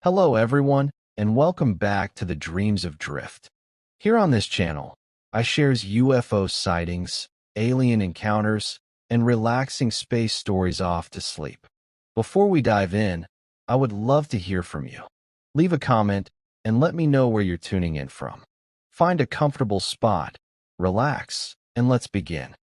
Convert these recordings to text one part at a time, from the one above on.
Hello everyone, and welcome back to the Dreams of Drift. Here on this channel, I shares UFO sightings, alien encounters, and relaxing space stories off to sleep. Before we dive in, I would love to hear from you. Leave a comment and let me know where you're tuning in from. Find a comfortable spot, relax, and let's begin.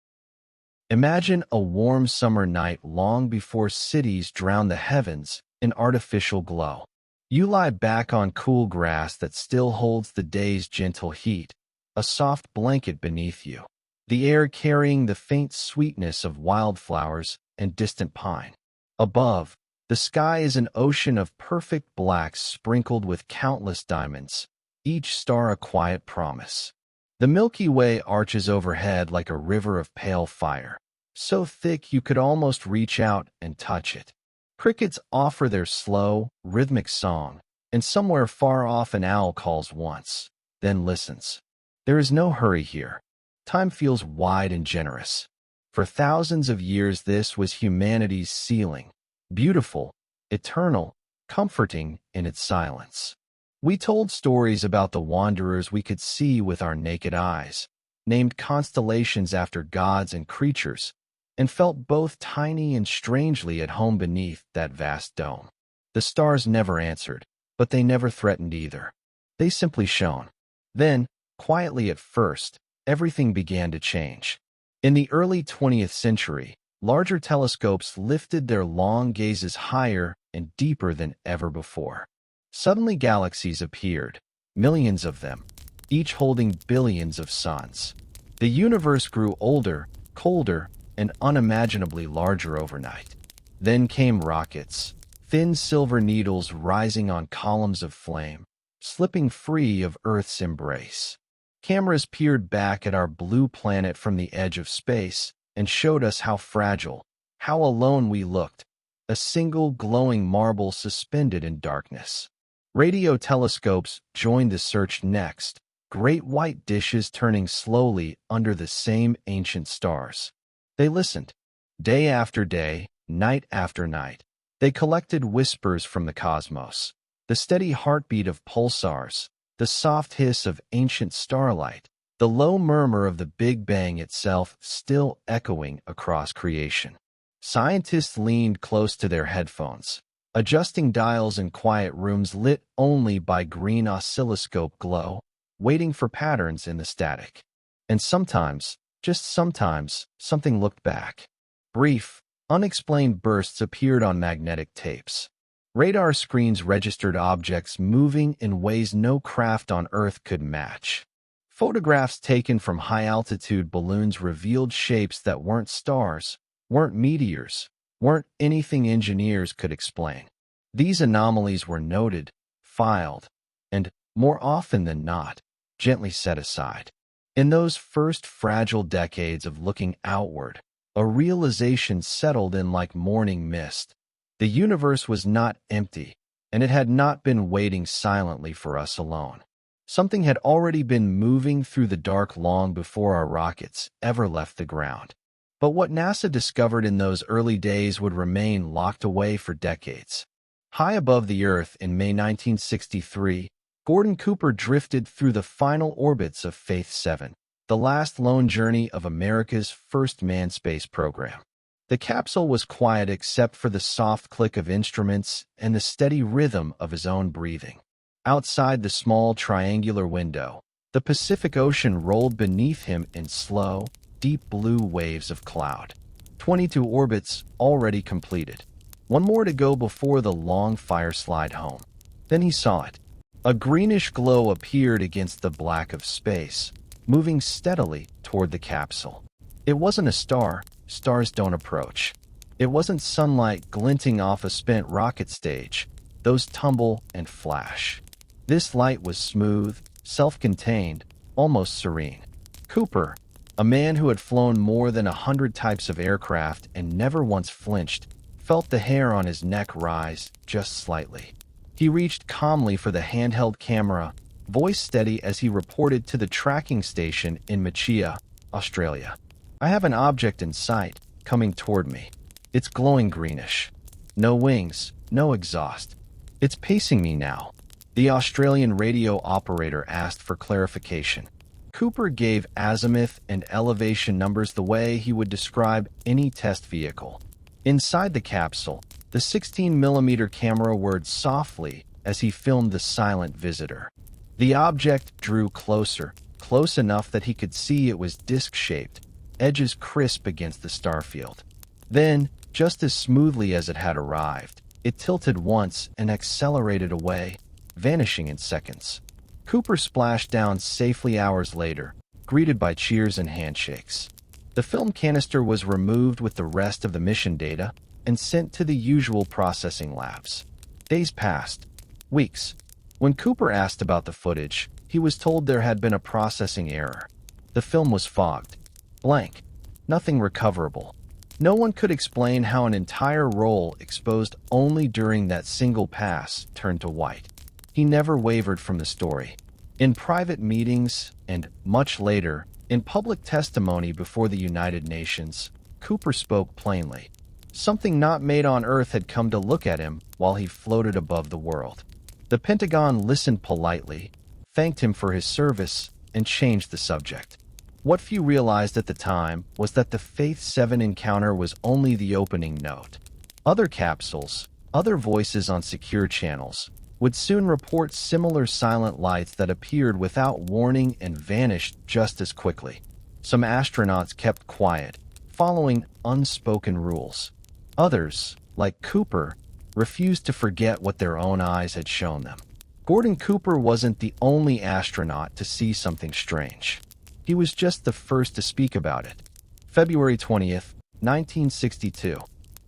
Imagine a warm summer night long before cities drown the heavens in artificial glow. You lie back on cool grass that still holds the day's gentle heat, a soft blanket beneath you, the air carrying the faint sweetness of wildflowers and distant pine. Above, the sky is an ocean of perfect black sprinkled with countless diamonds, each star a quiet promise. The Milky Way arches overhead like a river of pale fire, so thick you could almost reach out and touch it. Crickets offer their slow, rhythmic song, and somewhere far off an owl calls once, then listens. There is no hurry here. Time feels wide and generous. For thousands of years this was humanity's ceiling, beautiful, eternal, comforting in its silence. We told stories about the wanderers we could see with our naked eyes, named constellations after gods and creatures, and felt both tiny and strangely at home beneath that vast dome. The stars never answered, but they never threatened either. They simply shone. Then, quietly at first, everything began to change. In the early 20th century, larger telescopes lifted their long gazes higher and deeper than ever before. Suddenly galaxies appeared, millions of them, each holding billions of suns. The universe grew older, colder, and unimaginably larger overnight. Then came rockets, thin silver needles rising on columns of flame, slipping free of Earth's embrace. Cameras peered back at our blue planet from the edge of space and showed us how fragile, how alone we looked, a single glowing marble suspended in darkness. Radio telescopes joined the search next, great white dishes turning slowly under the same ancient stars. They listened. Day after day, night after night. They collected whispers from the cosmos, the steady heartbeat of pulsars, the soft hiss of ancient starlight, the low murmur of the Big Bang itself still echoing across creation. Scientists leaned close to their headphones, adjusting dials in quiet rooms lit only by green oscilloscope glow, waiting for patterns in the static. And sometimes, just sometimes, something looked back. Brief, unexplained bursts appeared on magnetic tapes. Radar screens registered objects moving in ways no craft on Earth could match. Photographs taken from high-altitude balloons revealed shapes that weren't stars, weren't meteors, weren't anything engineers could explain. These anomalies were noted, filed, and, more often than not, gently set aside. In those first fragile decades of looking outward, a realization settled in like morning mist. The universe was not empty, and it had not been waiting silently for us alone. Something had already been moving through the dark long before our rockets ever left the ground. But what NASA discovered in those early days would remain locked away for decades. High above the Earth in May 1963, Gordon Cooper drifted through the final orbits of Faith 7, the last lone journey of America's first manned space program. The capsule was quiet except for the soft click of instruments and the steady rhythm of his own breathing. Outside the small triangular window, the Pacific Ocean rolled beneath him in slow, deep blue waves of cloud. 22 orbits already completed. One more to go before the long fire slide home. Then he saw it. A greenish glow appeared against the black of space, moving steadily toward the capsule. It wasn't a star. Stars don't approach. It wasn't sunlight glinting off a spent rocket stage. Those tumble and flash. This light was smooth, self-contained, almost serene. Cooper, a man who had flown more than 100 types of aircraft and never once flinched, felt the hair on his neck rise just slightly. He reached calmly for the handheld camera, voice steady as he reported to the tracking station in Machia, Australia. I have an object in sight, coming toward me. It's glowing greenish. No wings, no exhaust. It's pacing me now. The Australian radio operator asked for clarification. Cooper gave azimuth and elevation numbers the way he would describe any test vehicle. Inside the capsule, the 16mm camera whirred softly as he filmed the silent visitor. The object drew closer, close enough that he could see it was disc-shaped, edges crisp against the starfield. Then, just as smoothly as it had arrived, it tilted once and accelerated away, vanishing in seconds. Cooper splashed down safely hours later, greeted by cheers and handshakes. The film canister was removed with the rest of the mission data and sent to the usual processing labs. Days passed. Weeks. When Cooper asked about the footage, he was told there had been a processing error. The film was fogged. Blank. Nothing recoverable. No one could explain how an entire roll exposed only during that single pass turned to white. He never wavered from the story. In private meetings, and much later, in public testimony before the United Nations, Cooper spoke plainly. Something not made on Earth had come to look at him while he floated above the world. The Pentagon listened politely, thanked him for his service, and changed the subject. What few realized at the time was that the Faith 7 encounter was only the opening note. Other capsules, other voices on secure channels, would soon report similar silent lights that appeared without warning and vanished just as quickly. Some astronauts kept quiet, following unspoken rules. Others, like Cooper, refused to forget what their own eyes had shown them. Gordon Cooper wasn't the only astronaut to see something strange. He was just the first to speak about it. February 20th, 1962.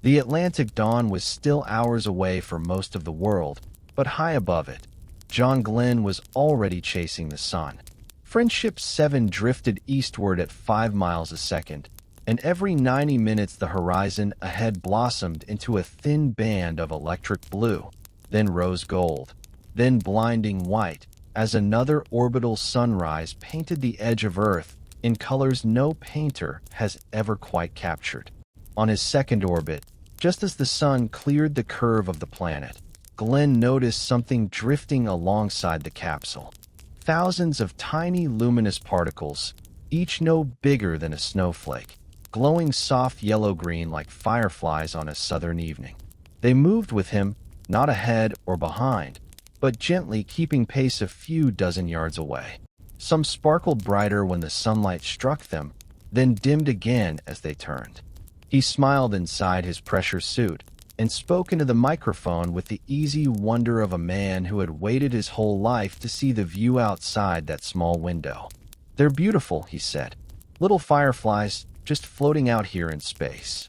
The Atlantic dawn was still hours away for most of the world, but high above it, John Glenn was already chasing the sun. Friendship 7 drifted eastward at 5 miles a second, and every 90 minutes the horizon ahead blossomed into a thin band of electric blue, then rose gold, then blinding white, as another orbital sunrise painted the edge of Earth in colors no painter has ever quite captured. On his second orbit, just as the sun cleared the curve of the planet, Glenn noticed something drifting alongside the capsule. Thousands of tiny luminous particles, each no bigger than a snowflake, glowing soft yellow-green like fireflies on a southern evening. They moved with him, not ahead or behind, but gently keeping pace a few dozen yards away. Some sparkled brighter when the sunlight struck them, then dimmed again as they turned. He smiled inside his pressure suit and spoke into the microphone with the easy wonder of a man who had waited his whole life to see the view outside that small window. "They're beautiful," he said. "Little fireflies, just floating out here in space."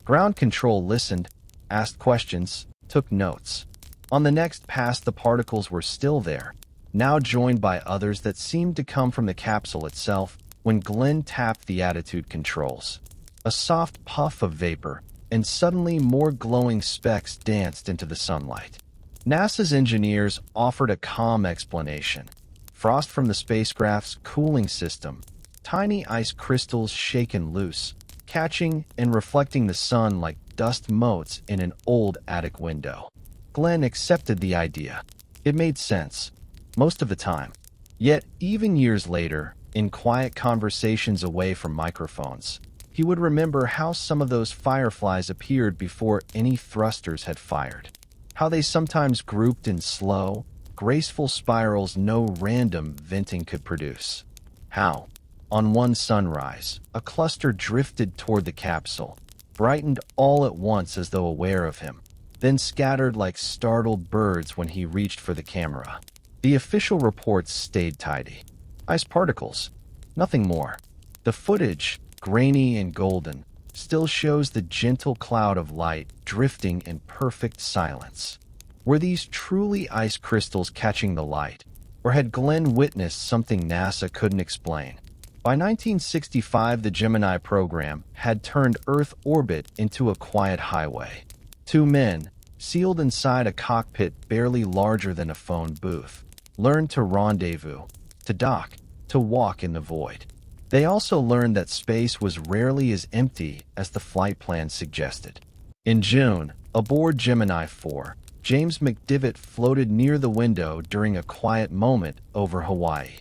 Ground control listened, asked questions, took notes. On the next pass, the particles were still there, now joined by others that seemed to come from the capsule itself when Glenn tapped the attitude controls. A soft puff of vapor, and suddenly more glowing specks danced into the sunlight. NASA's engineers offered a calm explanation. Frost from the spacecraft's cooling system, tiny ice crystals shaken loose, catching and reflecting the sun like dust motes in an old attic window. Glenn accepted the idea. It made sense, most of the time. Yet, even years later, in quiet conversations away from microphones, he would remember how some of those fireflies appeared before any thrusters had fired. How they sometimes grouped in slow, graceful spirals no random venting could produce. How, on one sunrise, a cluster drifted toward the capsule, brightened all at once as though aware of him, then scattered like startled birds when he reached for the camera. The official reports stayed tidy. Ice particles, nothing more. The footage, grainy and golden, still shows the gentle cloud of light drifting in perfect silence. Were these truly ice crystals catching the light, or had Glenn witnessed something NASA couldn't explain? By 1965, the Gemini program had turned Earth orbit into a quiet highway. Two men, sealed inside a cockpit barely larger than a phone booth, learned to rendezvous, to dock, to walk in the void. They also learned that space was rarely as empty as the flight plan suggested. In June, aboard Gemini 4, James McDivitt floated near the window during a quiet moment over Hawaii.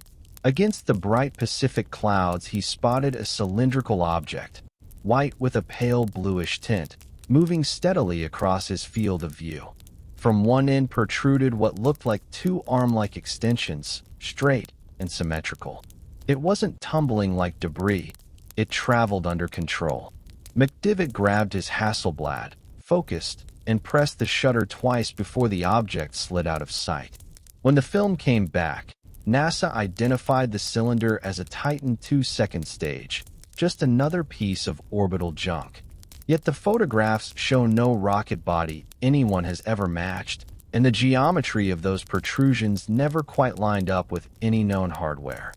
Against the bright Pacific clouds, he spotted a cylindrical object, white with a pale bluish tint, moving steadily across his field of view. From one end protruded what looked like two arm-like extensions, straight and symmetrical. It wasn't tumbling like debris. It traveled under control. McDivitt grabbed his Hasselblad, focused, and pressed the shutter twice before the object slid out of sight. When the film came back, NASA identified the cylinder as a Titan II second stage, just another piece of orbital junk. Yet the photographs show no rocket body anyone has ever matched, and the geometry of those protrusions never quite lined up with any known hardware.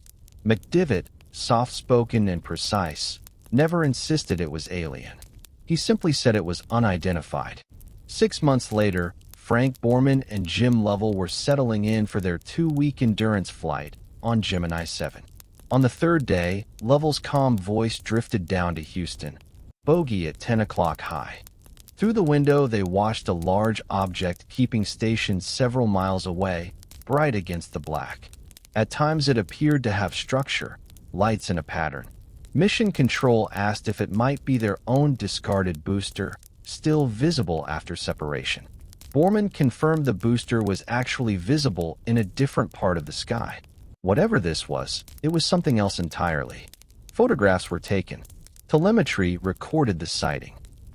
McDivitt, soft-spoken and precise, never insisted it was alien. He simply said it was unidentified. 6 months later, Frank Borman and Jim Lovell were settling in for their 2-week endurance flight on Gemini 7. On the third day, Lovell's calm voice drifted down to Houston, bogey at 10 o'clock high. Through the window, they watched a large object keeping station several miles away, bright against the black. At times it appeared to have structure, lights and a pattern. Mission Control asked if it might be their own discarded booster, still visible after separation. Borman confirmed the booster was actually visible in a different part of the sky. Whatever this was, it was something else entirely. Photographs were taken. Telemetry recorded the sighting.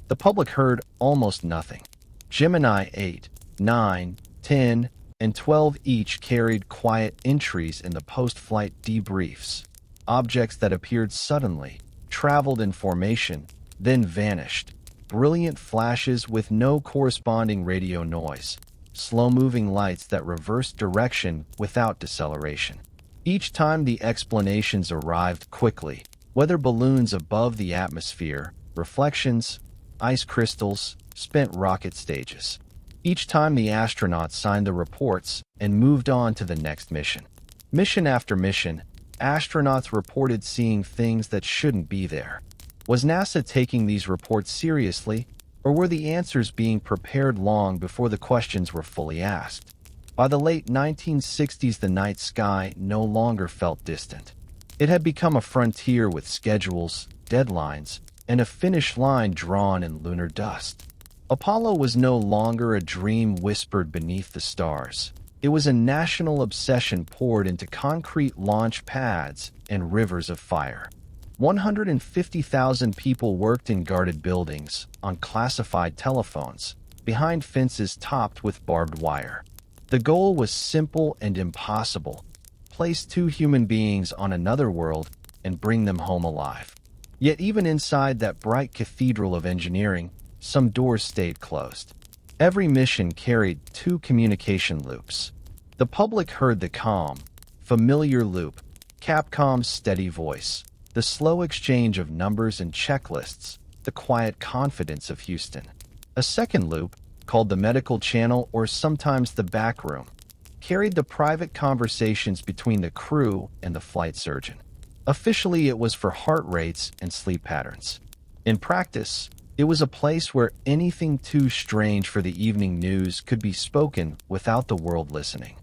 The public heard almost nothing. Gemini 8, 9, 10, and 12 each carried quiet entries in the post-flight debriefs. Objects that appeared suddenly, traveled in formation, then vanished. Brilliant flashes with no corresponding radio noise. Slow-moving lights that reversed direction without deceleration. Each time the explanations arrived quickly, weather balloons above the atmosphere, reflections, ice crystals, spent rocket stages. Each time the astronauts signed the reports and moved on to the next mission. Mission after mission, astronauts reported seeing things that shouldn't be there. Was NASA taking these reports seriously, or were the answers being prepared long before the questions were fully asked? By the late 1960s, the night sky no longer felt distant. It had become a frontier with schedules, deadlines, and a finish line drawn in lunar dust. Apollo was no longer a dream whispered beneath the stars. It was a national obsession poured into concrete launch pads and rivers of fire. 150,000 people worked in guarded buildings, on classified telephones, behind fences topped with barbed wire. The goal was simple and impossible: place 2 human beings on another world and bring them home alive. Yet even inside that bright cathedral of engineering, some doors stayed closed. Every mission carried 2 communication loops. The public heard the calm, familiar loop, Capcom's steady voice, the slow exchange of numbers and checklists, the quiet confidence of Houston. A second loop, called the medical channel or sometimes the back room, carried the private conversations between the crew and the flight surgeon. Officially, it was for heart rates and sleep patterns. In practice, it was a place where anything too strange for the evening news could be spoken without the world listening.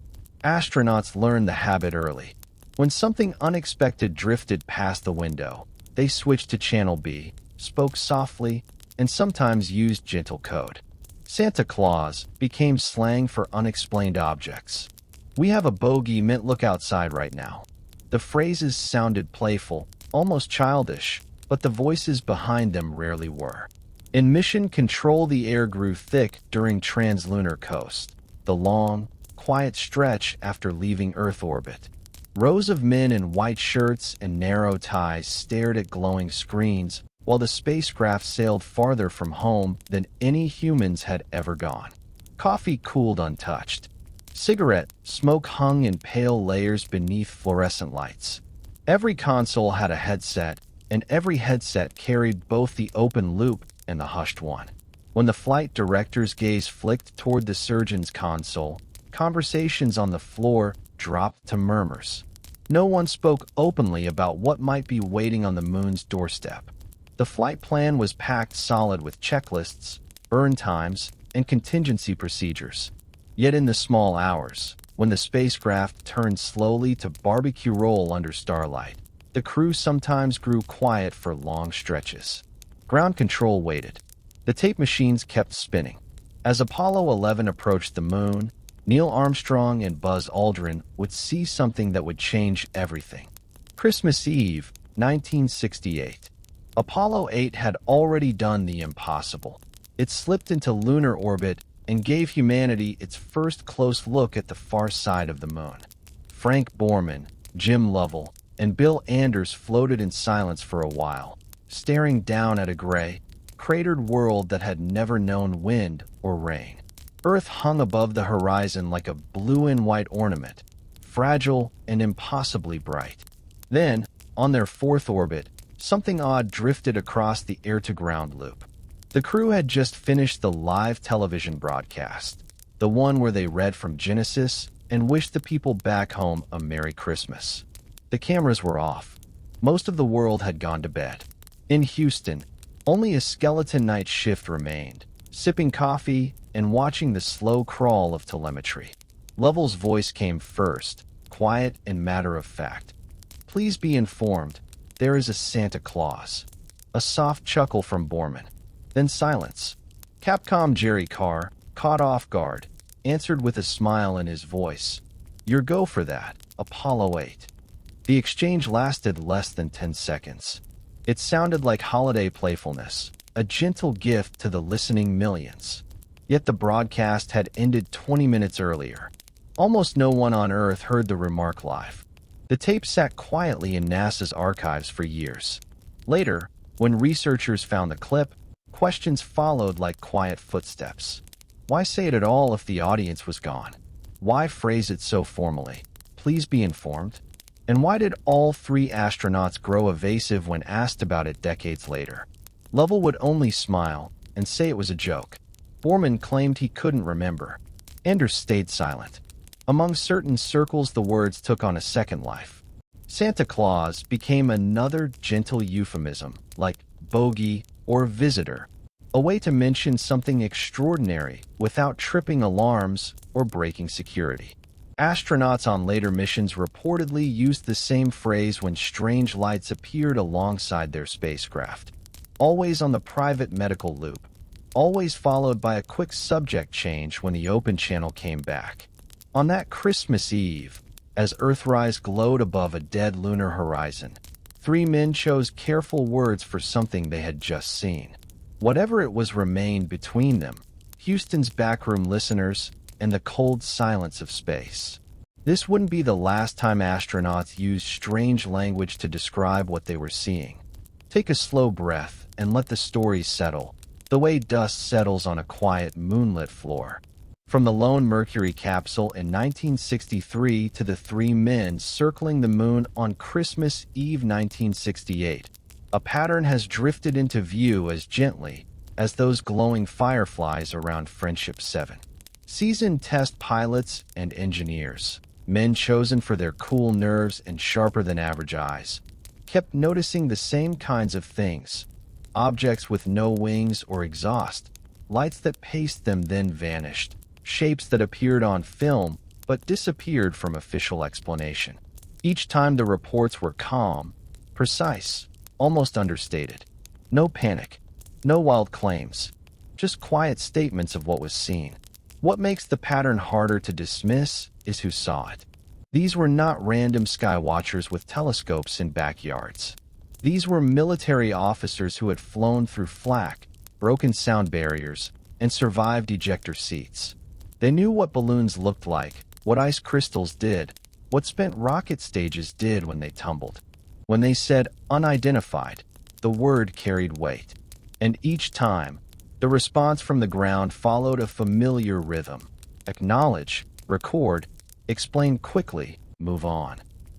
Astronauts learned the habit early. When something unexpected drifted past the window, they switched to Channel B, spoke softly, and sometimes used gentle code. Santa Claus became slang for unexplained objects. "We have a bogey" meant look outside right now. The phrases sounded playful, almost childish, but the voices behind them rarely were. In Mission Control, the air grew thick during translunar coast, the long, quiet stretch after leaving Earth orbit. Rows of men in white shirts and narrow ties stared at glowing screens while the spacecraft sailed farther from home than any humans had ever gone. Coffee cooled untouched. Cigarette smoke hung in pale layers beneath fluorescent lights. Every console had a headset, and every headset carried both the open loop and the hushed one. When the flight director's gaze flicked toward the surgeon's console, conversations on the floor dropped to murmurs. No one spoke openly about what might be waiting on the moon's doorstep. The flight plan was packed solid with checklists, burn times, and contingency procedures. Yet in the small hours, when the spacecraft turned slowly to barbecue roll under starlight, the crew sometimes grew quiet for long stretches. Ground control waited. The tape machines kept spinning. As Apollo 11 approached the moon, Neil Armstrong and Buzz Aldrin would see something that would change everything. Christmas Eve, 1968. Apollo 8 had already done the impossible. It slipped into lunar orbit and gave humanity its first close look at the far side of the moon. Frank Borman, Jim Lovell, and Bill Anders floated in silence for a while, staring down at a gray, cratered world that had never known wind or rain. Earth hung above the horizon like a blue and white ornament, fragile and impossibly bright. Then, on their fourth orbit, something odd drifted across the air-to-ground loop. The crew had just finished the live television broadcast, the one where they read from Genesis and wished the people back home a Merry Christmas. The cameras were off. Most of the world had gone to bed. In Houston, only a skeleton night shift remained, sipping coffee and watching the slow crawl of telemetry. Lovell's voice came first, quiet and matter-of-fact. "Please be informed, there is a Santa Claus." A soft chuckle from Borman. Then silence. Capcom Jerry Carr, caught off guard, answered with a smile in his voice. "Your go for that, Apollo 8. The exchange lasted less than 10 seconds. It sounded like holiday playfulness, a gentle gift to the listening millions. Yet the broadcast had ended 20 minutes earlier. Almost no one on Earth heard the remark live. The tape sat quietly in NASA's archives for years. Later, when researchers found the clip, questions followed like quiet footsteps. Why say it at all if the audience was gone? Why phrase it so formally? "Please be informed." And why did all three astronauts grow evasive when asked about it decades later? Lovell would only smile and say it was a joke. Borman claimed he couldn't remember. Anders stayed silent. Among certain circles, the words took on a second life. Santa Claus became another gentle euphemism, like bogey or visitor, a way to mention something extraordinary without tripping alarms or breaking security. Astronauts on later missions reportedly used the same phrase when strange lights appeared alongside their spacecraft. Always on the private medical loop, always followed by a quick subject change when the open channel came back. On that Christmas Eve, as Earthrise glowed above a dead lunar horizon, three men chose careful words for something they had just seen. Whatever it was remained between them, Houston's backroom listeners, and the cold silence of space. This wouldn't be the last time astronauts used strange language to describe what they were seeing. Take a slow breath and let the story settle, the way dust settles on a quiet, moonlit floor. From the lone Mercury capsule in 1963 to the three men circling the moon on Christmas Eve 1968, a pattern has drifted into view as gently as those glowing fireflies around Friendship 7. Seasoned test pilots and engineers, men chosen for their cool nerves and sharper-than-average eyes, kept noticing the same kinds of things: objects with no wings or exhaust, lights that paced them then vanished, shapes that appeared on film but disappeared from official explanation. Each time the reports were calm, precise, almost understated. No panic, no wild claims, just quiet statements of what was seen. What makes the pattern harder to dismiss is who saw it. These were not random sky watchers with telescopes in backyards. These were military officers who had flown through flak, broken sound barriers, and survived ejector seats. They knew what balloons looked like, what ice crystals did, what spent rocket stages did when they tumbled. When they said unidentified, the word carried weight. And each time, the response from the ground followed a familiar rhythm. Acknowledge, record, explain quickly, move on.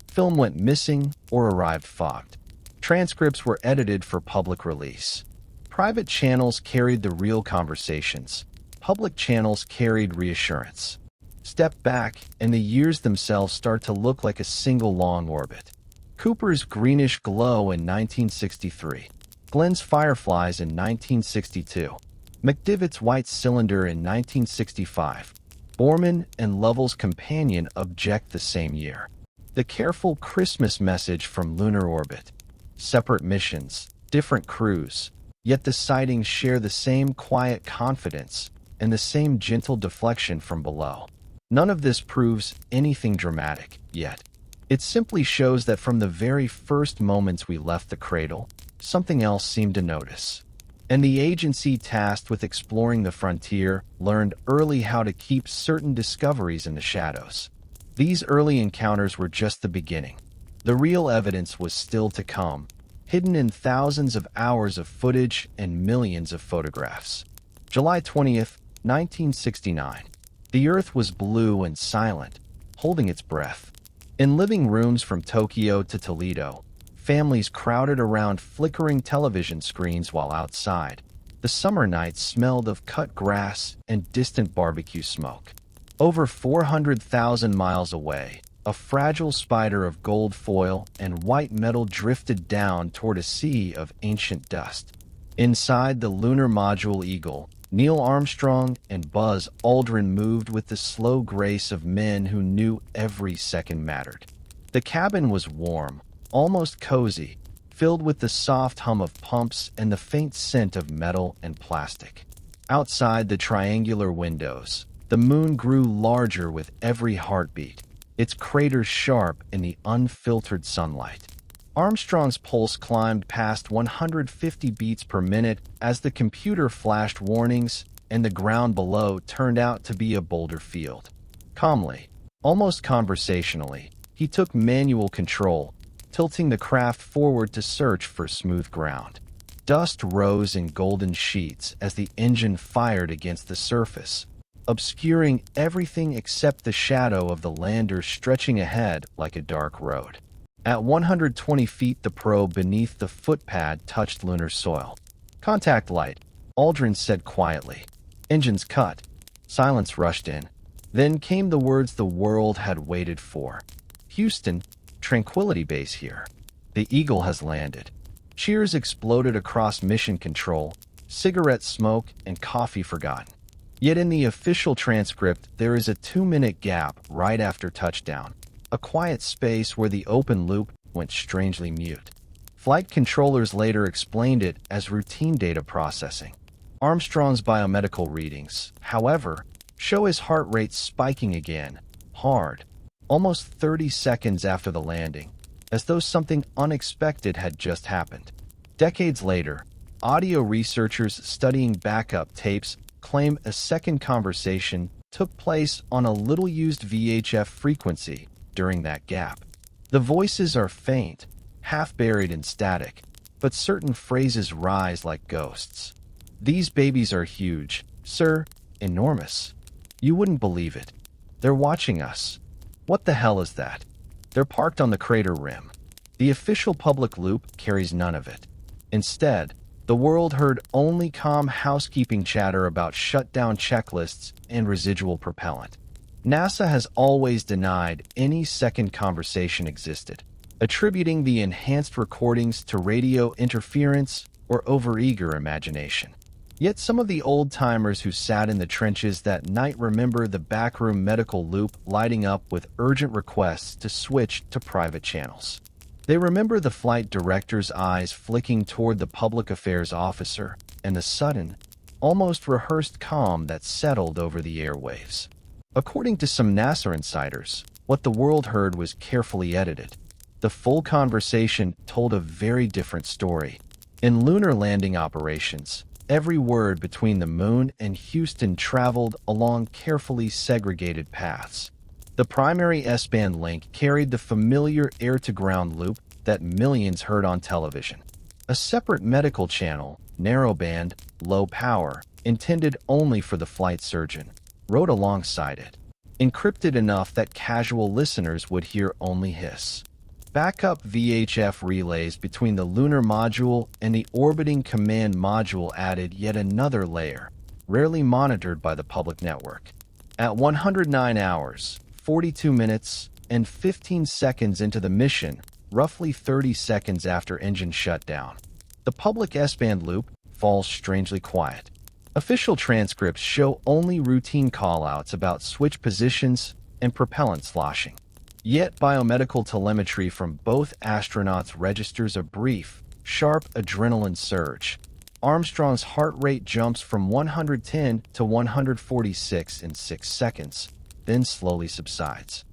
Film went missing or arrived fogged. Transcripts were edited for public release. Private channels carried the real conversations. Public channels carried reassurance. Step back, and the years themselves start to look like a single long orbit. Cooper's greenish glow in 1963. Glenn's fireflies in 1962. McDivot's white cylinder in 1965. Borman and Lovell's companion object the same year. The careful Christmas message from lunar orbit. Separate missions, different crews, yet the sightings share the same quiet confidence and the same gentle deflection from below. None of this proves anything dramatic, yet. It simply shows that from the very first moments we left the cradle, something else seemed to notice. And the agency tasked with exploring the frontier learned early how to keep certain discoveries in the shadows. These early encounters were just the beginning. The real evidence was still to come, hidden in thousands of hours of footage and millions of photographs. July 20th, 1969. The Earth was blue and silent, holding its breath. In living rooms from Tokyo to Toledo, families crowded around flickering television screens while outside. The summer nights smelled of cut grass and distant barbecue smoke. Over 400,000 miles away, a fragile spider of gold foil and white metal drifted down toward a sea of ancient dust. Inside the lunar module Eagle, Neil Armstrong and Buzz Aldrin moved with the slow grace of men who knew every second mattered. The cabin was warm, almost cozy, filled with the soft hum of pumps and the faint scent of metal and plastic. Outside the triangular windows, the moon grew larger with every heartbeat, its craters sharp in the unfiltered sunlight. Armstrong's pulse climbed past 150 beats per minute as the computer flashed warnings and the ground below turned out to be a boulder field. Calmly, almost conversationally, he took manual control, tilting the craft forward to search for smooth ground. Dust rose in golden sheets as the engine fired against the surface, obscuring everything except the shadow of the lander stretching ahead like a dark road. At 120 feet, the probe beneath the footpad touched lunar soil. "Contact light," Aldrin said quietly. Engines cut. Silence rushed in. Then came the words the world had waited for. "Houston, Tranquility Base here. The Eagle has landed." Cheers exploded across mission control, cigarette smoke and coffee forgotten. Yet in the official transcript, there is a 2-minute gap right after touchdown. A quiet space where the open loop went strangely mute. Flight controllers later explained it as routine data processing. Armstrong's biomedical readings, however, show his heart rate spiking again, hard, almost 30 seconds after the landing, as though something unexpected had just happened. Decades later, audio researchers studying backup tapes claim a second conversation took place on a little-used VHF frequency during that gap. The voices are faint, half buried in static, but certain phrases rise like ghosts. "These babies are huge, sir, enormous. You wouldn't believe it. They're watching us. What the hell is that? They're parked on the crater rim." The official public loop carries none of it. Instead, the world heard only calm housekeeping chatter about shutdown checklists and residual propellant. NASA has always denied any second conversation existed, attributing the enhanced recordings to radio interference or overeager imagination. Yet some of the old-timers who sat in the trenches that night remember the backroom medical loop lighting up with urgent requests to switch to private channels. They remember the flight director's eyes flicking toward the public affairs officer and the sudden, almost rehearsed calm that settled over the airwaves. According to some NASA insiders, what the world heard was carefully edited. The full conversation told a very different story. In lunar landing operations, every word between the moon and Houston traveled along carefully segregated paths. The primary S-band link carried the familiar air-to-ground loop that millions heard on television. A separate medical channel, narrowband, low power, intended only for the flight surgeon, rode alongside it, encrypted enough that casual listeners would hear only hiss. Backup VHF relays between the lunar module and the orbiting command module added yet another layer, rarely monitored by the public network. At 109 hours, 42 minutes, and 15 seconds into the mission, roughly 30 seconds after engine shutdown, the public S-band loop falls strangely quiet. Official transcripts show only routine callouts about switch positions and propellant sloshing. Yet biomedical telemetry from both astronauts registers a brief, sharp adrenaline surge. Armstrong's heart rate jumps from 110 to 146 in 6 seconds, then slowly subsides.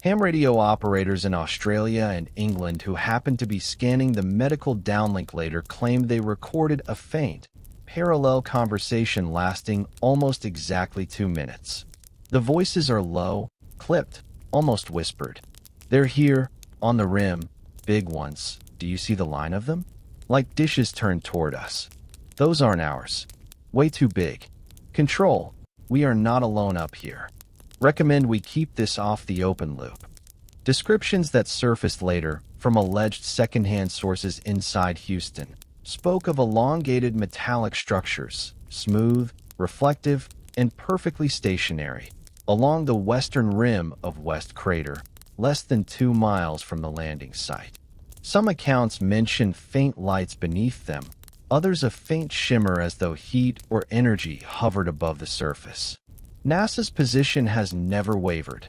Ham radio operators in Australia and England who happened to be scanning the medical downlink later claimed they recorded a faint, parallel conversation lasting almost exactly 2 minutes. The voices are low, clipped, almost whispered. "They're here, on the rim, big ones. Do you see the line of them? Like dishes turned toward us. Those aren't ours. Way too big. Control, we are not alone up here. Recommend we keep this off the open loop." Descriptions that surfaced later from alleged secondhand sources inside Houston spoke of elongated metallic structures, smooth, reflective, and perfectly stationary, along the western rim of West Crater, less than 2 miles from the landing site. Some accounts mention faint lights beneath them, others a faint shimmer as though heat or energy hovered above the surface. NASA's position has never wavered.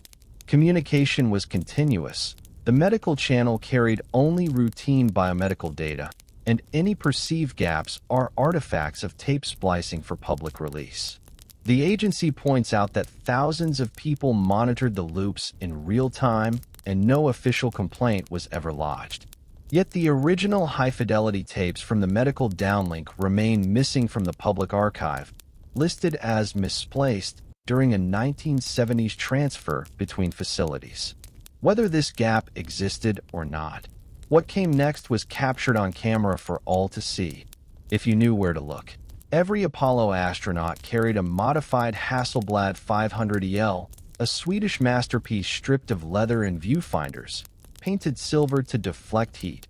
Communication was continuous. The medical channel carried only routine biomedical data, and any perceived gaps are artifacts of tape splicing for public release. The agency points out that thousands of people monitored the loops in real time and no official complaint was ever lodged. Yet the original high-fidelity tapes from the medical downlink remain missing from the public archive, listed as misplaced during a 1970s transfer between facilities. Whether this gap existed or not, what came next was captured on camera for all to see, if you knew where to look. Every Apollo astronaut carried a modified Hasselblad 500EL, a Swedish masterpiece stripped of leather and viewfinders, painted silver to deflect heat,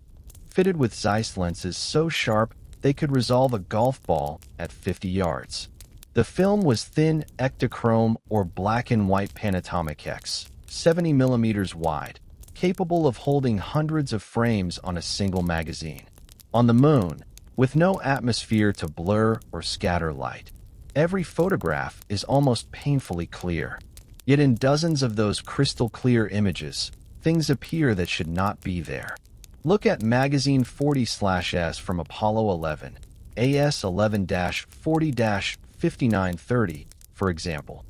fitted with Zeiss lenses so sharp they could resolve a golf ball at 50 yards. The film was thin Ektachrome or black and white Panatomic X, 70 millimeters wide, capable of holding hundreds of frames on a single magazine. On the moon, with no atmosphere to blur or scatter light, every photograph is almost painfully clear. Yet in dozens of those crystal-clear images, things appear that should not be there. Look at Magazine 40/S from Apollo 11, AS 11-40-5930, for example.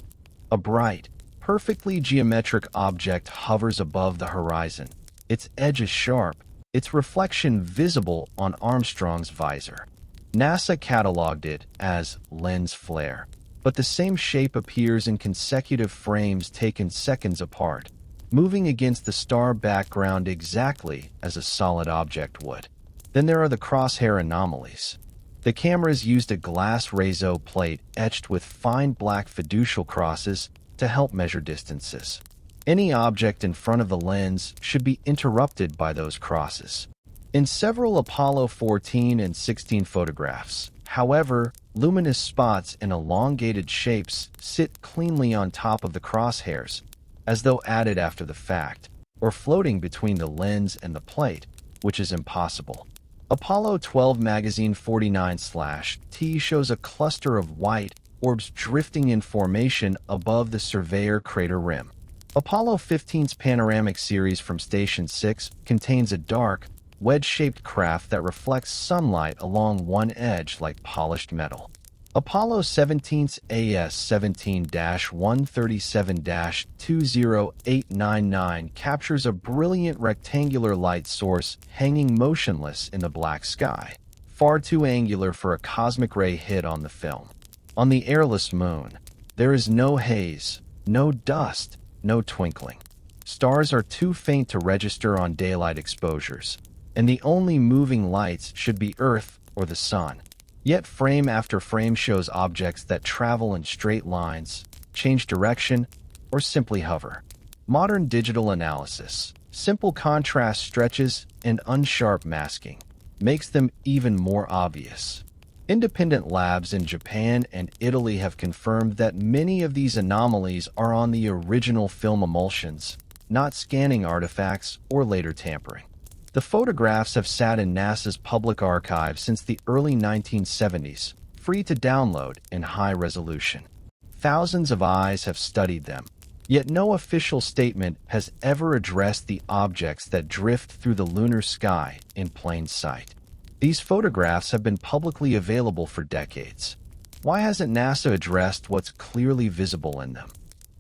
A bright, perfectly geometric object hovers above the horizon, its edges sharp, its reflection visible on Armstrong's visor. NASA cataloged it as lens flare, but the same shape appears in consecutive frames taken seconds apart, moving against the star background exactly as a solid object would. Then there are the crosshair anomalies. The cameras used a glass razo plate etched with fine black fiducial crosses to help measure distances. Any object in front of the lens should be interrupted by those crosses. In several Apollo 14 and 16 photographs, however, luminous spots and elongated shapes sit cleanly on top of the crosshairs, as though added after the fact, or floating between the lens and the plate, which is impossible. Apollo 12 Magazine 49/T shows a cluster of white orbs drifting in formation above the Surveyor crater rim. Apollo 15's panoramic series from Station 6 contains a dark, wedge-shaped craft that reflects sunlight along one edge like polished metal. Apollo 17's AS 17-137-20899 captures a brilliant rectangular light source hanging motionless in the black sky, far too angular for a cosmic ray hit on the film. On the airless moon, there is no haze, no dust, no twinkling. Stars are too faint to register on daylight exposures, and the only moving lights should be Earth or the Sun. Yet frame after frame shows objects that travel in straight lines, change direction, or simply hover. Modern digital analysis, simple contrast stretches, and unsharp masking makes them even more obvious. Independent labs in Japan and Italy have confirmed that many of these anomalies are on the original film emulsions, not scanning artifacts or later tampering. The photographs have sat in NASA's public archive since the early 1970s, free to download in high resolution. Thousands of eyes have studied them, yet no official statement has ever addressed the objects that drift through the lunar sky in plain sight. These photographs have been publicly available for decades. Why hasn't NASA addressed what's clearly visible in them?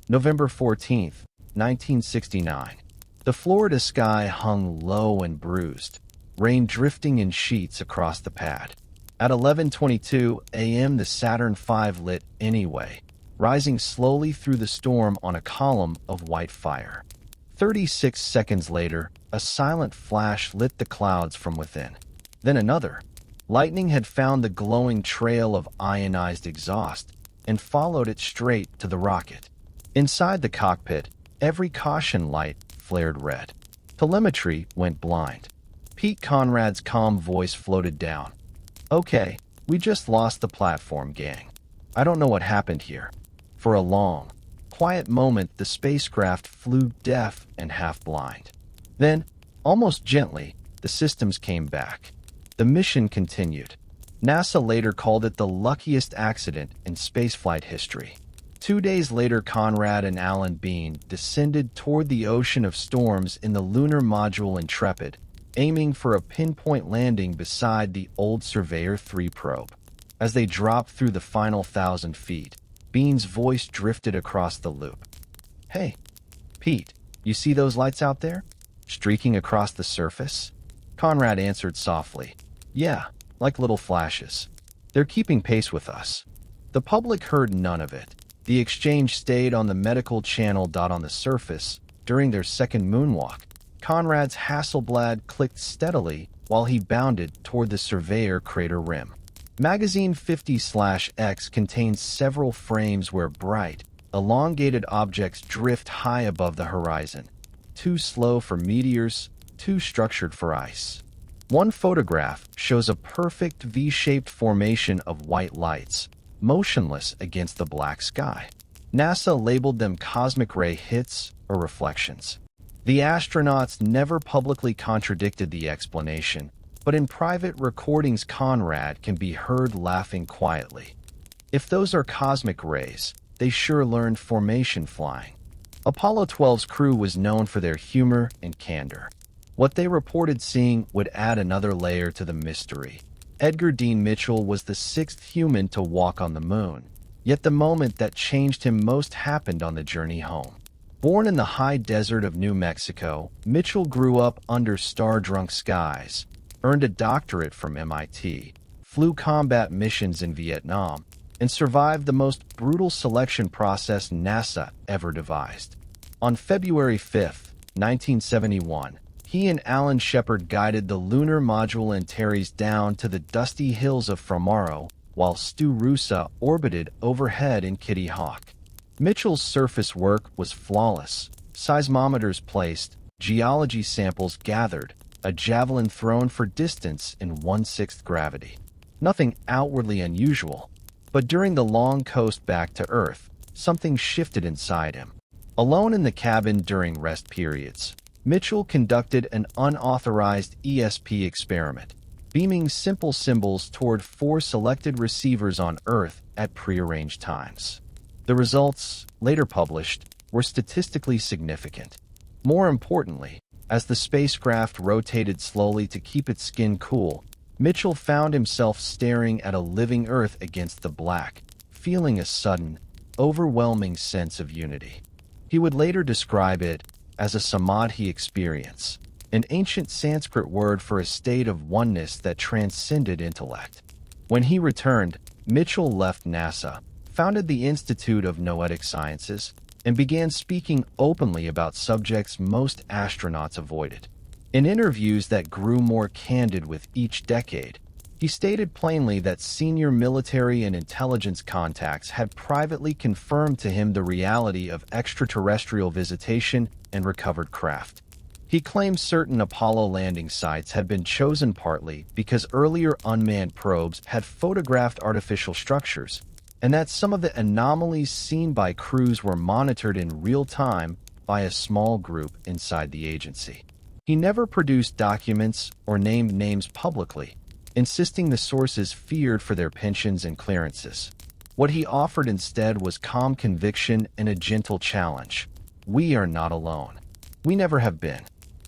November 14, 1969. The Florida sky hung low and bruised, rain drifting in sheets across the pad. At 11:22 a.m. the Saturn V lit anyway, rising slowly through the storm on a column of white fire. 36 seconds later, a silent flash lit the clouds from within. Then another. Lightning had found the glowing trail of ionized exhaust and followed it straight to the rocket. Inside the cockpit, every caution light flared red. Telemetry went blind. Pete Conrad's calm voice floated down. "Okay, we just lost the platform, gang. I don't know what happened here." For a long, quiet moment, the spacecraft flew deaf and half-blind. Then, almost gently, the systems came back. The mission continued. NASA later called it the luckiest accident in spaceflight history. 2 days later, Conrad and Alan Bean descended toward the ocean of storms in the lunar module Intrepid, aiming for a pinpoint landing beside the old Surveyor 3 probe. As they dropped through the final 1,000 feet, Bean's voice drifted across the loop. "Hey, Pete, you see those lights out there? Streaking across the surface?" Conrad answered softly. "Yeah, like little flashes. They're keeping pace with us." The public heard none of it. The exchange stayed on the medical channel. On the surface, during their second moonwalk, Conrad's Hasselblad clicked steadily while he bounded toward the Surveyor crater rim. Magazine 50/X contains several frames where bright, elongated objects drift high above the horizon. Too slow for meteors, too structured for ice. One photograph shows a perfect V-shaped formation of white lights, motionless against the black sky. NASA labeled them cosmic ray hits or reflections. The astronauts never publicly contradicted the explanation, but in private recordings Conrad can be heard laughing quietly. If those are cosmic rays, they sure learned formation flying. Apollo 12's crew was known for their humor and candor. What they reported seeing would add another layer to the mystery. Edgar Dean Mitchell was the 6th human to walk on the moon, yet the moment that changed him most happened on the journey home. Born in the high desert of New Mexico, Mitchell grew up under star-drunk skies, earned a doctorate from MIT, flew combat missions in Vietnam, and survived the most brutal selection process NASA ever devised. On February 5, 1971, he and Alan Shepard guided the lunar module Antares down to the dusty hills of Fromaro, while Stu Roosa orbited overhead in Kitty Hawk. Mitchell's surface work was flawless. Seismometers placed, geology samples gathered, a javelin thrown for distance in 1/6 gravity. Nothing outwardly unusual, but during the long coast back to Earth, something shifted inside him. Alone in the cabin during rest periods, Mitchell conducted an unauthorized ESP experiment, beaming simple symbols toward 4 selected receivers on Earth at prearranged times. The results, later published, were statistically significant. More importantly, as the spacecraft rotated slowly to keep its skin cool, Mitchell found himself staring at a living Earth against the black, feeling a sudden, overwhelming sense of unity. He would later describe it as a samadhi experience, an ancient Sanskrit word for a state of oneness that transcended intellect. When he returned, Mitchell left NASA, founded the Institute of Noetic Sciences, and began speaking openly about subjects most astronauts avoided. In interviews that grew more candid with each decade, he stated plainly that senior military and intelligence contacts had privately confirmed to him the reality of extraterrestrial visitation and recovered craft. He claimed certain Apollo landing sites had been chosen partly because earlier unmanned probes had photographed artificial structures, and that some of the anomalies seen by crews were monitored in real time by a small group inside the agency. He never produced documents or named names publicly, insisting the sources feared for their pensions and clearances. What he offered instead was calm conviction and a gentle challenge. We are not alone. We never have been.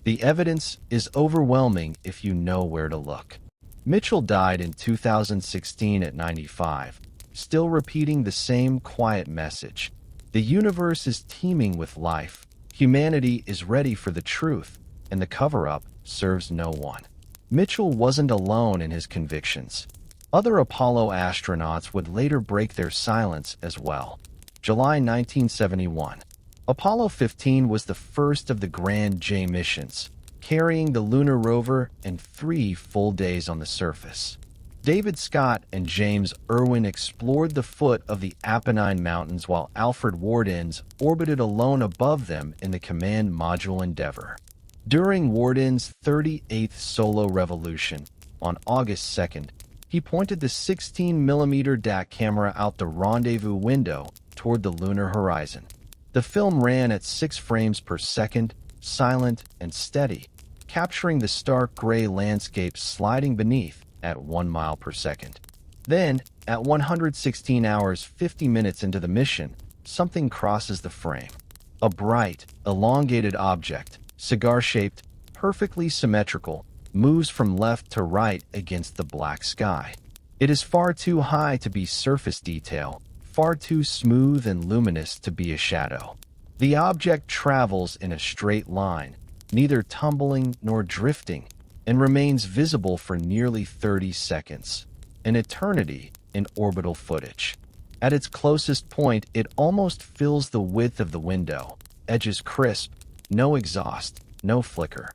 The evidence is overwhelming if you know where to look. Mitchell died in 2016 at 95, still repeating the same quiet message. The universe is teeming with life. Humanity is ready for the truth, and the cover-up serves no one. Mitchell wasn't alone in his convictions. Other Apollo astronauts would later break their silence as well. July 1971. Apollo 15 was the first of the Grand J missions, carrying the lunar rover and 3 full days on the surface. David Scott and James Irwin explored the foot of the Apennine Mountains while Alfred Warden's orbited alone above them in the Command Module Endeavour. During Warden's 38th solo revolution, on August 2nd, he pointed the 16mm DAC camera out the rendezvous window toward the lunar horizon. The film ran at 6 frames per second, silent and steady, capturing the stark gray landscape sliding beneath at 1 mile per second. Then, at 116 hours 50 minutes into the mission, something crosses the frame. A bright, elongated object, cigar-shaped, perfectly symmetrical, moves from left to right against the black sky. It is far too high to be surface detail, far too smooth and luminous to be a shadow. The object travels in a straight line, neither tumbling nor drifting, and remains visible for nearly 30 seconds, an eternity in orbital footage. At its closest point, it almost fills the width of the window, edges crisp, no exhaust, no flicker.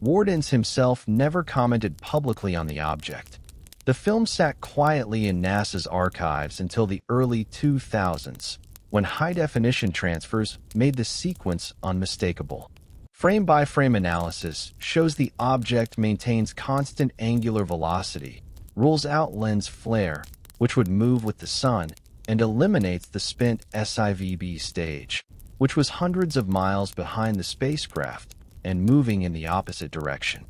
Wardens himself never commented publicly on the object. The film sat quietly in NASA's archives until the early 2000s, when high-definition transfers made the sequence unmistakable. Frame-by-frame analysis shows the object maintains constant angular velocity, rules out lens flare, which would move with the sun, and eliminates the spent SIVB stage, which was hundreds of miles behind the spacecraft and moving in the opposite direction.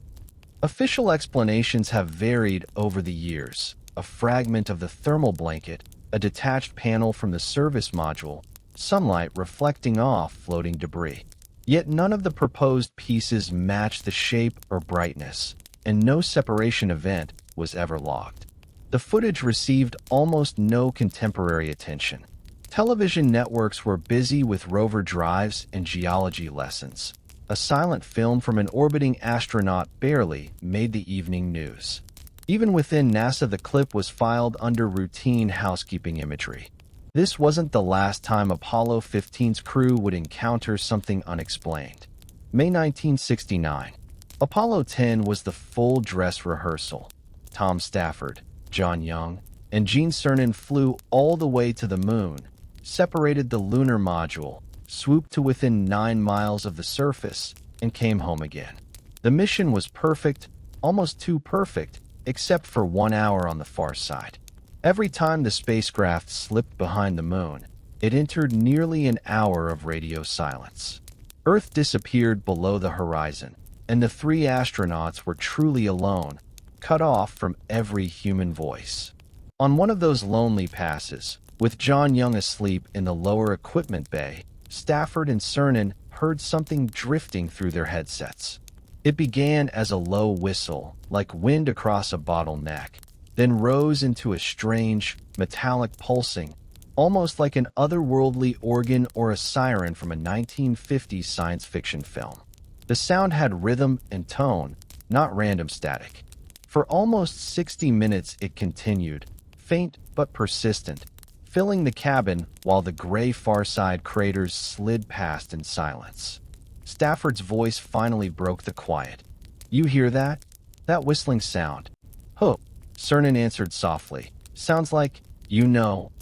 Official explanations have varied over the years. A fragment of the thermal blanket, a detached panel from the service module, sunlight reflecting off floating debris. Yet none of the proposed pieces match the shape or brightness, and no separation event was ever logged. The footage received almost no contemporary attention. Television networks were busy with rover drives and geology lessons. A silent film from an orbiting astronaut barely made the evening news. Even within NASA, the clip was filed under routine housekeeping imagery. This wasn't the last time Apollo 15's crew would encounter something unexplained. May 1969. Apollo 10 was the full dress rehearsal. Tom Stafford, John Young, and Gene Cernan flew all the way to the moon, separated the lunar module, swooped to within 9 miles of the surface, and came home again. The mission was perfect, almost too perfect, except for 1 hour on the far side. Every time the spacecraft slipped behind the moon, it entered nearly an hour of radio silence. Earth disappeared below the horizon, and the 3 astronauts were truly alone, cut off from every human voice. On one of those lonely passes, with John Young asleep in the lower equipment bay, Stafford and Cernan heard something drifting through their headsets. It began as a low whistle, like wind across a bottleneck, then rose into a strange, metallic pulsing, almost like an otherworldly organ or a siren from a 1950s science fiction film. The sound had rhythm and tone, not random static. For almost 60 minutes it continued, faint but persistent, filling the cabin while the gray farside craters slid past in silence. Stafford's voice finally broke the quiet. "You hear that? That whistling sound?" "Huh," Cernan answered softly. "Sounds like,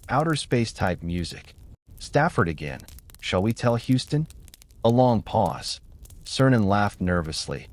outer space-type music." Stafford again. "Shall we tell Houston?" A long pause. Cernan laughed nervously.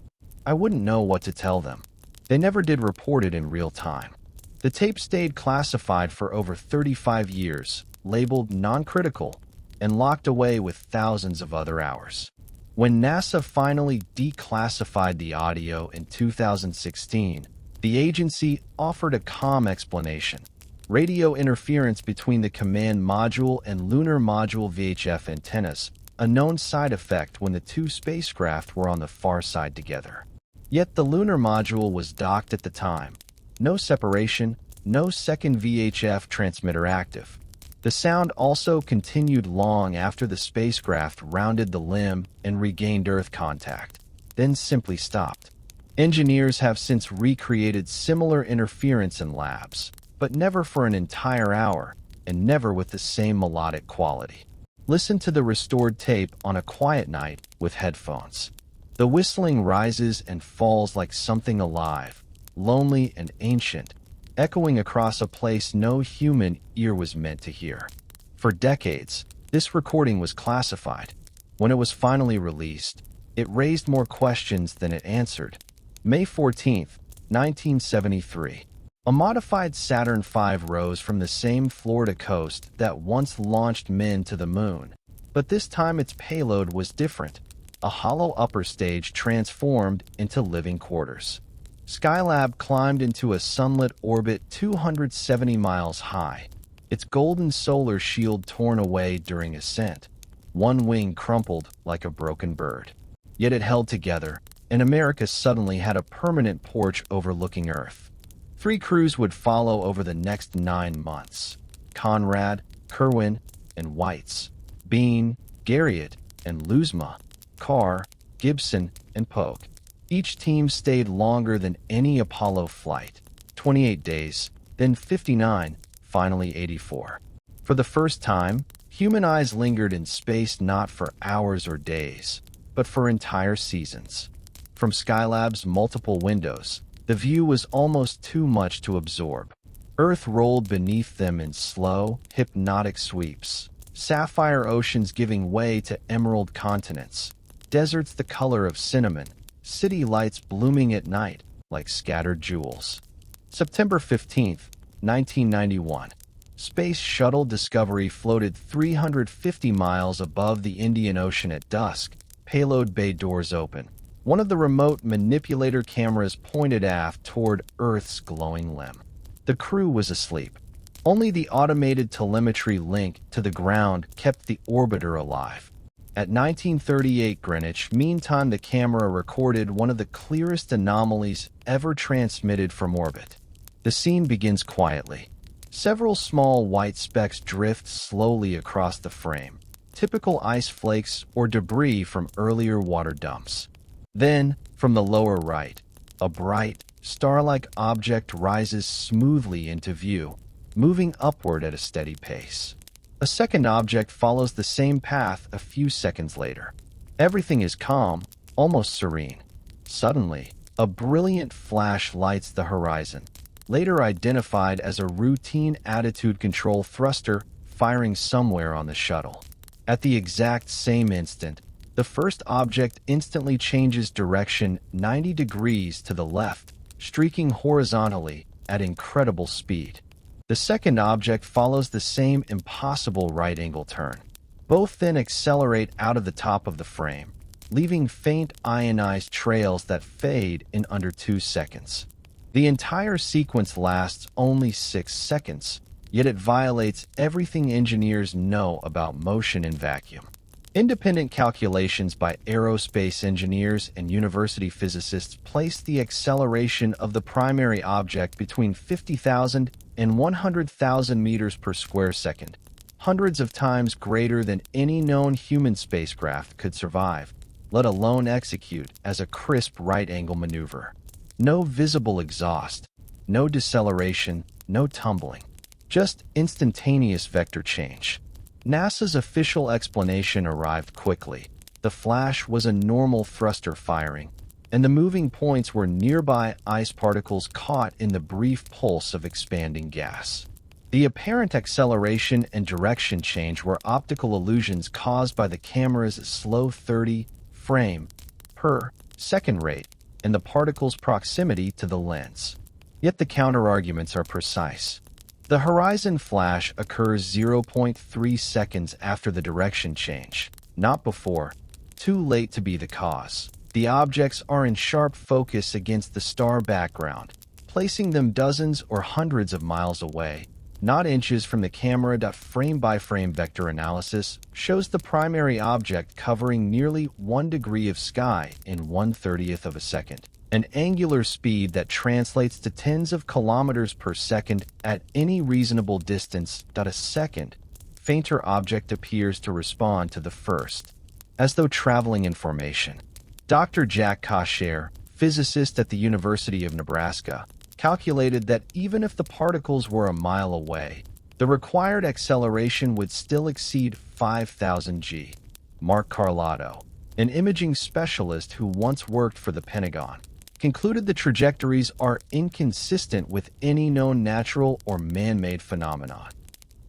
"I wouldn't know what to tell them. They never did report it in real time. The tape stayed classified for over 35 years, labeled non-critical, and locked away with thousands of other hours. When NASA finally declassified the audio in 2016, The agency offered a calm explanation: radio interference between the command module and lunar module VHF antennas, a known side effect when the two spacecraft were on the far side together. Yet the lunar module was docked at the time. No separation, no second VHF transmitter active. The sound also continued long after the spacecraft rounded the limb and regained Earth contact, then simply stopped. Engineers have since recreated similar interference in labs, but never for an entire hour and never with the same melodic quality. Listen to the restored tape on a quiet night with headphones. The whistling rises and falls like something alive, lonely and ancient, echoing across a place no human ear was meant to hear. For decades, this recording was classified. When it was finally released, it raised more questions than it answered. May 14, 1973. A modified Saturn V rose from the same Florida coast that once launched men to the moon, but this time its payload was different. A hollow upper stage transformed into living quarters. Skylab climbed into a sunlit orbit 270 miles high, its golden solar shield torn away during ascent. One wing crumpled like a broken bird. Yet it held together, and America suddenly had a permanent porch overlooking Earth. 3 crews would follow over the next 9 months: Conrad, Kerwin, and Weitz, Bean, Garriott, and Luzma, Carr, Gibson, and Polk. Each team stayed longer than any Apollo flight, 28 days, then 59, finally 84. For the first time, human eyes lingered in space not for hours or days, but for entire seasons. From Skylab's multiple windows, the view was almost too much to absorb. Earth rolled beneath them in slow, hypnotic sweeps, sapphire oceans giving way to emerald continents, deserts the color of cinnamon, city lights blooming at night like scattered jewels. September 15, 1991. Space Shuttle Discovery floated 350 miles above the Indian Ocean at dusk, payload bay doors open. One of the remote manipulator cameras pointed aft toward Earth's glowing limb. The crew was asleep. Only the automated telemetry link to the ground kept the orbiter alive. At 1938 Greenwich Mean Time, the camera recorded one of the clearest anomalies ever transmitted from orbit. The scene begins quietly. Several small white specks drift slowly across the frame, typical ice flakes or debris from earlier water dumps. Then, from the lower right, a bright, star-like object rises smoothly into view, moving upward at a steady pace. A second object follows the same path a few seconds later. Everything is calm, almost serene. Suddenly, a brilliant flash lights the horizon, later identified as a routine attitude control thruster firing somewhere on the shuttle. At the exact same instant, the first object instantly changes direction 90 degrees to the left, streaking horizontally at incredible speed. The second object follows the same impossible right-angle turn. Both then accelerate out of the top of the frame, leaving faint ionized trails that fade in under 2 seconds. The entire sequence lasts only 6 seconds, yet it violates everything engineers know about motion in vacuum. Independent calculations by aerospace engineers and university physicists place the acceleration of the primary object between 50,000 and 100,000 meters per square second, hundreds of times greater than any known human spacecraft could survive, let alone execute as a crisp right-angle maneuver. No visible exhaust, no deceleration, no tumbling, just instantaneous vector change. NASA's official explanation arrived quickly. The flash was a normal thruster firing, and the moving points were nearby ice particles caught in the brief pulse of expanding gas. The apparent acceleration and direction change were optical illusions caused by the camera's slow 30 frame per second rate and the particle's proximity to the lens. Yet the counterarguments are precise. The horizon flash occurs 0.3 seconds after the direction change, not before, too late to be the cause. The objects are in sharp focus against the star background, placing them dozens or hundreds of miles away, not inches from the camera. Frame-by-frame vector analysis shows the primary object covering nearly 1 degree of sky in 1/30th of a second, an angular speed that translates to tens of kilometers per second at any reasonable distance. A second, fainter object appears to respond to the first, as though traveling in formation. Dr. Jack Kosher, physicist at the University of Nebraska, calculated that even if the particles were a mile away, the required acceleration would still exceed 5,000 g. Mark Carlotto, an imaging specialist who once worked for the Pentagon, concluded the trajectories are inconsistent with any known natural or man-made phenomenon.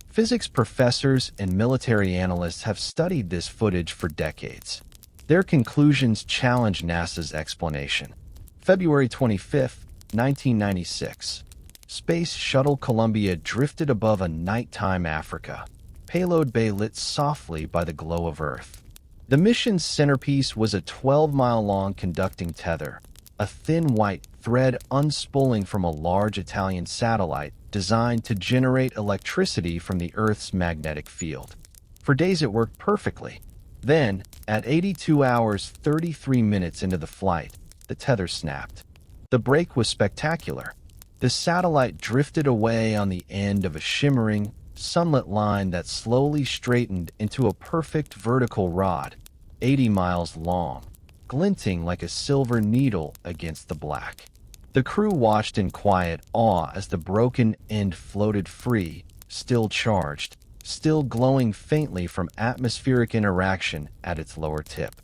Physics professors and military analysts have studied this footage for decades. Their conclusions challenge NASA's explanation. February 25, 1996. Space Shuttle Columbia drifted above a nighttime Africa. Payload bay lit softly by the glow of Earth. The mission's centerpiece was a 12-mile-long conducting tether, a thin white thread unspooling from a large Italian satellite designed to generate electricity from the Earth's magnetic field. For days it worked perfectly. Then, at 82 hours 33 minutes into the flight, the tether snapped. The break was spectacular. The satellite drifted away on the end of a shimmering, sunlit line that slowly straightened into a perfect vertical rod, 80 miles long, glinting like a silver needle against the black. The crew watched in quiet awe as the broken end floated free, still charged, still glowing faintly from atmospheric interaction at its lower tip.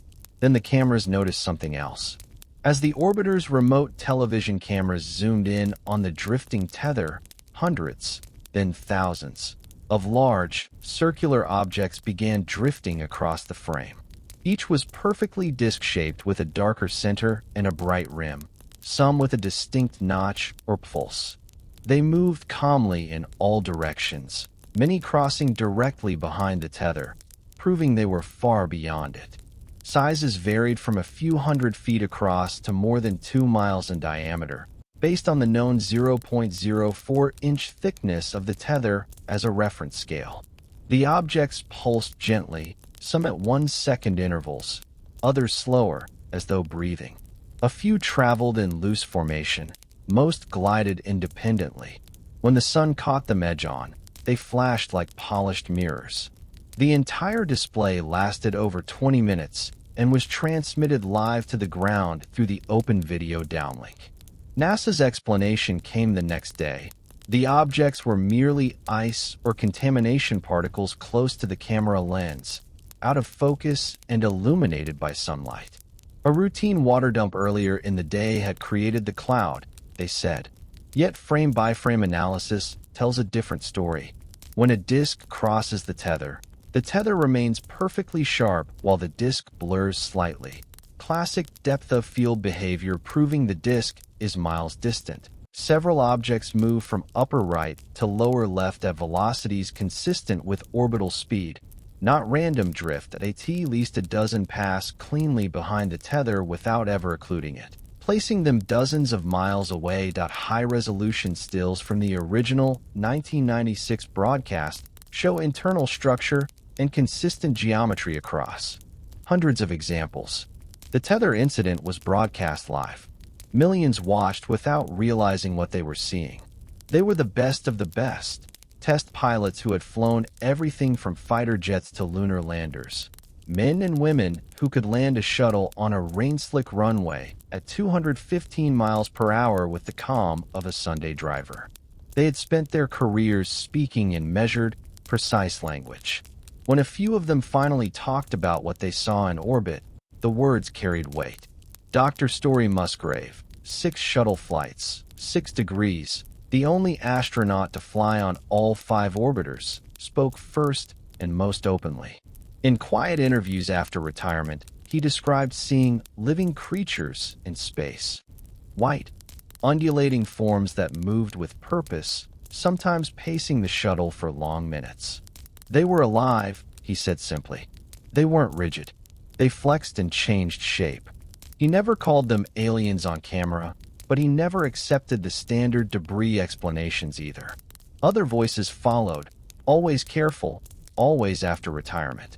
Then the cameras noticed something else. As the orbiter's remote television cameras zoomed in on the drifting tether, hundreds, then thousands, of large, circular objects began drifting across the frame. Each was perfectly disc-shaped with a darker center and a bright rim, some with a distinct notch or pulse. They moved calmly in all directions, many crossing directly behind the tether, proving they were far beyond it. Sizes varied from a few hundred feet across to more than 2 miles in diameter, based on the known 0.04-inch thickness of the tether as a reference scale. The objects pulsed gently, some at 1-second intervals, others slower, as though breathing. A few traveled in loose formation, most glided independently. When the sun caught them edge on, they flashed like polished mirrors. The entire display lasted over 20 minutes and was transmitted live to the ground through the open video downlink. NASA's explanation came the next day. The objects were merely ice or contamination particles close to the camera lens, out of focus and illuminated by sunlight. A routine water dump earlier in the day had created the cloud, they said. Yet frame-by-frame analysis tells a different story. When a disk crosses the tether remains perfectly sharp while the disk blurs slightly. Classic depth of field behavior proving the disk is miles distant. Several objects move from upper right to lower left at velocities consistent with orbital speed, not random drift. At least a dozen pass cleanly behind the tether without ever occluding it, placing them dozens of miles away. High-resolution stills from the original 1996 broadcast show internal structure and consistent geometry across hundreds of examples. The tether incident was broadcast live. Millions watched without realizing what they were seeing. They were the best of the best, test pilots who had flown everything from fighter jets to lunar landers, men and women who could land a shuttle on a rain-slick runway at 215 miles per hour with the calm of a Sunday driver. They had spent their careers speaking in measured, precise language. When a few of them finally talked about what they saw in orbit, the words carried weight. Dr. Story Musgrave, 6 shuttle flights, 6 degrees, the only astronaut to fly on all 5 orbiters, spoke first and most openly. In quiet interviews after retirement, he described seeing living creatures in space. White, undulating forms that moved with purpose, sometimes pacing the shuttle for long minutes. They were alive, he said simply. They weren't rigid. They flexed and changed shape. He never called them aliens on camera, but he never accepted the standard debris explanations either. Other voices followed, always careful, always after retirement.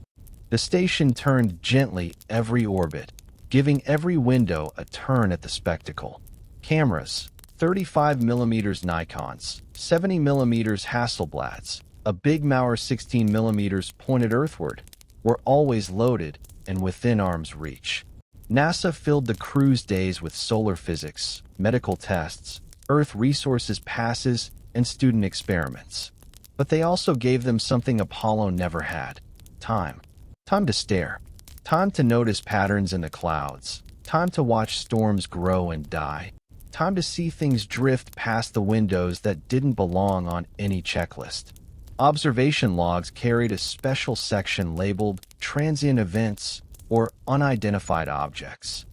The station turned gently every orbit, giving every window a turn at the spectacle. Cameras, 35mm Nikons, 70mm Hasselblads, a Big Mauer 16mm pointed earthward, were always loaded and within arm's reach. NASA filled the crew's days with solar physics, medical tests, Earth resources passes, and student experiments. But they also gave them something Apollo never had: time. Time to stare. Time to notice patterns in the clouds. Time to watch storms grow and die. Time to see things drift past the windows that didn't belong on any checklist. Observation logs carried a special section labeled Transient Events or Unidentified Objects.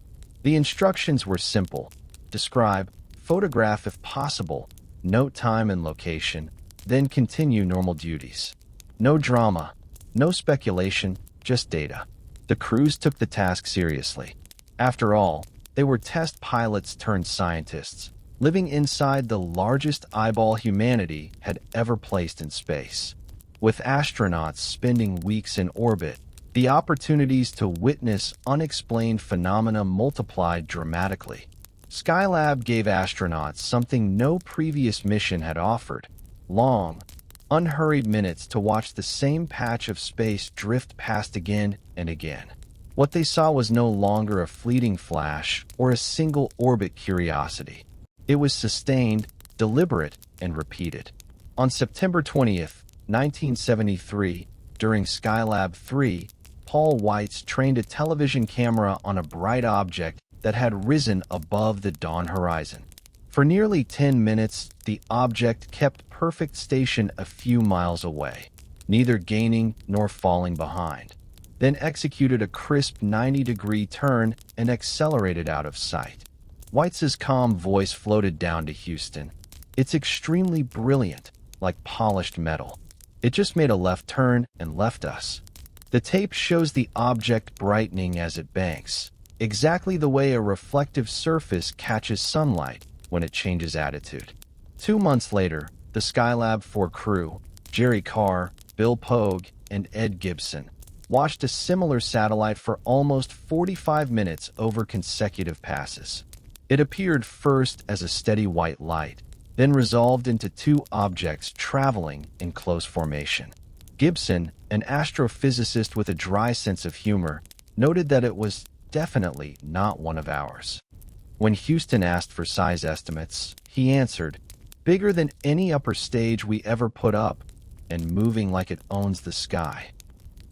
The instructions were simple: describe, photograph if possible, note time and location, then continue normal duties. No drama, no speculation, just data. The crews took the task seriously. After all, they were test pilots turned scientists, living inside the largest eyeball humanity had ever placed in space. With astronauts spending weeks in orbit, the opportunities to witness unexplained phenomena multiplied dramatically. Skylab gave astronauts something no previous mission had offered: long, unhurried minutes to watch the same patch of space drift past again and again. What they saw was no longer a fleeting flash or a single orbit curiosity. It was sustained, deliberate, and repeated. On September 20th, 1973, during Skylab 3, Paul Weitz trained a television camera on a bright object that had risen above the dawn horizon. For nearly 10 minutes, the object kept perfect station a few miles away, neither gaining nor falling behind, then executed a crisp 90-degree turn and accelerated out of sight. Weitz's calm voice floated down to Houston. "It's extremely brilliant, like polished metal. It just made a left turn and left us." The tape shows the object brightening as it banks, exactly the way a reflective surface catches sunlight when it changes attitude. 2 months later, the Skylab 4 crew, Jerry Carr, Bill Pogue, and Ed Gibson, watched a similar satellite for almost 45 minutes over consecutive passes. It appeared first as a steady white light, then resolved into two objects traveling in close formation. Gibson, an astrophysicist with a dry sense of humor, noted that it was definitely not one of ours. When Houston asked for size estimates, he answered, "Bigger than any upper stage we ever put up, and moving like it owns the sky."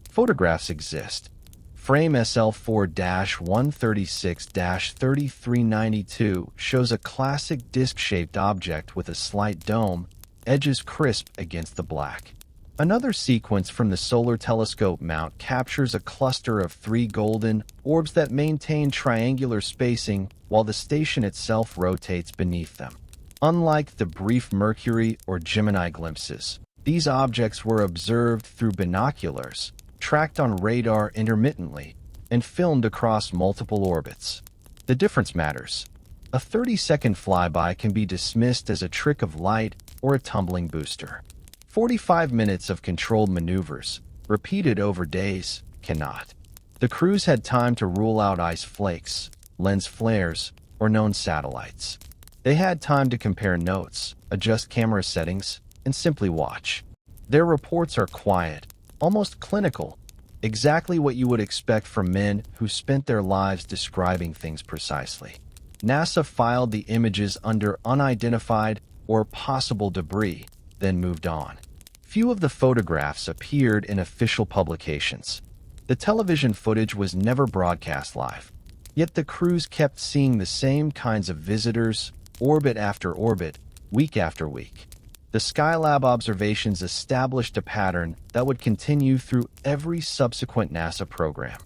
Photographs exist. Frame SL4-136-3392 shows a classic disc-shaped object with a slight dome, edges crisp against the black. Another sequence from the Solar Telescope mount captures a cluster of 3 golden orbs that maintain triangular spacing while the station itself rotates beneath them. Unlike the brief Mercury or Gemini glimpses, these objects were observed through binoculars, tracked on radar intermittently, and filmed across multiple orbits. The difference matters. A 30-second flyby can be dismissed as a trick of light or a tumbling booster. 45 minutes of controlled maneuvers, repeated over days, cannot. The crews had time to rule out ice flakes, lens flares, or known satellites. They had time to compare notes, adjust camera settings, and simply watch. Their reports are quiet, almost clinical, exactly what you would expect from men who spent their lives describing things precisely. NASA filed the images under unidentified or possible debris, then moved on. Few of the photographs appeared in official publications. The television footage was never broadcast live, yet the crews kept seeing the same kinds of visitors, orbit after orbit, week after week. The Skylab observations established a pattern that would continue through every subsequent NASA program.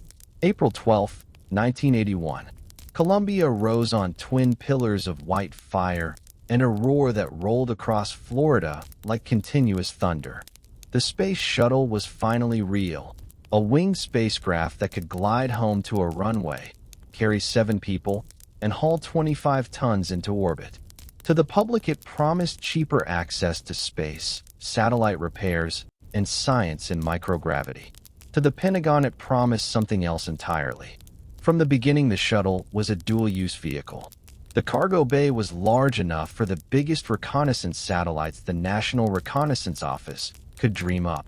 April 12, 1981. Columbia rose on twin pillars of white fire and a roar that rolled across Florida like continuous thunder. The space shuttle was finally real, a winged spacecraft that could glide home to a runway, carry 7 people, and haul 25 tons into orbit. To the public, it promised cheaper access to space, satellite repairs, and science in microgravity. To the Pentagon, it promised something else entirely. From the beginning, the shuttle was a dual-use vehicle. The cargo bay was large enough for the biggest reconnaissance satellites the National Reconnaissance Office could dream up.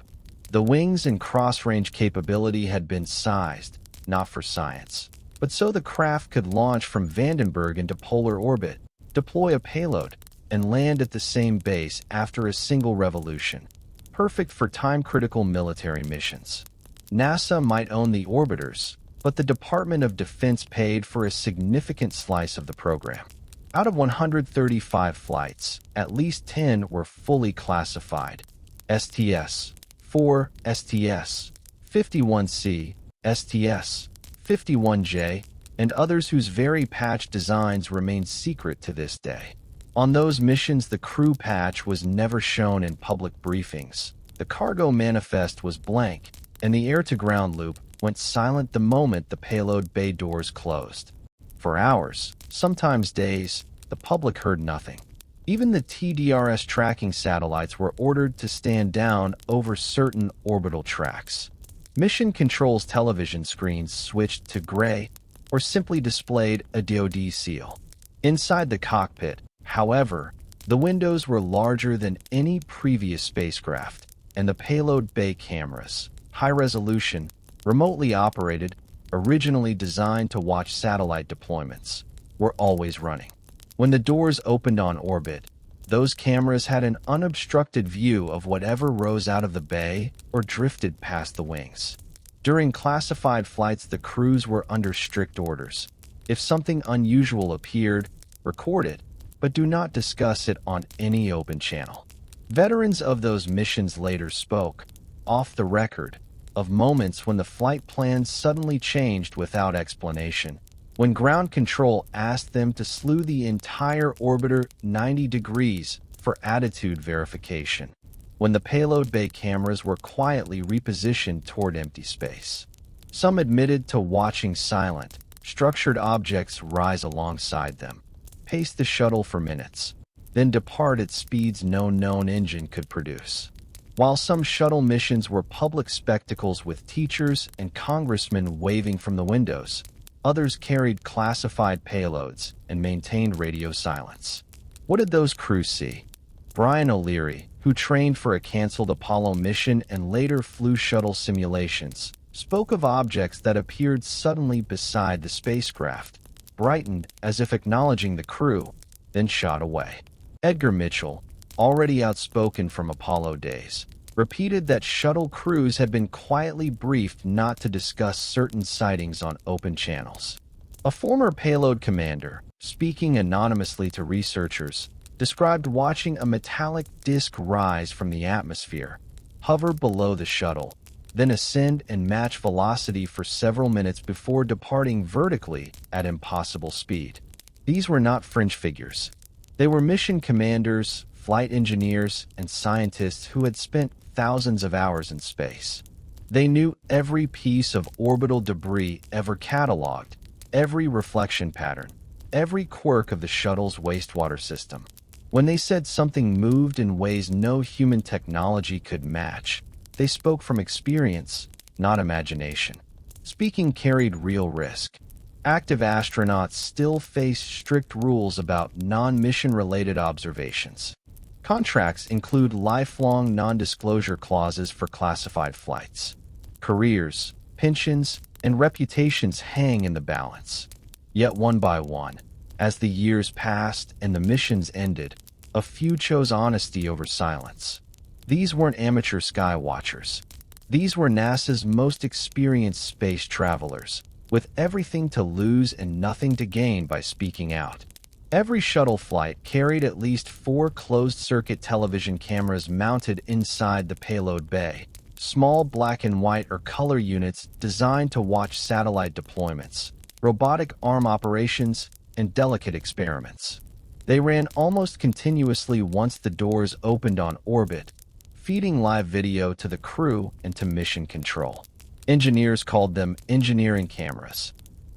The wings and cross-range capability had been sized, not for science, but so the craft could launch from Vandenberg into polar orbit, deploy a payload, and land at the same base after a single revolution. Perfect for time-critical military missions. NASA might own the orbiters, but the Department of Defense paid for a significant slice of the program. Out of 135 flights, at least 10 were fully classified. STS-4, STS-51C, STS-51J, and others whose very patch designs remain secret to this day. On those missions, the crew patch was never shown in public briefings. The cargo manifest was blank, and the air-to-ground loop went silent the moment the payload bay doors closed. For hours, sometimes days, the public heard nothing. Even the TDRS tracking satellites were ordered to stand down over certain orbital tracks. Mission Control's television screens switched to gray or simply displayed a DoD seal. Inside the cockpit, however, the windows were larger than any previous spacecraft, and the payload bay cameras, high-resolution, remotely operated, originally designed to watch satellite deployments, were always running. When the doors opened on orbit, those cameras had an unobstructed view of whatever rose out of the bay or drifted past the wings. During classified flights, the crews were under strict orders. If something unusual appeared, record it, but do not discuss it on any open channel. Veterans of those missions later spoke, off the record, of moments when the flight plans suddenly changed without explanation, when ground control asked them to slew the entire orbiter 90 degrees for attitude verification, when the payload bay cameras were quietly repositioned toward empty space. Some admitted to watching silent, structured objects rise alongside them, pace the shuttle for minutes, then depart at speeds no known engine could produce. While some shuttle missions were public spectacles with teachers and congressmen waving from the windows, others carried classified payloads and maintained radio silence. What did those crews see? Brian O'Leary, who trained for a canceled Apollo mission and later flew shuttle simulations, spoke of objects that appeared suddenly beside the spacecraft, brightened as if acknowledging the crew, then shot away. Edgar Mitchell, already outspoken from Apollo days, repeated that shuttle crews had been quietly briefed not to discuss certain sightings on open channels. A former payload commander, speaking anonymously to researchers, described watching a metallic disk rise from the atmosphere, hover below the shuttle, then ascend and match velocity for several minutes before departing vertically at impossible speed. These were not fringe figures. They were mission commanders, flight engineers, and scientists who had spent thousands of hours in space. They knew every piece of orbital debris ever cataloged, every reflection pattern, every quirk of the shuttle's wastewater system. When they said something moved in ways no human technology could match, they spoke from experience, not imagination. Speaking carried real risk. Active astronauts still face strict rules about non-mission-related observations. Contracts include lifelong non-disclosure clauses for classified flights. Careers, pensions, and reputations hang in the balance. Yet one by one, as the years passed and the missions ended, a few chose honesty over silence. These weren't amateur sky watchers. These were NASA's most experienced space travelers, with everything to lose and nothing to gain by speaking out. Every shuttle flight carried at least 4 closed-circuit television cameras mounted inside the payload bay, small black and white or color units designed to watch satellite deployments, robotic arm operations, and delicate experiments. They ran almost continuously once the doors opened on orbit, feeding live video to the crew and to mission control. Engineers called them engineering cameras.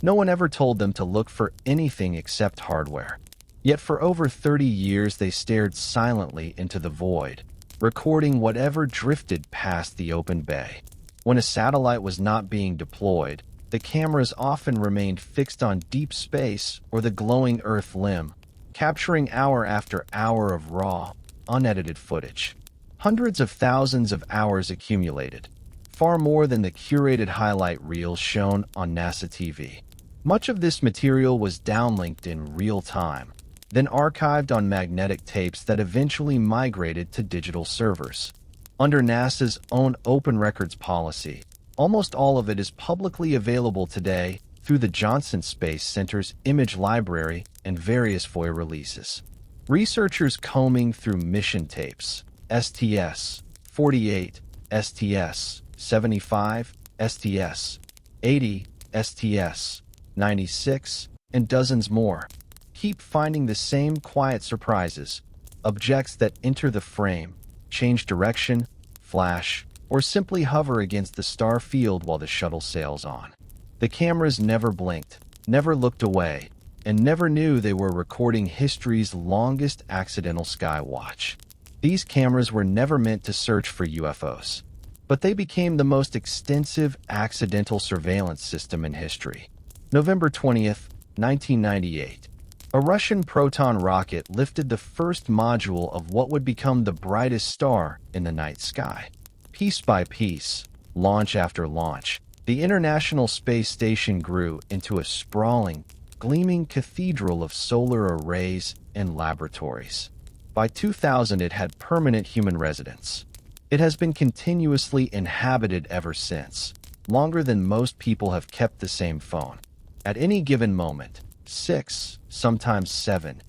No one ever told them to look for anything except hardware. Yet for over 30 years they stared silently into the void, recording whatever drifted past the open bay. When a satellite was not being deployed, the cameras often remained fixed on deep space or the glowing Earth limb, capturing hour after hour of raw, unedited footage. Hundreds of thousands of hours accumulated, far more than the curated highlight reels shown on NASA TV. Much of this material was downlinked in real time, then archived on magnetic tapes that eventually migrated to digital servers. Under NASA's own open records policy, almost all of it is publicly available today through the Johnson Space Center's image library and various FOIA releases. Researchers combing through mission tapes, STS-48, STS-75, STS-80, STS-96, and dozens more, keep finding the same quiet surprises, objects that enter the frame, change direction, flash, or simply hover against the star field while the shuttle sails on. The cameras never blinked, never looked away, and never knew they were recording history's longest accidental sky watch. These cameras were never meant to search for UFOs, but they became the most extensive accidental surveillance system in history. November 20th, 1998. A Russian Proton rocket lifted the first module of what would become the brightest star in the night sky. Piece by piece, launch after launch, the International Space Station grew into a sprawling, gleaming cathedral of solar arrays and laboratories. By 2000, it had permanent human residence. It has been continuously inhabited ever since, longer than most people have kept the same phone. At any given moment, 6, sometimes 7,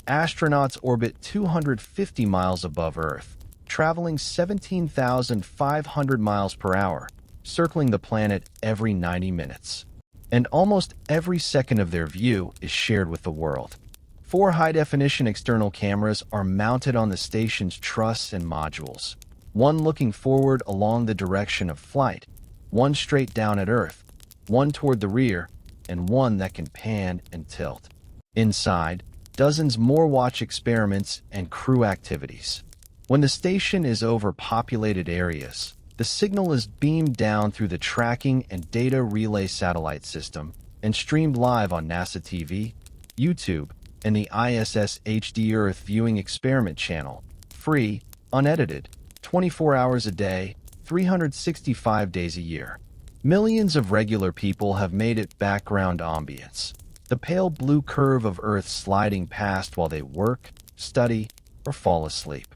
astronauts orbit 250 miles above Earth, traveling 17,500 miles per hour, circling the planet every 90 minutes. And almost every second of their view is shared with the world. 4 high-definition external cameras are mounted on the station's truss and modules, one looking forward along the direction of flight, one straight down at Earth, one toward the rear, and one that can pan and tilt. Inside, dozens more watch experiments and crew activities. When the station is over populated areas, the signal is beamed down through the tracking and data relay satellite system and streamed live on NASA TV, YouTube, and the ISS HD Earth Viewing Experiment channel, free, unedited, 24 hours a day, 365 days a year. Millions of regular people have made it background ambience, the pale blue curve of Earth sliding past while they work, study, or fall asleep.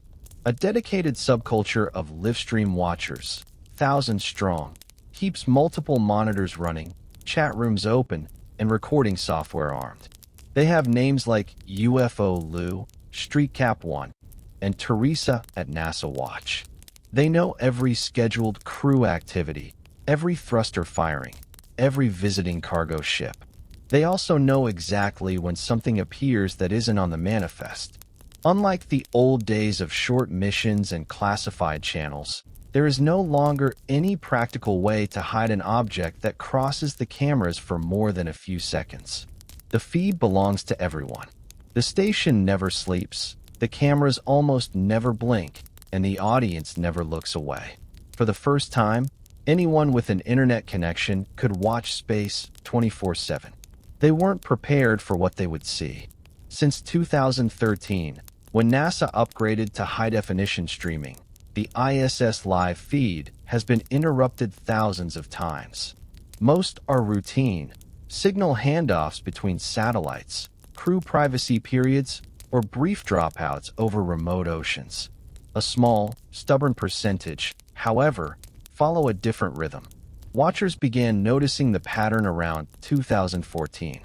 A dedicated subculture of livestream watchers, thousands strong, keeps multiple monitors running, chat rooms open, and recording software armed. They have names like UFO Lou, StreetCap 1, and Teresa at NASA Watch. They know every scheduled crew activity, every thruster firing, every visiting cargo ship. They also know exactly when something appears that isn't on the manifest. Unlike the old days of short missions and classified channels, there is no longer any practical way to hide an object that crosses the cameras for more than a few seconds. The feed belongs to everyone. The station never sleeps, the cameras almost never blink, and the audience never looks away. For the first time, anyone with an internet connection could watch space 24/7. They weren't prepared for what they would see. Since 2013, when NASA upgraded to high-definition streaming, the ISS live feed has been interrupted thousands of times. Most are routine, signal handoffs between satellites, crew privacy periods, or brief dropouts over remote oceans. A small, stubborn percentage, however, follow a different rhythm. Watchers began noticing the pattern around 2014.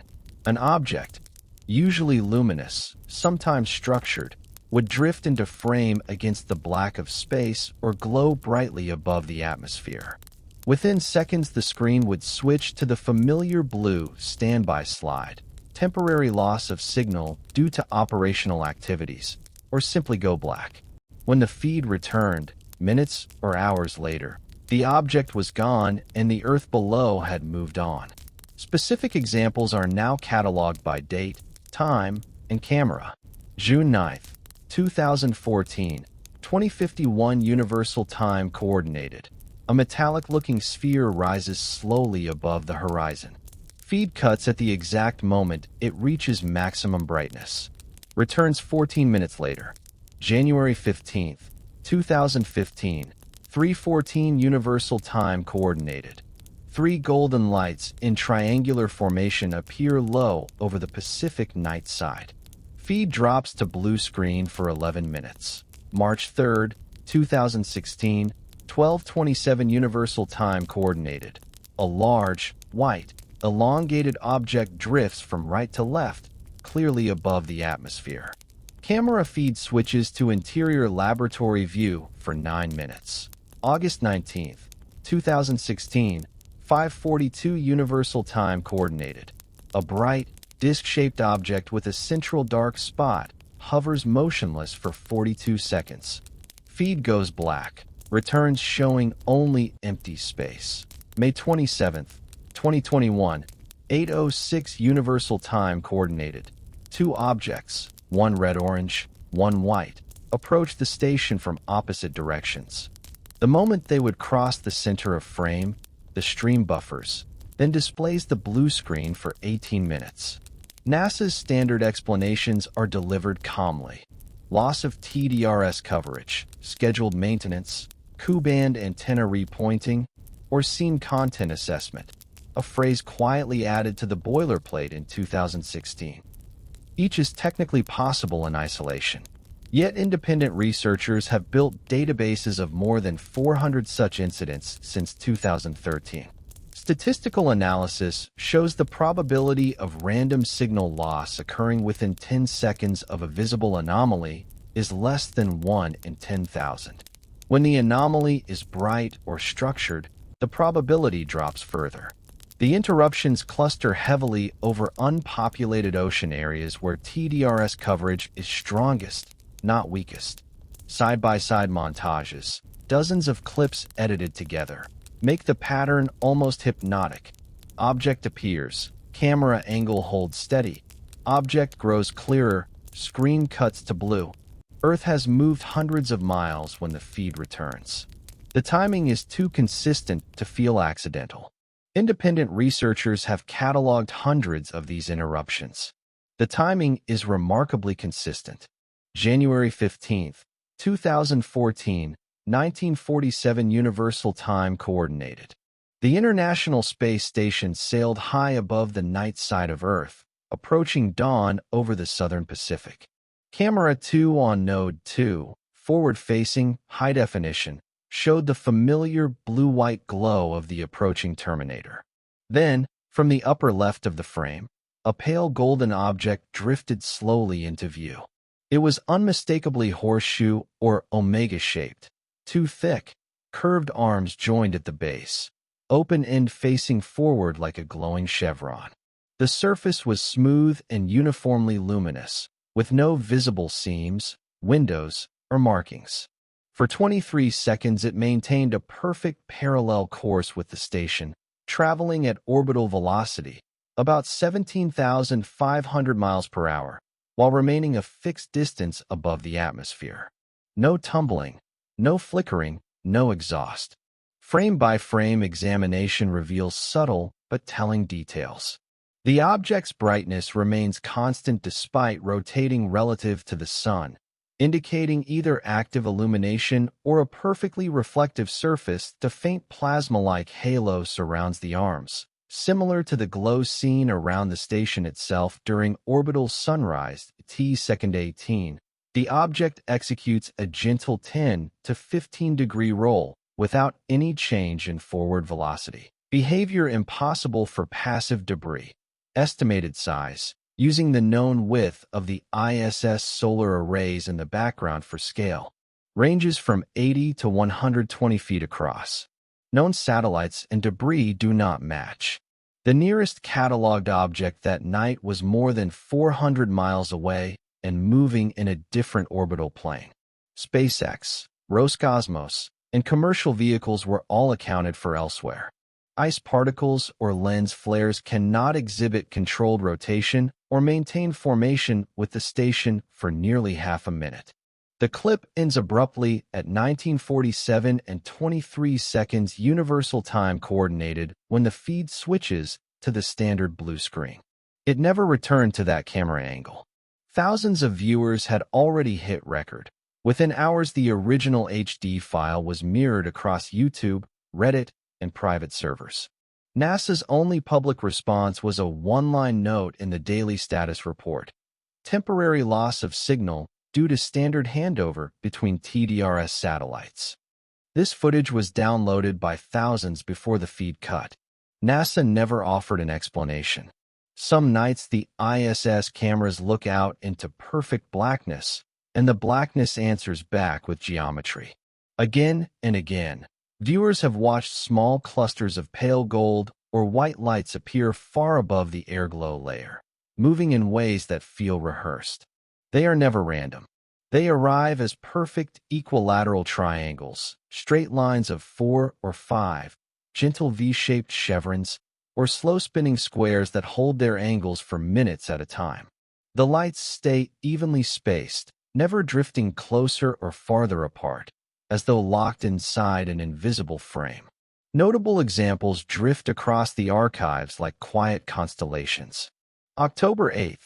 An object, usually luminous, sometimes structured, would drift into frame against the black of space or glow brightly above the atmosphere. Within seconds, the screen would switch to the familiar blue standby slide, temporary loss of signal due to operational activities, or simply go black. When the feed returned, minutes or hours later, the object was gone and the Earth below had moved on. Specific examples are now cataloged by date, time, and camera. June 9, 2014, 2051 Universal Time Coordinated. A metallic-looking sphere rises slowly above the horizon. Feed cuts at the exact moment it reaches maximum brightness. Returns 14 minutes later. January 15, 2015, 3:14 Universal Time Coordinated. 3 golden lights in triangular formation appear low over the Pacific night side. Feed drops to blue screen for 11 minutes. March 3, 2016, 12:27 Universal Time Coordinated. A large, white, elongated object drifts from right to left, clearly above the atmosphere. Camera feed switches to interior laboratory view for 9 minutes. August 19, 2016, 5:42 Universal Time Coordinated. A bright, disc-shaped object with a central dark spot hovers motionless for 42 seconds. Feed goes black, returns showing only empty space. May 27, 2021, 8:06 Universal Time Coordinated. 2 objects, one red-orange, one white, approach the station from opposite directions. The moment they would cross the center of frame, the stream buffers, then displays the blue screen for 18 minutes. NASA's standard explanations are delivered calmly. Loss of TDRS coverage, scheduled maintenance, Ku-band antenna repointing, or scene content assessment, a phrase quietly added to the boilerplate in 2016. Each is technically possible in isolation. Yet independent researchers have built databases of more than 400 such incidents since 2013. Statistical analysis shows the probability of random signal loss occurring within 10 seconds of a visible anomaly is less than 1 in 10,000. When the anomaly is bright or structured, the probability drops further. The interruptions cluster heavily over unpopulated ocean areas where TDRS coverage is strongest, not weakest. Side-by-side montages, dozens of clips edited together, make the pattern almost hypnotic. Object appears, camera angle holds steady, object grows clearer, screen cuts to blue. Earth has moved hundreds of miles when the feed returns. The timing is too consistent to feel accidental. Independent researchers have cataloged hundreds of these interruptions. The timing is remarkably consistent. January 15, 2014, 1947 Universal Time Coordinated. The International Space Station sailed high above the night side of Earth, approaching dawn over the southern Pacific. Camera 2 on Node 2, forward-facing, high definition, showed the familiar blue-white glow of the approaching Terminator. Then, from the upper left of the frame, a pale golden object drifted slowly into view. It was unmistakably horseshoe or omega-shaped, too thick, curved arms joined at the base, open end facing forward like a glowing chevron. The surface was smooth and uniformly luminous, with no visible seams, windows, or markings. For 23 seconds it maintained a perfect parallel course with the station, traveling at orbital velocity, about 17,500 miles per hour, while remaining a fixed distance above the atmosphere. No tumbling, no flickering, no exhaust. Frame-by-frame examination reveals subtle but telling details. The object's brightness remains constant despite rotating relative to the sun, indicating either active illumination or a perfectly reflective surface. The faint plasma-like halo surrounds the arms, similar to the glow seen around the station itself during orbital sunrise. T-second 18. The object executes a gentle 10 to 15-degree roll without any change in forward velocity. Behavior impossible for passive debris. Estimated size, using the known width of the ISS solar arrays in the background for scale, ranges from 80 to 120 feet across. Known satellites and debris do not match. The nearest cataloged object that night was more than 400 miles away and moving in a different orbital plane. SpaceX, Roscosmos, and commercial vehicles were all accounted for elsewhere. Ice particles or lens flares cannot exhibit controlled rotation or maintain formation with the station for nearly half a minute. The clip ends abruptly at 1947 and 23 seconds Universal Time Coordinated when the feed switches to the standard blue screen. It never returned to that camera angle. Thousands of viewers had already hit record. Within hours, the original HD file was mirrored across YouTube, Reddit, and private servers. NASA's only public response was a one-line note in the daily status report: temporary loss of signal due to standard handover between TDRS satellites. This footage was downloaded by thousands before the feed cut. NASA never offered an explanation. Some nights the ISS cameras look out into perfect blackness, and the blackness answers back with geometry. Again and again, viewers have watched small clusters of pale gold or white lights appear far above the airglow layer, moving in ways that feel rehearsed. They are never random. They arrive as perfect equilateral triangles, straight lines of 4 or 5, gentle V-shaped chevrons, or slow-spinning squares that hold their angles for minutes at a time. The lights stay evenly spaced, never drifting closer or farther apart, as though locked inside an invisible frame. Notable examples drift across the archives like quiet constellations. October 8,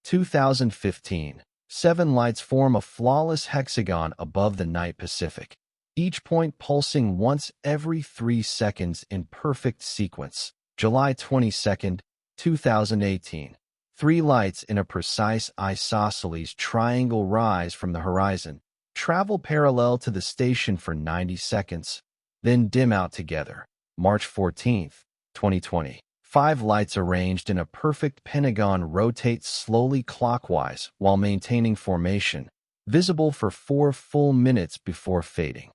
2015. 7 lights form a flawless hexagon above the night Pacific, each point pulsing once every 3 seconds in perfect sequence. July 22, 2018. 3 lights in a precise isosceles triangle rise from the horizon, travel parallel to the station for 90 seconds, then dim out together. March 14, 2020. 5 lights arranged in a perfect pentagon rotate slowly clockwise while maintaining formation, visible for 4 full minutes before fading.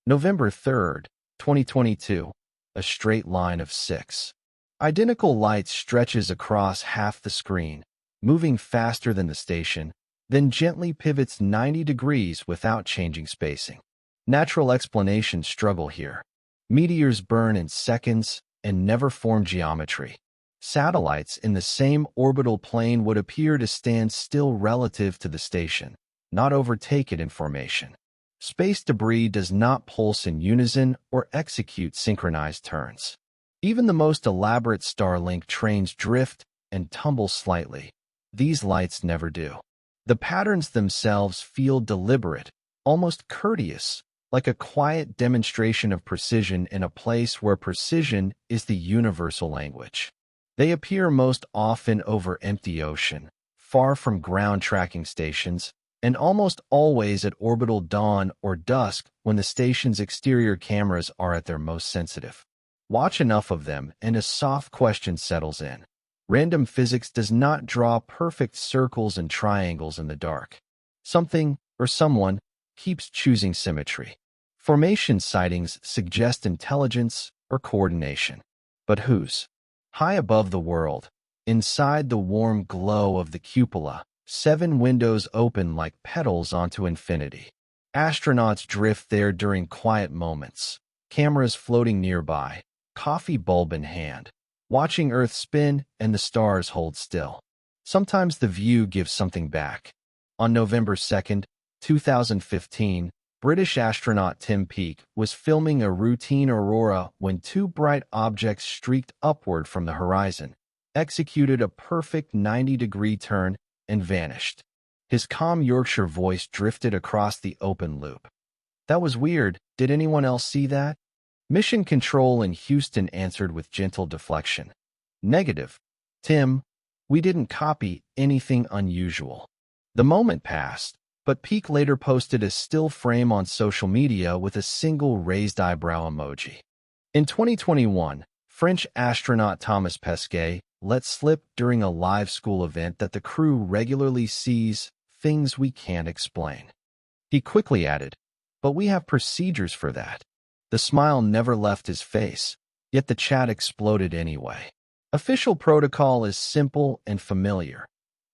November 3, 2022. A straight line of 6 identical lights stretches across half the screen, moving faster than the station, then gently pivots 90 degrees without changing spacing. Natural explanations struggle here. Meteors burn in seconds and never form geometry. Satellites in the same orbital plane would appear to stand still relative to the station, not overtake it in formation. Space debris does not pulse in unison or execute synchronized turns. Even the most elaborate Starlink trains drift and tumble slightly. These lights never do. The patterns themselves feel deliberate, almost courteous, like a quiet demonstration of precision in a place where precision is the universal language. They appear most often over empty ocean, far from ground tracking stations, and almost always at orbital dawn or dusk when the station's exterior cameras are at their most sensitive. Watch enough of them and a soft question settles in. Random physics does not draw perfect circles and triangles in the dark. Something, or someone, keeps choosing symmetry. Formation sightings suggest intelligence or coordination. But whose? High above the world, inside the warm glow of the cupola, 7 windows open like petals onto infinity. Astronauts drift there during quiet moments, cameras floating nearby, coffee bulb in hand, watching Earth spin and the stars hold still. Sometimes the view gives something back. On November 2, 2015, British astronaut Tim Peake was filming a routine aurora when 2 bright objects streaked upward from the horizon, executed a perfect 90-degree turn, and vanished. His calm Yorkshire voice drifted across the open loop. "That was weird. Did anyone else see that?" Mission Control in Houston answered with gentle deflection. "Negative. Tim, we didn't copy anything unusual." The moment passed, but Peake later posted a still frame on social media with a single raised eyebrow emoji. In 2021, French astronaut Thomas Pesquet let slip during a live school event that the crew regularly sees things we can't explain. He quickly added, "But we have procedures for that." The smile never left his face, yet the chat exploded anyway. Official protocol is simple and familiar.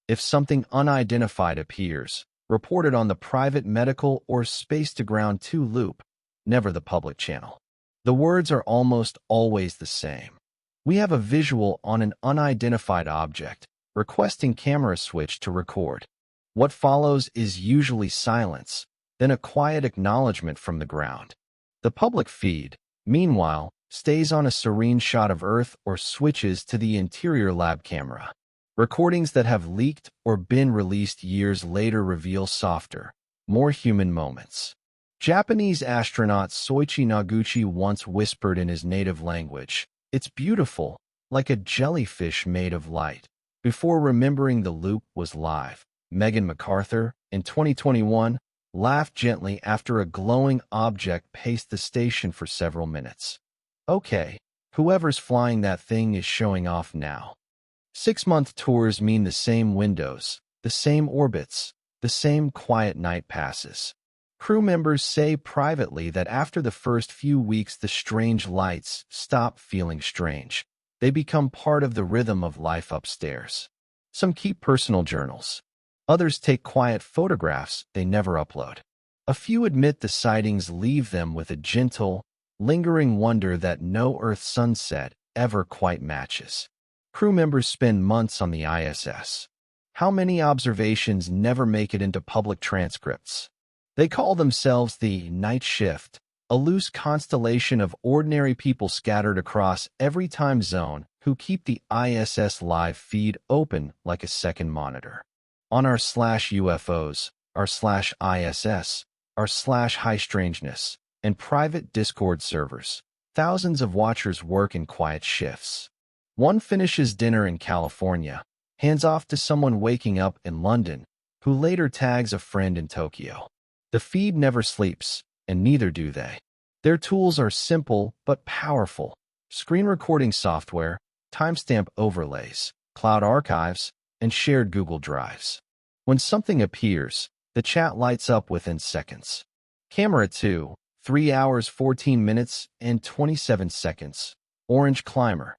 If something unidentified appears, report it on the private medical or space-to-ground 2 loop, never the public channel. The words are almost always the same. We have a visual on an unidentified object, requesting camera switch to record. What follows is usually silence, then a quiet acknowledgement from the ground. The public feed, meanwhile, stays on a serene shot of Earth or switches to the interior lab camera. Recordings that have leaked or been released years later reveal softer, more human moments. Japanese astronaut Soichi Noguchi once whispered in his native language, "It's beautiful, like a jellyfish made of light," before remembering the loop was live. Megan MacArthur, in 2021, laughed gently after a glowing object paced the station for several minutes. Okay, whoever's flying that thing is showing off now. 6-month tours mean the same windows, the same orbits, the same quiet night passes. Crew members say privately that after the first few weeks the strange lights stop feeling strange. They become part of the rhythm of life upstairs. Some keep personal journals. Others take quiet photographs they never upload. A few admit the sightings leave them with a gentle, lingering wonder that no Earth sunset ever quite matches. Crew members spend months on the ISS. How many observations never make it into public transcripts? They call themselves the Night Shift, a loose constellation of ordinary people scattered across every time zone who keep the ISS live feed open like a second monitor. On our /UFOs, our /ISS, our /high strangeness, and private Discord servers, thousands of watchers work in quiet shifts. One finishes dinner in California, hands off to someone waking up in London, who later tags a friend in Tokyo. The feed never sleeps, and neither do they. Their tools are simple but powerful. Screen recording software, timestamp overlays, cloud archives, and shared Google Drives. When something appears, the chat lights up within seconds. Camera 2, 3 hours 14 minutes and 27 seconds. Orange Climber.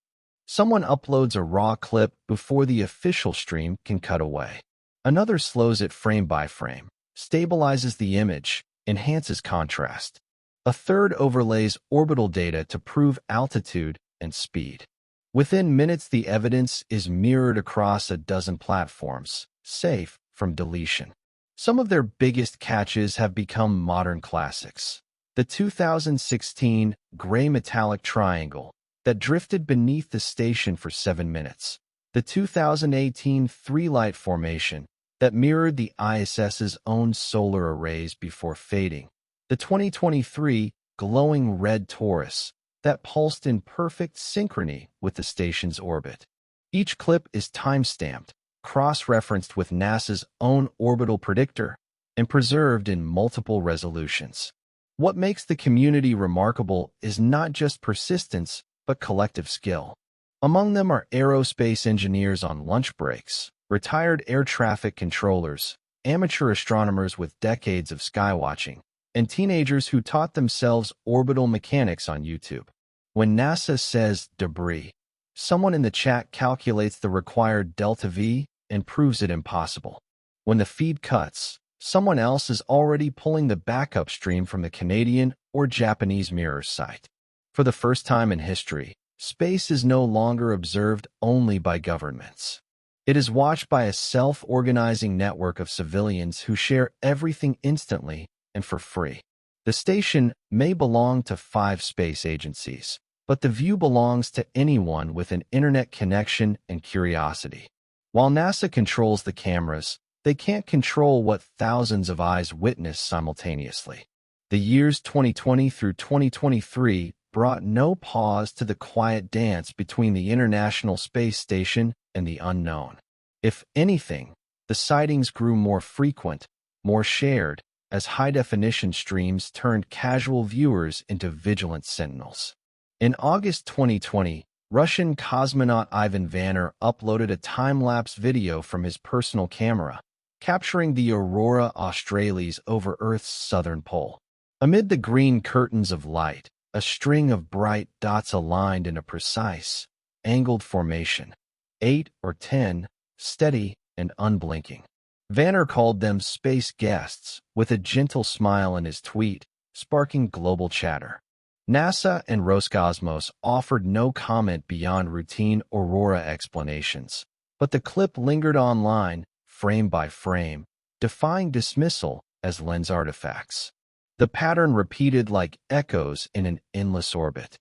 Someone uploads a raw clip before the official stream can cut away. Another slows it frame by frame, stabilizes the image, enhances contrast. A third overlays orbital data to prove altitude and speed. Within minutes, the evidence is mirrored across a dozen platforms, safe from deletion. Some of their biggest catches have become modern classics. The 2016 gray metallic triangle that drifted beneath the station for 7 minutes. The 2018 three-light formation that mirrored the ISS's own solar arrays before fading. The 2023 glowing red torus that pulsed in perfect synchrony with the station's orbit. Each clip is time-stamped, cross-referenced with NASA's own orbital predictor, and preserved in multiple resolutions. What makes the community remarkable is not just persistence, but collective skill. Among them are aerospace engineers on lunch breaks, retired air traffic controllers, amateur astronomers with decades of skywatching, and teenagers who taught themselves orbital mechanics on YouTube. When NASA says debris, someone in the chat calculates the required delta V and proves it impossible. When the feed cuts, someone else is already pulling the backup stream from the Canadian or Japanese mirror site. For the first time in history, space is no longer observed only by governments. It is watched by a self-organizing network of civilians who share everything instantly and for free. The station may belong to 5 space agencies, but the view belongs to anyone with an internet connection and curiosity. While NASA controls the cameras, they can't control what thousands of eyes witness simultaneously. The years 2020 through 2023 brought no pause to the quiet dance between the International Space Station and the unknown. If anything, the sightings grew more frequent, more shared, as high-definition streams turned casual viewers into vigilant sentinels. In August 2020, Russian cosmonaut Ivan Vanner uploaded a time-lapse video from his personal camera, capturing the aurora australis over Earth's southern pole. Amid the green curtains of light, a string of bright dots aligned in a precise, angled formation, 8 or 10, steady and unblinking. Vanner called them space guests, with a gentle smile in his tweet, sparking global chatter. NASA and Roscosmos offered no comment beyond routine aurora explanations, but the clip lingered online, frame by frame, defying dismissal as lens artifacts. The pattern repeated like echoes in an endless orbit.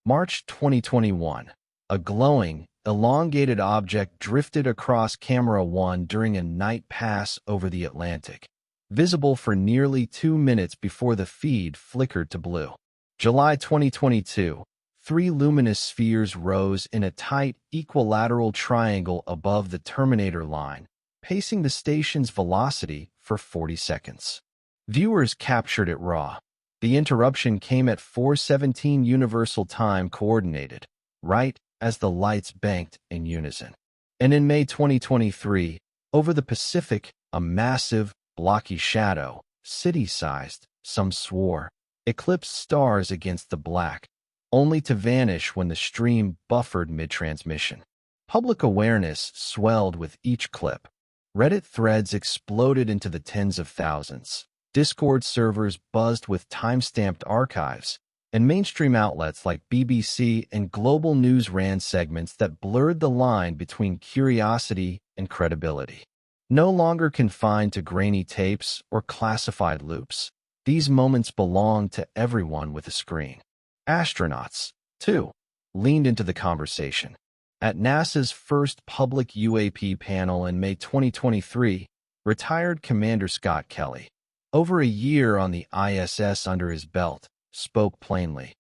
March 2021. A glowing, elongated object drifted across Camera 1 during a night pass over the Atlantic, visible for nearly 2 minutes before the feed flickered to blue. July 2022. 3 luminous spheres rose in a tight, equilateral triangle above the terminator line, pacing the station's velocity for 40 seconds. Viewers captured it raw. The interruption came at 4:17 Universal Time Coordinated, right as the lights banked in unison. And in May 2023, over the Pacific, a massive, blocky shadow, city-sized, some swore, eclipsed stars against the black, only to vanish when the stream buffered mid-transmission. Public awareness swelled with each clip. Reddit threads exploded into the tens of thousands. Discord servers buzzed with time-stamped archives, and mainstream outlets like BBC and Global News ran segments that blurred the line between curiosity and credibility. No longer confined to grainy tapes or classified loops, these moments belonged to everyone with a screen. Astronauts, too, leaned into the conversation. At NASA's first public UAP panel in May 2023, retired Commander Scott Kelly, over a year on the ISS under his belt, spoke plainly.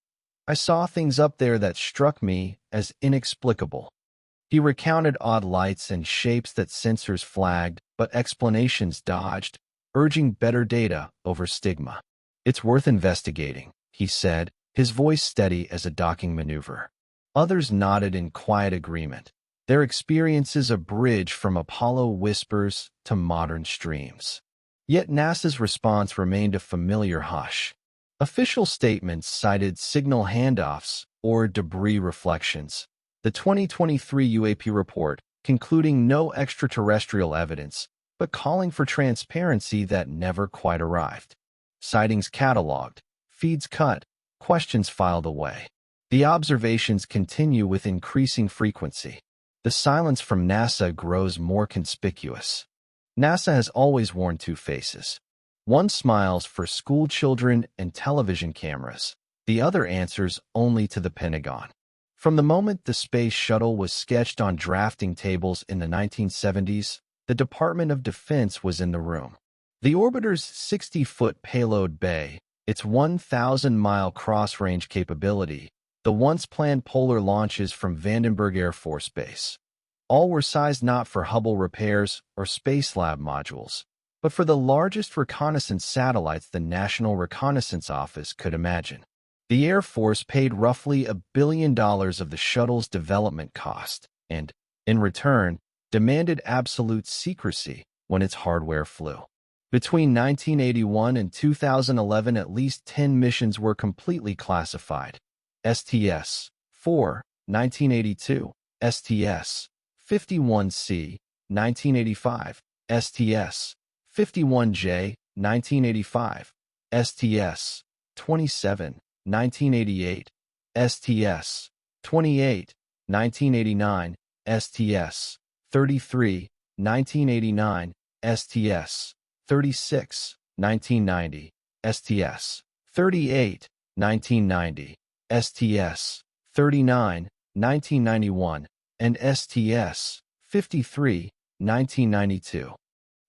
"I saw things up there that struck me as inexplicable." He recounted odd lights and shapes that sensors flagged, but explanations dodged, urging better data over stigma. "It's worth investigating," he said, his voice steady as a docking maneuver. Others nodded in quiet agreement, their experiences a bridge from Apollo whispers to modern streams. Yet NASA's response remained a familiar hush. Official statements cited signal handoffs or debris reflections. The 2023 UAP report concluding no extraterrestrial evidence, but calling for transparency that never quite arrived. Sightings cataloged, feeds cut, questions filed away. The observations continue with increasing frequency. The silence from NASA grows more conspicuous. NASA has always worn two faces. One smiles for school children and television cameras. The other answers only to the Pentagon. From the moment the space shuttle was sketched on drafting tables in the 1970s, the Department of Defense was in the room. The orbiter's 60-foot payload bay, its 1,000-mile cross-range capability, the once-planned polar launches from Vandenberg Air Force Base. All were sized not for Hubble repairs or Space Lab modules, but for the largest reconnaissance satellites the National Reconnaissance Office could imagine. The Air Force paid roughly $1 billion of the shuttle's development cost and, in return, demanded absolute secrecy when its hardware flew. Between 1981 and 2011, at least 10 missions were completely classified. STS-4, 1982, STS-51C, 1985, STS-51J, 1985, STS-27, 1988, STS-28, 1989, STS-33, 1989, STS-36, 1990, STS-38, 1990, STS-39, 1991, and STS-53, 1992.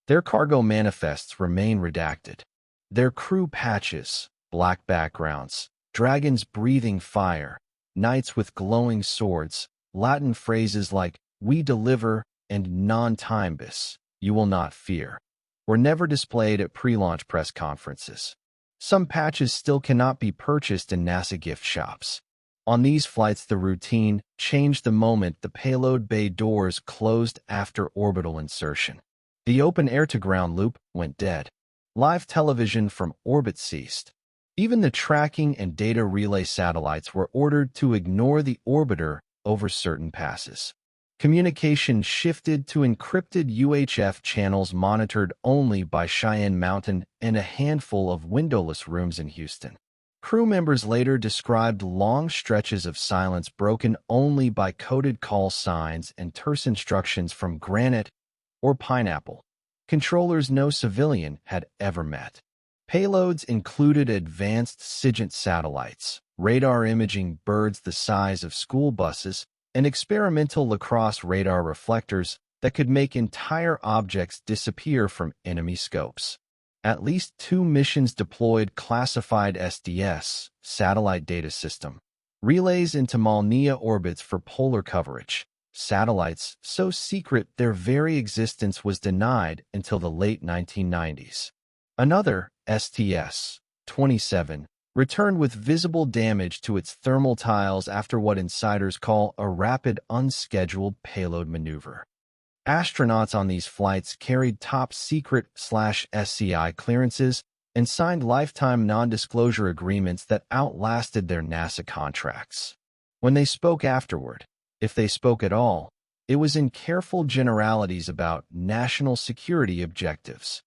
Their cargo manifests remain redacted. Their crew patches, black backgrounds, dragons breathing fire, knights with glowing swords, Latin phrases like "we deliver" and "non timbus," "you will not fear," were never displayed at pre-launch press conferences. Some patches still cannot be purchased in NASA gift shops. On these flights, the routine changed the moment the payload bay doors closed after orbital insertion. The open air-to-ground loop went dead. Live television from orbit ceased. Even the tracking and data relay satellites were ordered to ignore the orbiter over certain passes. Communication shifted to encrypted UHF channels monitored only by Cheyenne Mountain and a handful of windowless rooms in Houston. Crew members later described long stretches of silence broken only by coded call signs and terse instructions from granite or pineapple, controllers no civilian had ever met. Payloads included advanced SIGINT satellites, radar imaging birds the size of school buses, and experimental lacrosse radar reflectors that could make entire objects disappear from enemy scopes. At least 2 missions deployed classified SDS, satellite data system, relays into Malnia orbits for polar coverage. Satellites so secret their very existence was denied until the late 1990s. Another, STS-27, returned with visible damage to its thermal tiles after what insiders call a rapid unscheduled payload maneuver. Astronauts on these flights carried top-secret/SCI clearances and signed lifetime non-disclosure agreements that outlasted their NASA contracts. When they spoke afterward, if they spoke at all, it was in careful generalities about national security objectives.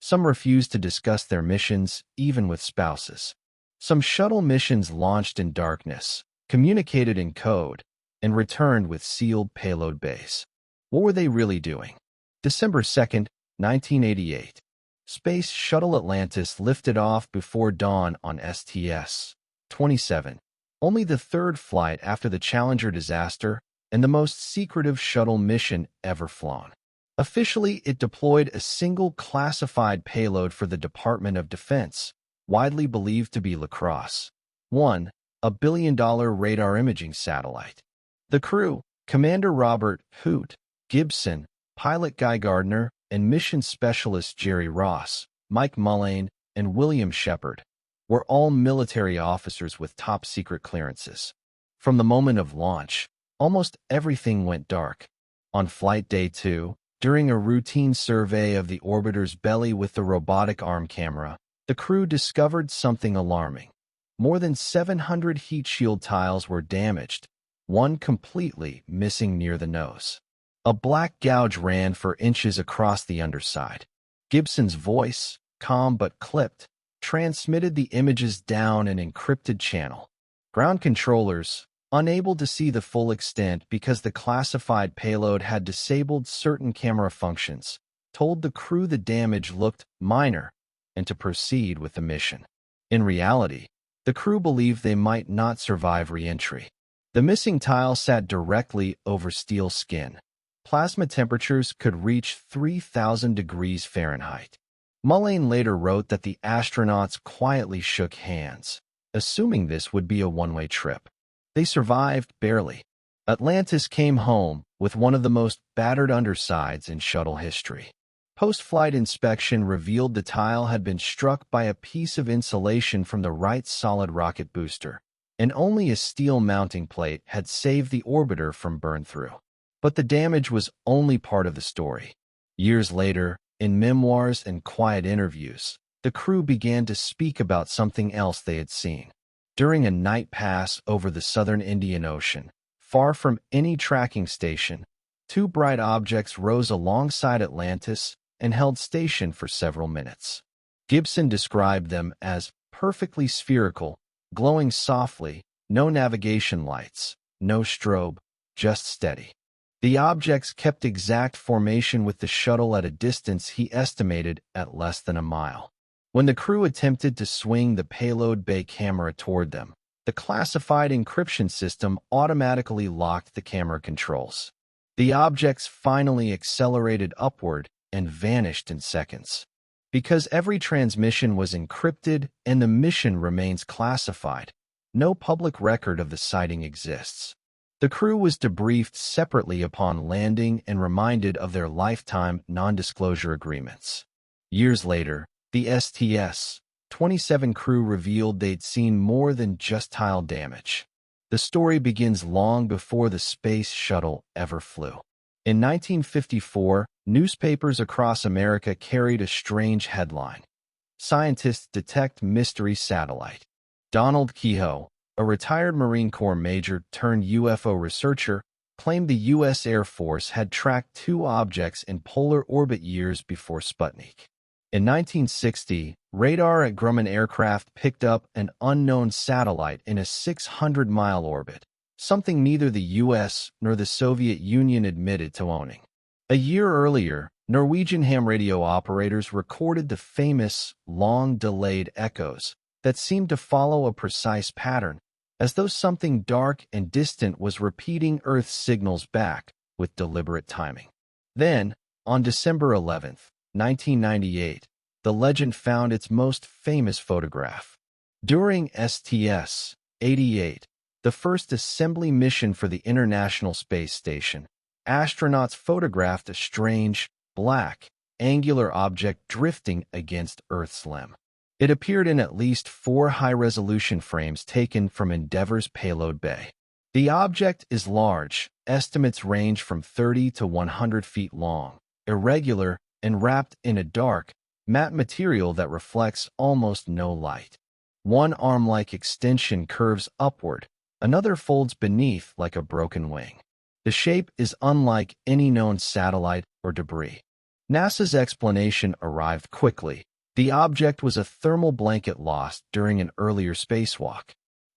Some refused to discuss their missions, even with spouses. Some shuttle missions launched in darkness, communicated in code, and returned with sealed payload bays. What were they really doing? December 2, 1988. Space Shuttle Atlantis lifted off before dawn on STS-27, only the 3rd flight after the Challenger disaster and the most secretive shuttle mission ever flown. Officially, it deployed a single classified payload for the Department of Defense, widely believed to be Lacrosse. 1. A billion-dollar radar imaging satellite. The crew, Commander Robert Hoot Gibson, pilot Guy Gardner, and mission specialist Jerry Ross, Mike Mullane, and William Shepard, were all military officers with top-secret clearances. From the moment of launch, almost everything went dark. On Flight Day 2, during a routine survey of the orbiter's belly with the robotic arm camera, the crew discovered something alarming. More than 700 heat shield tiles were damaged, one completely missing near the nose. A black gouge ran for inches across the underside. Gibson's voice, calm but clipped, transmitted the images down an encrypted channel. Ground controllers, unable to see the full extent because the classified payload had disabled certain camera functions, told the crew the damage looked minor and to proceed with the mission. In reality, the crew believed they might not survive re-entry. The missing tile sat directly over steel skin. Plasma temperatures could reach 3,000 degrees Fahrenheit. Mullane later wrote that the astronauts quietly shook hands, assuming this would be a one-way trip. They survived barely. Atlantis came home with one of the most battered undersides in shuttle history. Post-flight inspection revealed the tile had been struck by a piece of insulation from the right solid rocket booster, and only a steel mounting plate had saved the orbiter from burn-through. But the damage was only part of the story. Years later, in memoirs and quiet interviews, the crew began to speak about something else they had seen. During a night pass over the southern Indian Ocean, far from any tracking station, 2 bright objects rose alongside Atlantis and held station for several minutes. Gibson described them as perfectly spherical, glowing softly, no navigation lights, no strobe, just steady. The objects kept exact formation with the shuttle at a distance he estimated at less than a mile. When the crew attempted to swing the payload bay camera toward them, the classified encryption system automatically locked the camera controls. The objects finally accelerated upward and vanished in seconds. Because every transmission was encrypted and the mission remains classified, no public record of the sighting exists. The crew was debriefed separately upon landing and reminded of their lifetime non-disclosure agreements. Years later, the STS-27 crew revealed they'd seen more than just tile damage. The story begins long before the space shuttle ever flew. In 1954, newspapers across America carried a strange headline: "Scientists detect mystery satellite." Donald Kehoe, a retired Marine Corps major turned UFO researcher, claimed the U.S. Air Force had tracked 2 objects in polar orbit years before Sputnik. In 1960, radar at Grumman aircraft picked up an unknown satellite in a 600-mile orbit, something neither the U.S. nor the Soviet Union admitted to owning. A year earlier, Norwegian ham radio operators recorded the famous, long-delayed echoes that seemed to follow a precise pattern, as though something dark and distant was repeating Earth's signals back with deliberate timing. Then, on December 11th, 1998, the legend found its most famous photograph. During STS-88, the first assembly mission for the International Space Station, astronauts photographed a strange, black, angular object drifting against Earth's limb. It appeared in at least 4 high-resolution frames taken from Endeavour's payload bay. The object is large, estimates range from 30 to 100 feet long, irregular, and wrapped in a dark, matte material that reflects almost no light. One arm-like extension curves upward, another folds beneath like a broken wing. The shape is unlike any known satellite or debris. NASA's explanation arrived quickly. The object was a thermal blanket lost during an earlier spacewalk.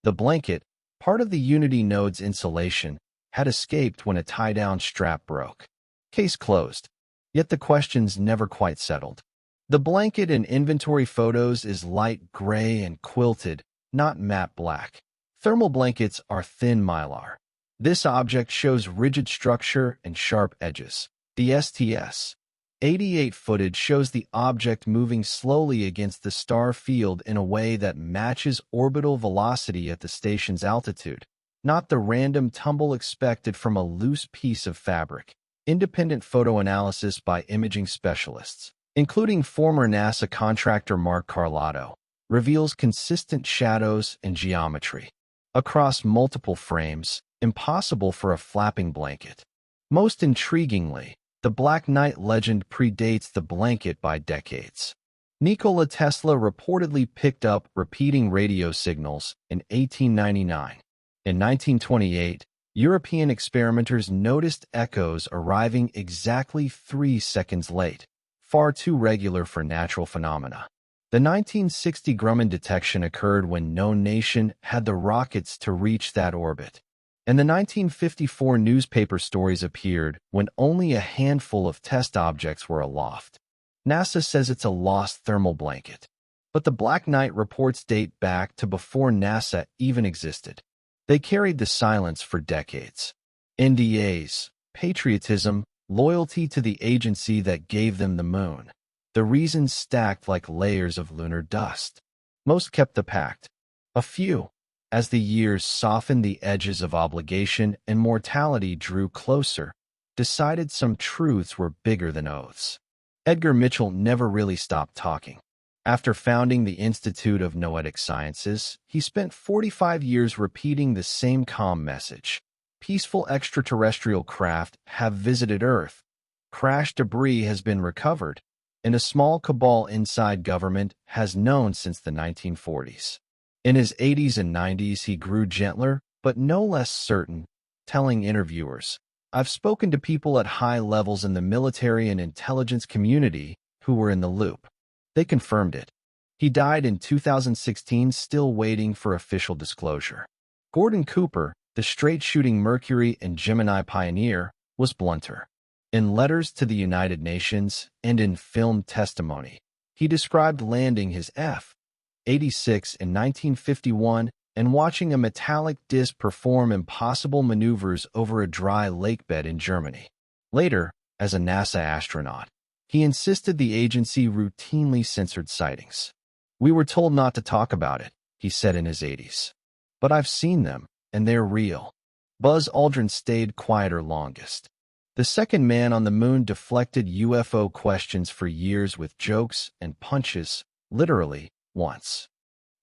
The blanket, part of the Unity node's insulation, had escaped when a tie-down strap broke. Case closed. Yet the questions never quite settled. The blanket in inventory photos is light gray and quilted, not matte black. Thermal blankets are thin mylar. This object shows rigid structure and sharp edges. The STS-88 footage shows the object moving slowly against the star field in a way that matches orbital velocity at the station's altitude, not the random tumble expected from a loose piece of fabric. Independent photo analysis by imaging specialists, including former NASA contractor Mark Carlotto, reveals consistent shadows and geometry across multiple frames, impossible for a flapping blanket. Most intriguingly, the Black Knight legend predates the blanket by decades. Nikola Tesla reportedly picked up repeating radio signals in 1899. In 1928, European experimenters noticed echoes arriving exactly 3 seconds late, far too regular for natural phenomena. The 1960 Grumman detection occurred when no nation had the rockets to reach that orbit. And the 1954 newspaper stories appeared when only a handful of test objects were aloft. NASA says it's a lost thermal blanket. But the Black Knight reports date back to before NASA even existed. They carried the silence for decades. NDAs, patriotism, loyalty to the agency that gave them the moon. The reasons stacked like layers of lunar dust. Most kept the pact. A few, as the years softened the edges of obligation and mortality drew closer, decided some truths were bigger than oaths. Edgar Mitchell never really stopped talking. After founding the Institute of Noetic Sciences, he spent 45 years repeating the same calm message. Peaceful extraterrestrial craft have visited Earth. Crashed debris has been recovered, and a small cabal inside government has known since the 1940s. In his 80s and 90s, he grew gentler, but no less certain, telling interviewers, "I've spoken to people at high levels in the military and intelligence community who were in the loop. They confirmed it." He died in 2016, still waiting for official disclosure. Gordon Cooper, the straight-shooting Mercury and Gemini pioneer, was blunter. In letters to the United Nations and in film testimony, he described landing his F-86 in 1951 and watching a metallic disc perform impossible maneuvers over a dry lakebed in Germany. Later, as a NASA astronaut, he insisted the agency routinely censored sightings. "We were told not to talk about it," he said in his 80s. "But I've seen them, and they're real." Buzz Aldrin stayed quieter longest. The second man on the moon deflected UFO questions for years with jokes and punches, literally, once.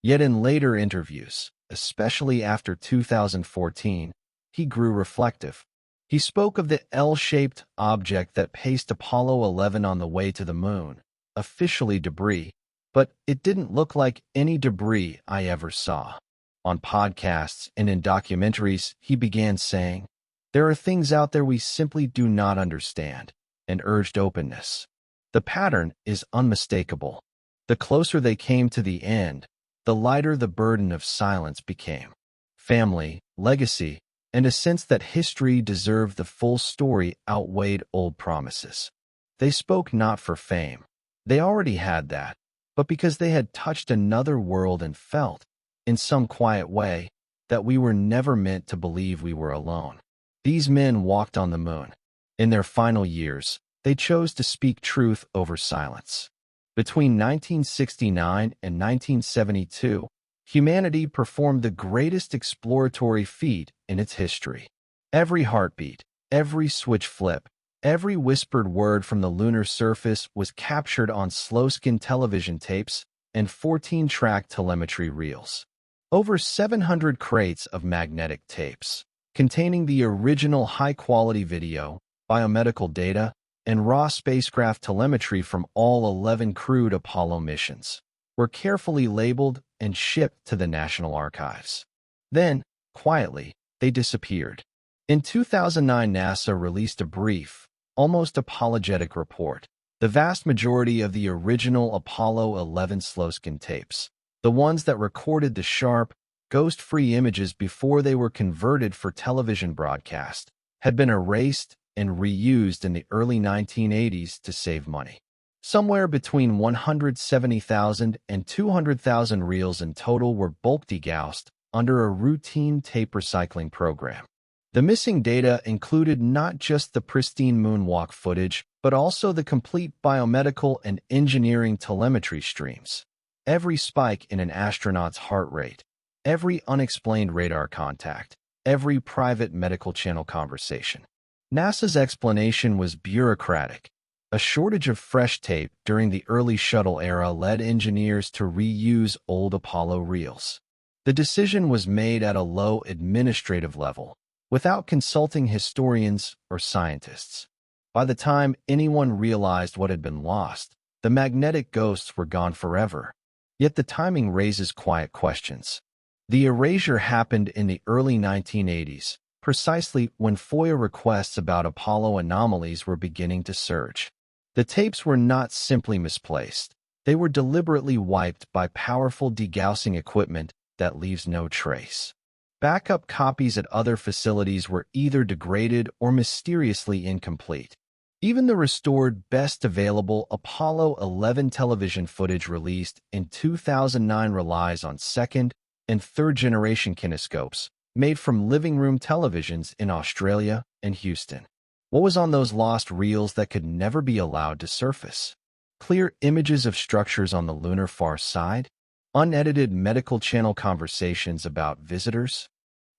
Yet in later interviews, especially after 2014, he grew reflective. He spoke of the L-shaped object that paced Apollo 11 on the way to the moon, officially debris, but it didn't look like any debris I ever saw. On podcasts and in documentaries, he began saying, "There are things out there we simply do not understand," and urged openness. The pattern is unmistakable. The closer they came to the end, the lighter the burden of silence became. Family, legacy, and a sense that history deserved the full story outweighed old promises. They spoke not for fame. They already had that, but because they had touched another world and felt, in some quiet way, that we were never meant to believe we were alone. These men walked on the moon. In their final years, they chose to speak truth over silence. Between 1969 and 1972, humanity performed the greatest exploratory feat in its history. Every heartbeat, every switch flip, every whispered word from the lunar surface was captured on slow-skin television tapes and 14-track telemetry reels. Over 700 crates of magnetic tapes, containing the original high-quality video, biomedical data, and raw spacecraft telemetry from all 11 crewed Apollo missions, were carefully labeled and shipped to the National Archives. Then, quietly, they disappeared. In 2009, NASA released a brief, almost apologetic report. The vast majority of the original Apollo 11 slow-skin tapes, the ones that recorded the sharp, ghost-free images before they were converted for television broadcast, had been erased and reused in the early 1980s to save money. Somewhere between 170,000 and 200,000 reels in total were bulk degaussed under a routine tape recycling program. The missing data included not just the pristine moonwalk footage, but also the complete biomedical and engineering telemetry streams. Every spike in an astronaut's heart rate, every unexplained radar contact, every private medical channel conversation. NASA's explanation was bureaucratic. A shortage of fresh tape during the early shuttle era led engineers to reuse old Apollo reels. The decision was made at a low administrative level, without consulting historians or scientists. By the time anyone realized what had been lost, the magnetic ghosts were gone forever. Yet the timing raises quiet questions. The erasure happened in the early 1980s, precisely when FOIA requests about Apollo anomalies were beginning to surge. The tapes were not simply misplaced. They were deliberately wiped by powerful degaussing equipment that leaves no trace. Backup copies at other facilities were either degraded or mysteriously incomplete. Even the restored best available Apollo 11 television footage released in 2009 relies on second- and third-generation kinescopes, made from living room televisions in Australia and Houston. What was on those lost reels that could never be allowed to surface? Clear images of structures on the lunar far side? Unedited medical channel conversations about visitors?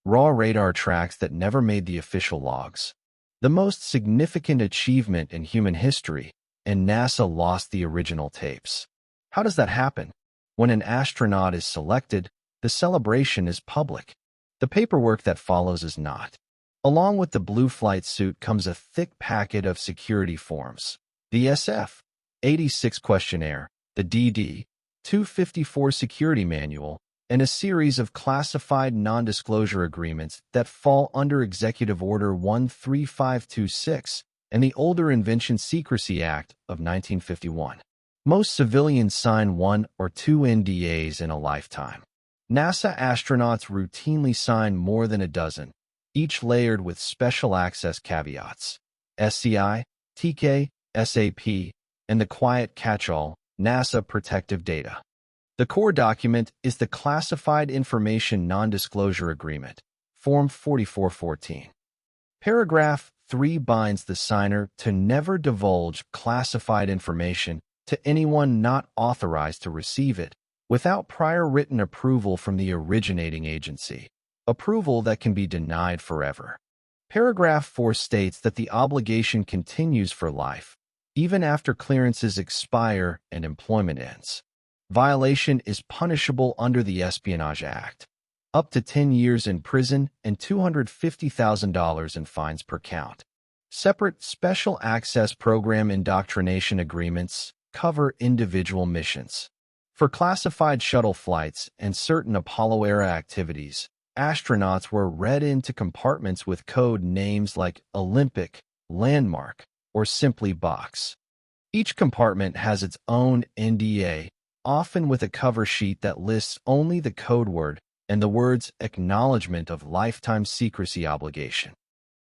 Raw radar tracks that never made the official logs? The most significant achievement in human history, and NASA lost the original tapes. How does that happen? When an astronaut is selected, the celebration is public. The paperwork that follows is not. Along with the blue flight suit comes a thick packet of security forms. The SF-86 questionnaire, the DD-254 security manual, and a series of classified non-disclosure agreements that fall under Executive Order 13526 and the Older Invention Secrecy Act of 1951. Most civilians sign 1 or 2 NDAs in a lifetime. NASA astronauts routinely sign more than a dozen, each layered with special access caveats. SCI, TK, SAP, and the quiet catch-all, NASA Protective Data. The core document is the Classified Information Non-Disclosure Agreement, Form 4414. Paragraph 3 binds the signer to never divulge classified information to anyone not authorized to receive it, without prior written approval from the originating agency, approval that can be denied forever. Paragraph 4 states that the obligation continues for life, even after clearances expire and employment ends. Violation is punishable under the Espionage Act, up to 10 years in prison and $250,000 in fines per count. Separate Special Access Program indoctrination agreements cover individual missions. For classified shuttle flights and certain Apollo-era activities, astronauts were read into compartments with code names like Olympic, Landmark, or simply Box. Each compartment has its own NDA, often with a cover sheet that lists only the code word and the words "Acknowledgement of Lifetime Secrecy Obligation."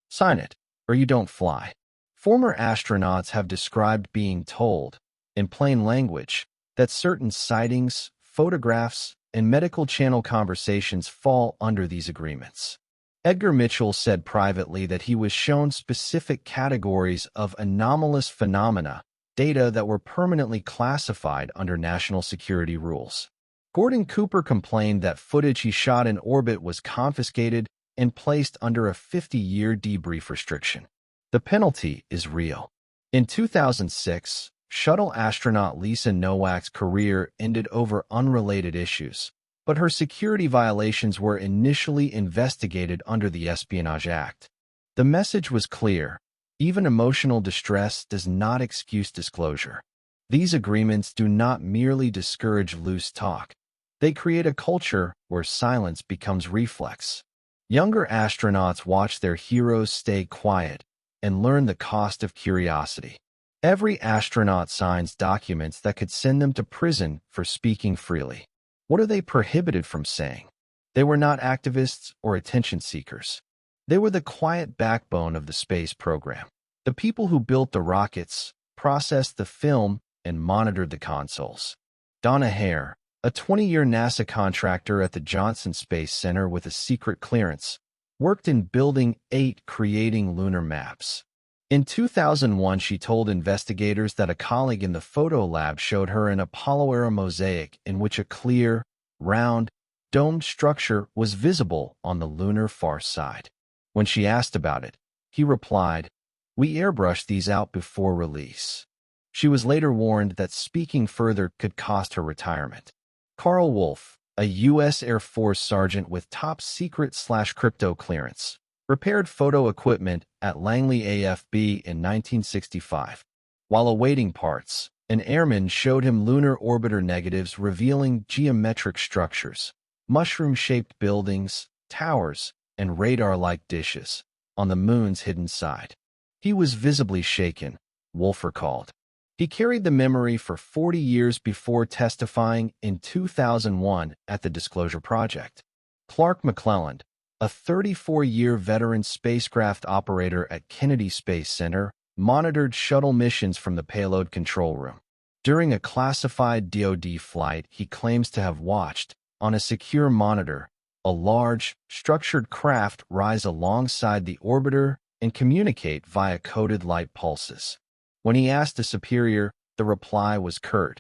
Sign it, or you don't fly. Former astronauts have described being told, in plain language, that certain sightings, photographs, and medical channel conversations fall under these agreements. Edgar Mitchell said privately that he was shown specific categories of anomalous phenomena, data that were permanently classified under national security rules. Gordon Cooper complained that footage he shot in orbit was confiscated and placed under a 50-year debrief restriction. The penalty is real. In 2006, shuttle astronaut Lisa Nowak's career ended over unrelated issues, but her security violations were initially investigated under the Espionage Act. The message was clear: even emotional distress does not excuse disclosure. These agreements do not merely discourage loose talk. They create a culture where silence becomes reflex. Younger astronauts watch their heroes stay quiet and learn the cost of curiosity. Every astronaut signs documents that could send them to prison for speaking freely. What are they prohibited from saying? They were not activists or attention seekers. They were the quiet backbone of the space program. The people who built the rockets, processed the film, and monitored the consoles. Donna Hare, a 20-year NASA contractor at the Johnson Space Center with a secret clearance, worked in Building 8 creating lunar maps. In 2001, she told investigators that a colleague in the photo lab showed her an Apollo-era mosaic in which a clear, round, domed structure was visible on the lunar far side. When she asked about it, he replied, "We airbrushed these out before release." She was later warned that speaking further could cost her retirement. Carl Wolf, a U.S. Air Force sergeant with top-secret/crypto clearance, repaired photo equipment at Langley AFB in 1965. While awaiting parts, an airman showed him lunar orbiter negatives revealing geometric structures, mushroom-shaped buildings, towers, and radar-like dishes on the moon's hidden side. He was visibly shaken, Wolf recalled. He carried the memory for 40 years before testifying in 2001 at the Disclosure Project. Clark McClelland, a 34-year veteran spacecraft operator at Kennedy Space Center, monitored shuttle missions from the payload control room. During a classified DoD flight, he claims to have watched, on a secure monitor, a large, structured craft rise alongside the orbiter and communicate via coded light pulses. When he asked a superior, the reply was curt: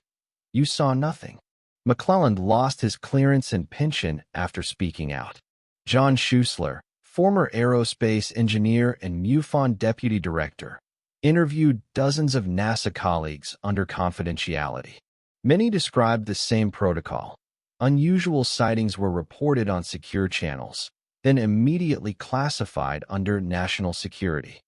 "You saw nothing." McClelland lost his clearance and pension after speaking out. John Schuessler, former aerospace engineer and MUFON deputy director, interviewed dozens of NASA colleagues under confidentiality. Many described the same protocol. Unusual sightings were reported on secure channels, then immediately classified under national security.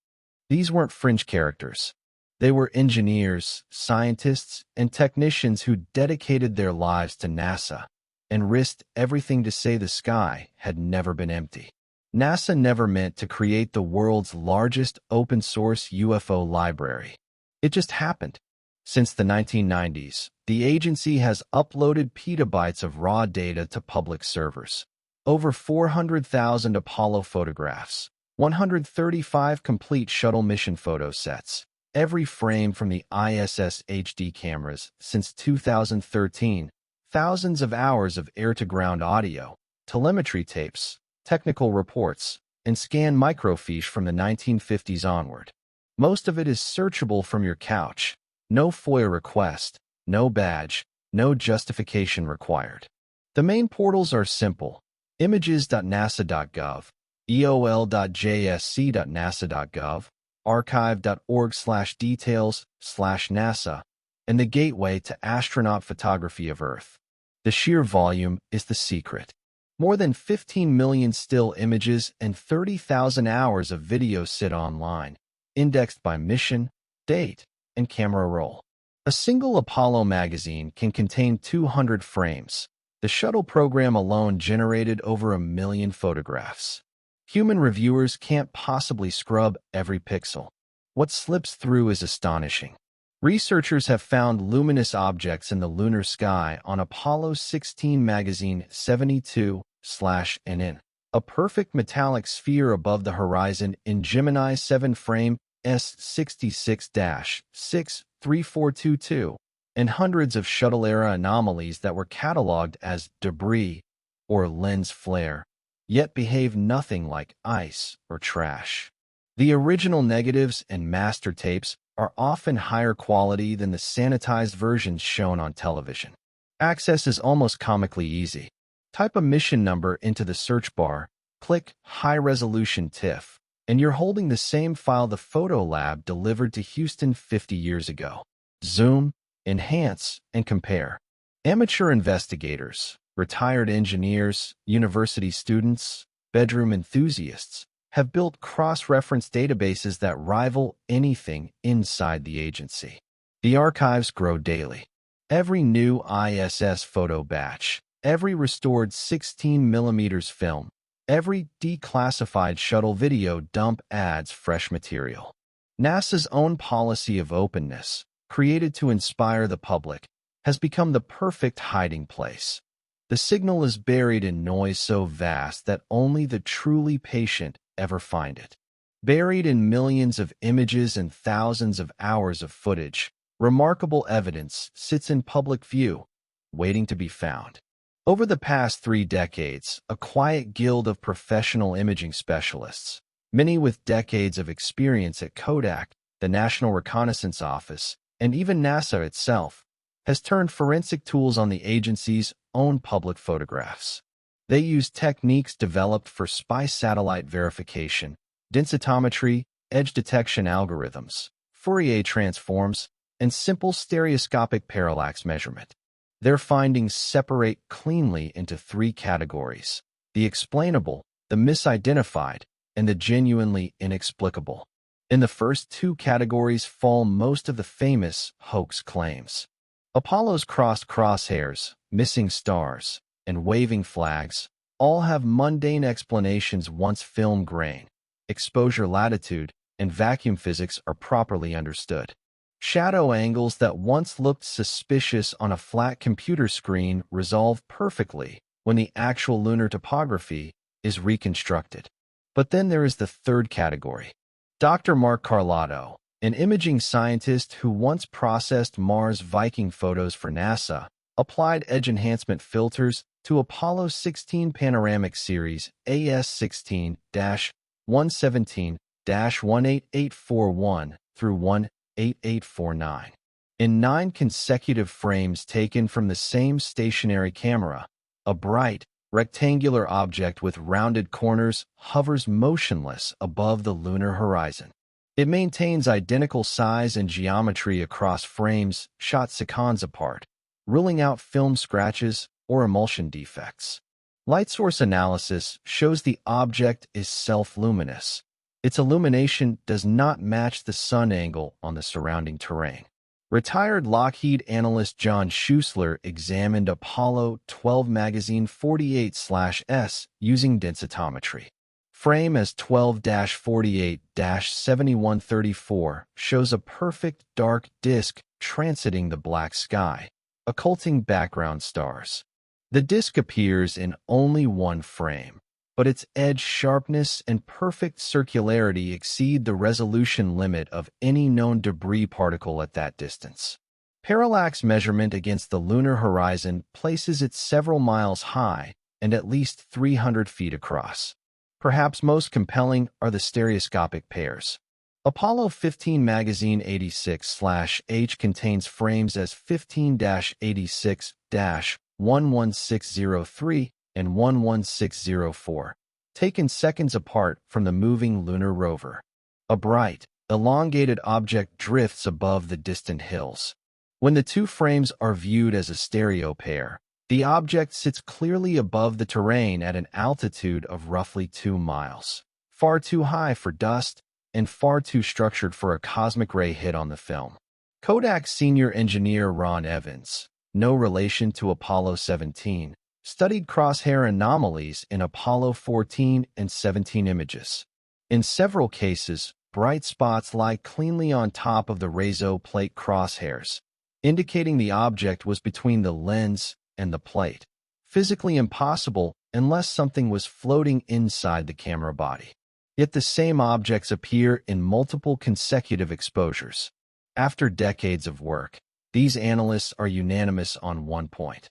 These weren't fringe characters. They were engineers, scientists, and technicians who dedicated their lives to NASA and risked everything to say the sky had never been empty. NASA never meant to create the world's largest open-source UFO library. It just happened. Since the 1990s, the agency has uploaded petabytes of raw data to public servers. Over 400,000 Apollo photographs, 135 complete shuttle mission photo sets, every frame from the ISS HD cameras since 2013, thousands of hours of air-to-ground audio, telemetry tapes, technical reports, and scanned microfiche from the 1950s onward. Most of it is searchable from your couch. No FOIA request, no badge, no justification required. The main portals are simple: images.nasa.gov, eol.jsc.nasa.gov, archive.org/details/NASA, and the gateway to astronaut photography of Earth. The sheer volume is the secret. More than 15 million still images and 30,000 hours of video sit online, indexed by mission, date, and camera roll. A single Apollo magazine can contain 200 frames. The shuttle program alone generated over 1 million photographs. Human reviewers can't possibly scrub every pixel. What slips through is astonishing. Researchers have found luminous objects in the lunar sky on Apollo 16 magazine 72/NN, a perfect metallic sphere above the horizon in Gemini 7 frame S66-63422, and hundreds of shuttle-era anomalies that were cataloged as debris or lens flare, yet behave nothing like ice or trash. The original negatives and master tapes are often higher quality than the sanitized versions shown on television. Access is almost comically easy. Type a mission number into the search bar, click High-Resolution TIFF, and you're holding the same file the photo lab delivered to Houston 50 years ago. Zoom, enhance, and compare. Amateur investigators, retired engineers, university students, bedroom enthusiasts have built cross-reference databases that rival anything inside the agency. The archives grow daily. Every new ISS photo batch, every restored 16mm film, every declassified shuttle video dump adds fresh material. NASA's own policy of openness, created to inspire the public, has become the perfect hiding place. The signal is buried in noise so vast that only the truly patient ever find it. Buried in millions of images and thousands of hours of footage, remarkable evidence sits in public view, waiting to be found. Over the past 3 decades, a quiet guild of professional imaging specialists, many with decades of experience at Kodak, the National Reconnaissance Office, and even NASA itself, has turned forensic tools on the agency's own public photographs. They use techniques developed for spy satellite verification, densitometry, edge detection algorithms, Fourier transforms, and simple stereoscopic parallax measurement. Their findings separate cleanly into 3 categories: the explainable, the misidentified, and the genuinely inexplicable. In the first 2 categories fall most of the famous hoax claims. Apollo's crossed crosshairs, missing stars, and waving flags all have mundane explanations once film grain, exposure latitude, and vacuum physics are properly understood. Shadow angles that once looked suspicious on a flat computer screen resolve perfectly when the actual lunar topography is reconstructed. But then there is the 3rd category. Dr. Mark Carlotto, an imaging scientist who once processed Mars Viking photos for NASA, applied edge enhancement filters to Apollo 16 panoramic series AS16-117-18841 through 18849. In 9 consecutive frames taken from the same stationary camera, a bright, rectangular object with rounded corners hovers motionless above the lunar horizon. It maintains identical size and geometry across frames shot seconds apart, ruling out film scratches or emulsion defects. Light source analysis shows the object is self-luminous. Its illumination does not match the sun angle on the surrounding terrain. Retired Lockheed analyst John Schuessler examined Apollo 12 magazine 48/S using densitometry. Frame as 12-48-7134 shows a perfect dark disk transiting the black sky, occulting background stars. The disk appears in only 1 frame, but its edge sharpness and perfect circularity exceed the resolution limit of any known debris particle at that distance. Parallax measurement against the lunar horizon places it several miles high and at least 300 feet across. Perhaps most compelling are the stereoscopic pairs. Apollo 15 magazine 86/H contains frames as 15-86-11603 and 11604, taken seconds apart from the moving lunar rover. A bright, elongated object drifts above the distant hills. When the 2 frames are viewed as a stereo pair, the object sits clearly above the terrain at an altitude of roughly 2 miles, far too high for dust and far too structured for a cosmic ray hit on the film. Kodak senior engineer Ron Evans, no relation to Apollo 17, studied crosshair anomalies in Apollo 14 and 17 images. In several cases, bright spots lie cleanly on top of the raised plate crosshairs, indicating the object was between the lens and the plate. Physically impossible unless something was floating inside the camera body. Yet the same objects appear in multiple consecutive exposures. After decades of work, these analysts are unanimous on one point.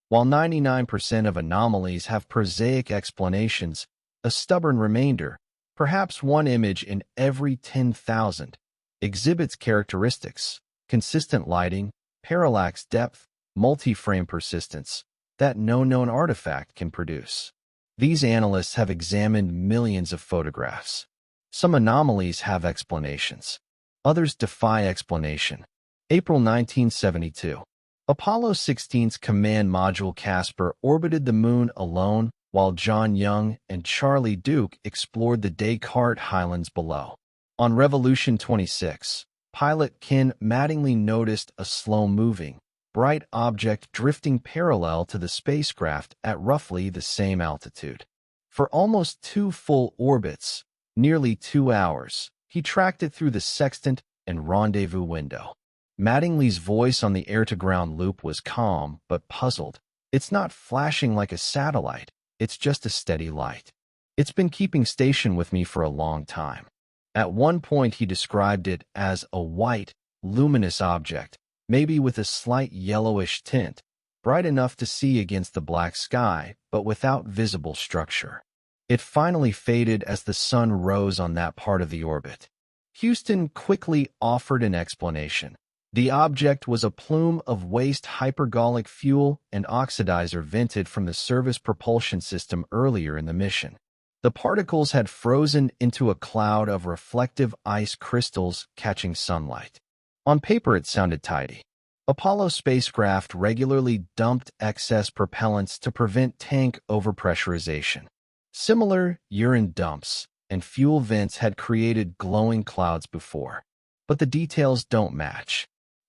While 99% of anomalies have prosaic explanations, a stubborn remainder, perhaps one image in every 10,000, exhibits characteristics, consistent lighting, parallax depth, multi-frame persistence, that no known artifact can produce. These analysts have examined millions of photographs. Some anomalies have explanations. Others defy explanation. April 1972. Apollo 16's command module Casper orbited the moon alone while John Young and Charlie Duke explored the Descartes highlands below. On Revolution 26, pilot Ken Mattingly noticed a slow-moving, bright object drifting parallel to the spacecraft at roughly the same altitude. For almost 2 full orbits, nearly 2 hours, he tracked it through the sextant and rendezvous window. Mattingly's voice on the air-to-ground loop was calm but puzzled. "It's not flashing like a satellite. It's just a steady light. It's been keeping station with me for a long time." At one point he described it as a white, luminous object, maybe with a slight yellowish tint, bright enough to see against the black sky, but without visible structure. It finally faded as the sun rose on that part of the orbit. Houston quickly offered an explanation. The object was a plume of waste hypergolic fuel and oxidizer vented from the service propulsion system earlier in the mission. The particles had frozen into a cloud of reflective ice crystals catching sunlight. On paper, it sounded tidy. Apollo spacecraft regularly dumped excess propellants to prevent tank overpressurization. Similar urine dumps and fuel vents had created glowing clouds before, but the details don't match.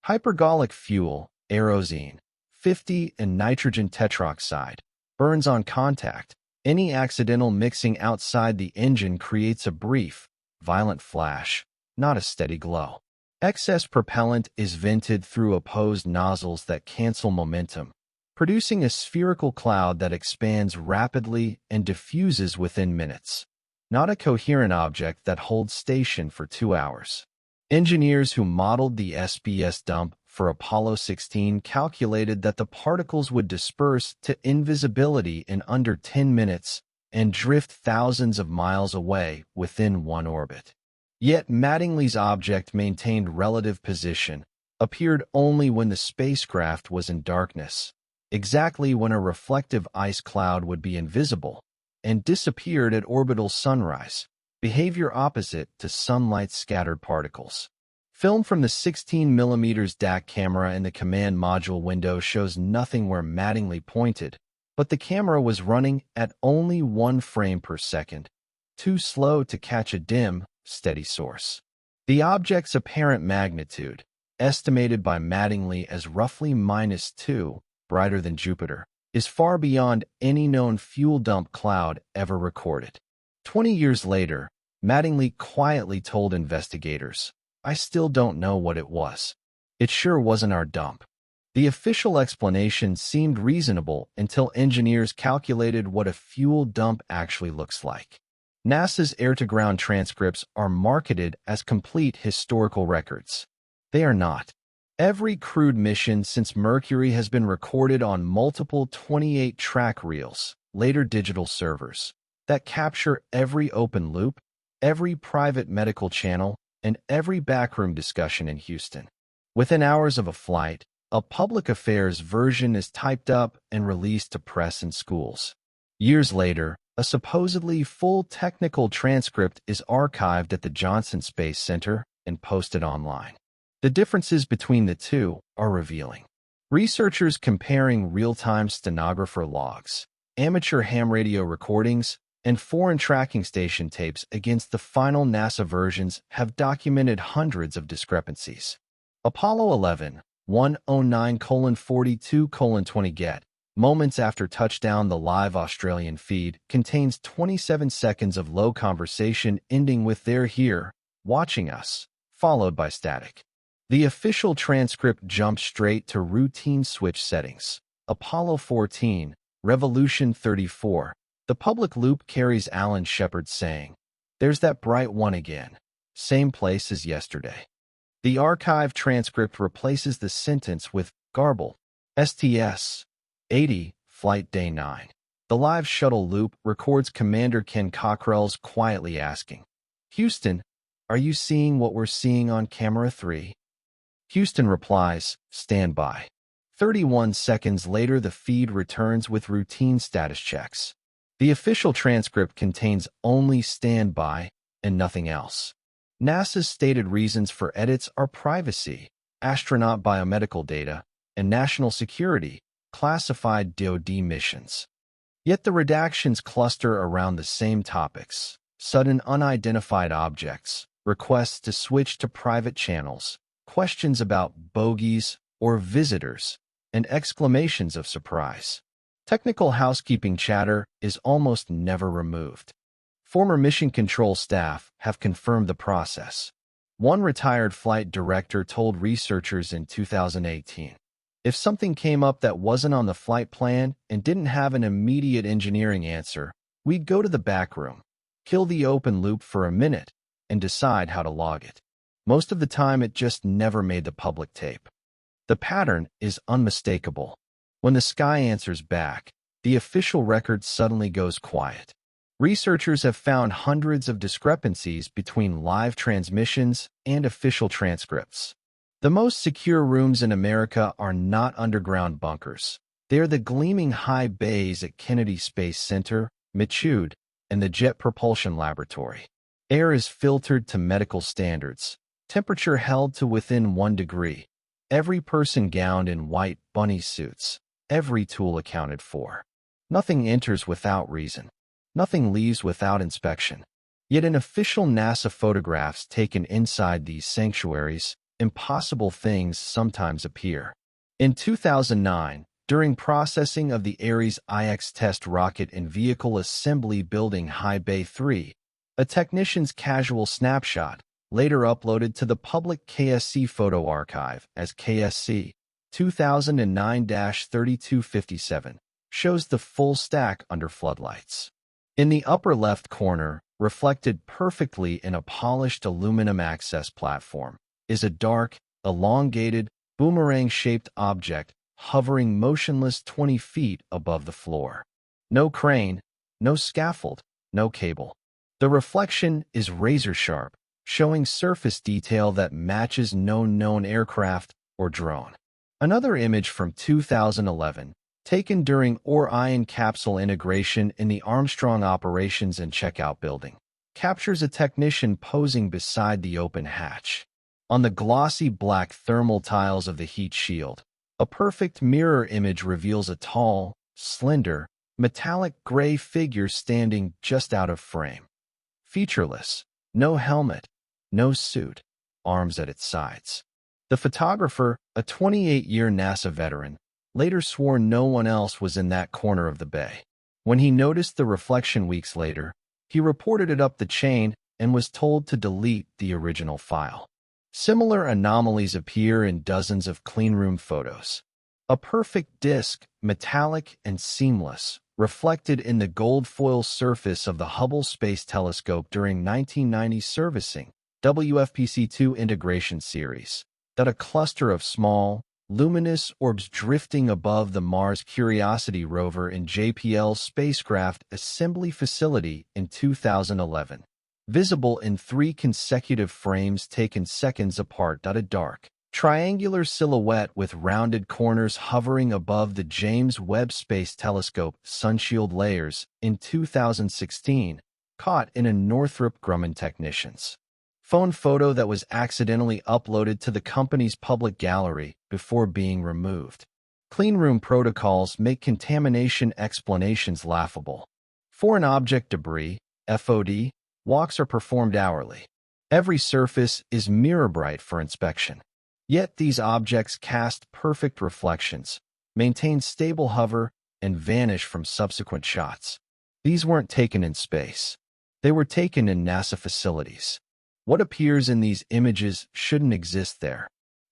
Hypergolic fuel, kerosene, 50 and nitrogen tetroxide, burns on contact. Any accidental mixing outside the engine creates a brief, violent flash, not a steady glow. Excess propellant is vented through opposed nozzles that cancel momentum, producing a spherical cloud that expands rapidly and diffuses within minutes. Not a coherent object that holds station for 2 hours. Engineers who modeled the SBS dump for Apollo 16 calculated that the particles would disperse to invisibility in under 10 minutes and drift thousands of miles away within one orbit. Yet Mattingly's object maintained relative position, appeared only when the spacecraft was in darkness, exactly when a reflective ice cloud would be invisible, and disappeared at orbital sunrise, behavior opposite to sunlight-scattered particles. Film from the 16mm DAC camera in the command module window shows nothing where Mattingly pointed, but the camera was running at only 1 frame per second, too slow to catch a dim, steady source. The object's apparent magnitude, estimated by Mattingly as roughly -2, brighter than Jupiter, is far beyond any known fuel dump cloud ever recorded. 20 years later, Mattingly quietly told investigators, "I still don't know what it was. It sure wasn't our dump." The official explanation seemed reasonable until engineers calculated what a fuel dump actually looks like. NASA's air-to-ground transcripts are marketed as complete historical records. They are not. Every crewed mission since Mercury has been recorded on multiple 28-track reels, later digital servers, that capture every open loop, every private medical channel, and every backroom discussion in Houston. Within hours of a flight, a public affairs version is typed up and released to press and schools. Years later, a supposedly full technical transcript is archived at the Johnson Space Center and posted online. The differences between the two are revealing. Researchers comparing real-time stenographer logs, amateur ham radio recordings, and foreign tracking station tapes against the final NASA versions have documented hundreds of discrepancies. Apollo 11, 109:42:20 Get, moments after touchdown. The live Australian feed contains 27 seconds of low conversation ending with "They're here," watching us, followed by static. The official transcript jumped straight to routine switch settings. Apollo 14, Revolution 34. The public loop carries Alan Shepard saying, "There's that bright one again. Same place as yesterday." The archive transcript replaces the sentence with garble. STS 80, Flight Day 9. The live shuttle loop records Commander Ken Cockrell's quietly asking, "Houston, are you seeing what we're seeing on camera 3? Houston replies, "Stand by." 31 seconds later, the feed returns with routine status checks. The official transcript contains only "stand by" and nothing else. NASA's stated reasons for edits are privacy, astronaut biomedical data, and national security, classified DoD missions. Yet the redactions cluster around the same topics: sudden unidentified objects, requests to switch to private channels, questions about bogies or visitors, and exclamations of surprise. Technical housekeeping chatter is almost never removed. Former mission control staff have confirmed the process. One retired flight director told researchers in 2018, "If something came up that wasn't on the flight plan and didn't have an immediate engineering answer, we'd go to the back room, kill the open loop for a minute, and decide how to log it." Most of the time, it just never made the public tape. The pattern is unmistakable. When the sky answers back, the official record suddenly goes quiet. Researchers have found hundreds of discrepancies between live transmissions and official transcripts. The most secure rooms in America are not underground bunkers. They are the gleaming high bays at Kennedy Space Center, Michoud, and the Jet Propulsion Laboratory. Air is filtered to medical standards, temperature held to within 1 degree, every person gowned in white bunny suits, every tool accounted for. Nothing enters without reason. Nothing leaves without inspection. Yet in official NASA photographs taken inside these sanctuaries, impossible things sometimes appear. In 2009, during processing of the Ares IX test rocket and vehicle assembly building High Bay 3, a technician's casual snapshot, later uploaded to the public KSC photo archive as KSC 2009-3257, shows the full stack under floodlights. In the upper left corner, reflected perfectly in a polished aluminum access platform, is a dark, elongated, boomerang-shaped object hovering motionless 20 feet above the floor. No crane, no scaffold, no cable. The reflection is razor-sharp, showing surface detail that matches no known aircraft or drone. Another image from 2011, taken during Orion capsule integration in the Armstrong Operations and Checkout Building, captures a technician posing beside the open hatch. On the glossy black thermal tiles of the heat shield, a perfect mirror image reveals a tall, slender, metallic gray figure standing just out of frame. Featureless, no helmet, no suit, arms at its sides. The photographer, a 28-year NASA veteran, later swore no one else was in that corner of the bay. When he noticed the reflection weeks later, he reported it up the chain and was told to delete the original file. Similar anomalies appear in dozens of cleanroom photos. A perfect disk, metallic and seamless, reflected in the gold foil surface of the Hubble Space Telescope during 1990 servicing, WFPC-2 integration series, that a cluster of small, luminous orbs drifting above the Mars Curiosity rover in JPL's spacecraft assembly facility in 2011. Visible in 3 consecutive frames taken seconds apart. A dark, triangular silhouette with rounded corners hovering above the James Webb Space Telescope sunshield layers in 2016, caught in a Northrop Grumman technician's phone photo that was accidentally uploaded to the company's public gallery before being removed. Cleanroom protocols make contamination explanations laughable. Foreign object debris, FOD, walks are performed hourly. Every surface is mirror bright for inspection. Yet these objects cast perfect reflections, maintain stable hover, and vanish from subsequent shots. These weren't taken in space. They were taken in NASA facilities. What appears in these images shouldn't exist there.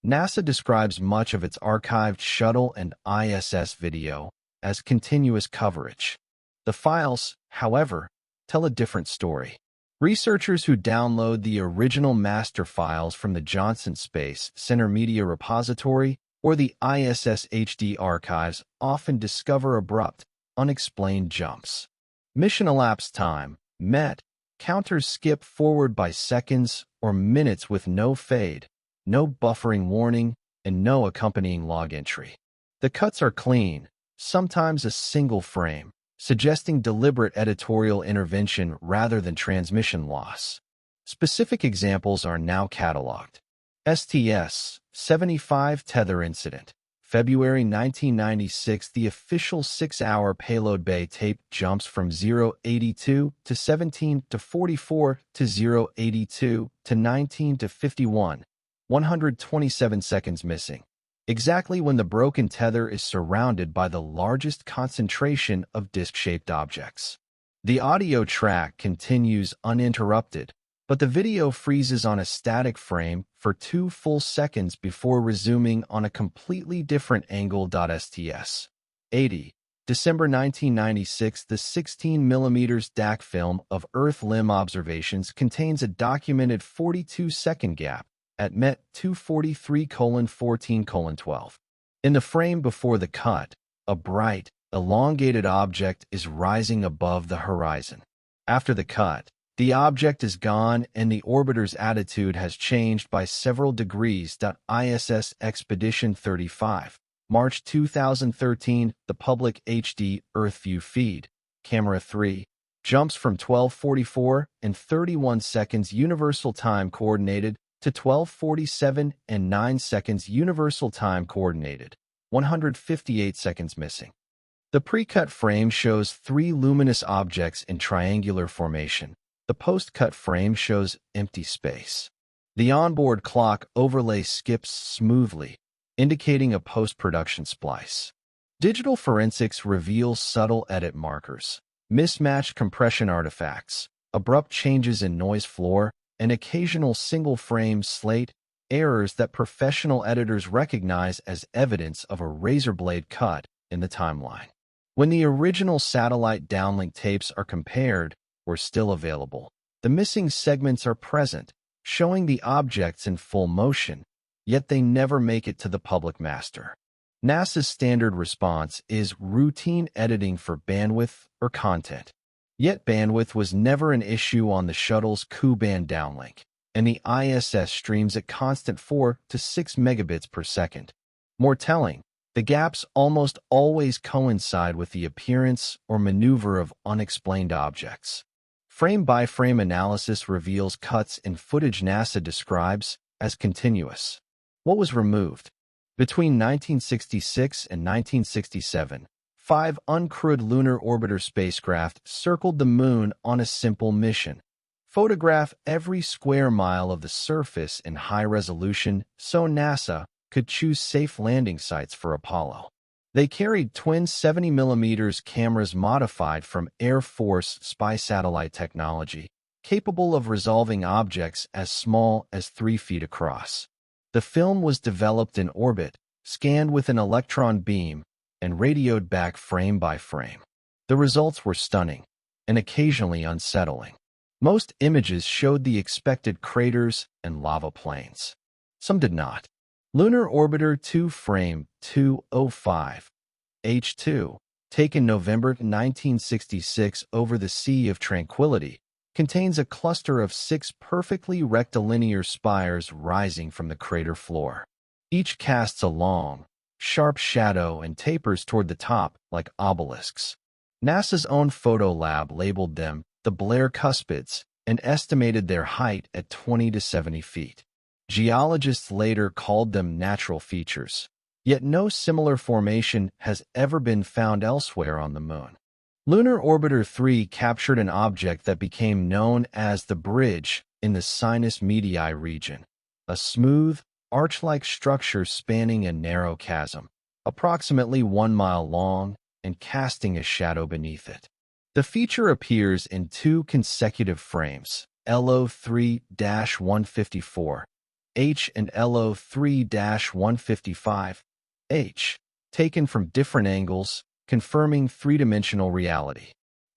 NASA describes much of its archived shuttle and ISS video as continuous coverage. The files, however, tell a different story. Researchers who download the original master files from the Johnson Space Center Media Repository or the ISS HD archives often discover abrupt, unexplained jumps. Mission elapsed time, MET, counters skip forward by seconds or minutes with no fade, no buffering warning, and no accompanying log entry. The cuts are clean, sometimes a single frame, suggesting deliberate editorial intervention rather than transmission loss. Specific examples are now cataloged. STS-75 Tether Incident. February 1996, the official 6-hour payload bay tape jumps from 082 to 17 to 44 to 082 to 19 to 51, 127 seconds missing. Exactly when the broken tether is surrounded by the largest concentration of disc-shaped objects. The audio track continues uninterrupted, but the video freezes on a static frame for 2 full seconds before resuming on a completely different angle. STS 80. December 1996, the 16mm DAC film of Earth limb observations contains a documented 42-second gap at MET 243:14:12. In the frame before the cut, a bright, elongated object is rising above the horizon. After the cut, the object is gone and the orbiter's attitude has changed by several degrees. ISS Expedition 35, March 2013, the public HD Earthview feed, Camera 3, jumps from 12:44 and 31 seconds Universal Time Coordinated to 12:47 and 9 seconds Universal Time Coordinated, 158 seconds missing. The pre-cut frame shows 3 luminous objects in triangular formation. The post-cut frame shows empty space. The onboard clock overlay skips smoothly, indicating a post-production splice. Digital forensics reveals subtle edit markers, mismatched compression artifacts, abrupt changes in noise floor, and occasional single-frame slate errors that professional editors recognize as evidence of a razor blade cut in the timeline. When the original satellite downlink tapes are compared, or still available, the missing segments are present, showing the objects in full motion, yet they never make it to the public master. NASA's standard response is routine editing for bandwidth or content. Yet bandwidth was never an issue on the shuttle's Ku-band downlink, and the ISS streams at constant 4 to 6 megabits per second. More telling, the gaps almost always coincide with the appearance or maneuver of unexplained objects. Frame-by-frame analysis reveals cuts in footage NASA describes as continuous. What was removed? Between 1966 and 1967, 5 uncrewed lunar orbiter spacecraft circled the moon on a simple mission: photograph every square mile of the surface in high resolution so NASA could choose safe landing sites for Apollo. They carried twin 70mm cameras modified from Air Force spy satellite technology, capable of resolving objects as small as 3 feet across. The film was developed in orbit, scanned with an electron beam, and radioed back frame by frame. The results were stunning, and occasionally unsettling. Most images showed the expected craters and lava plains. Some did not. Lunar Orbiter 2 Frame 205 H2, taken November 1966 over the Sea of Tranquility, contains a cluster of 6 perfectly rectilinear spires rising from the crater floor. Each casts a long, sharp shadow and tapers toward the top like obelisks. NASA's own photo lab labeled them the Blair Cuspids and estimated their height at 20 to 70 feet. Geologists later called them natural features, yet no similar formation has ever been found elsewhere on the moon. Lunar Orbiter 3 captured an object that became known as the Bridge in the Sinus Medii region, a smooth, arch-like structure spanning a narrow chasm, approximately 1 mile long and casting a shadow beneath it. The feature appears in 2 consecutive frames, LO3-154H and LO3-155H, taken from different angles, confirming three-dimensional reality.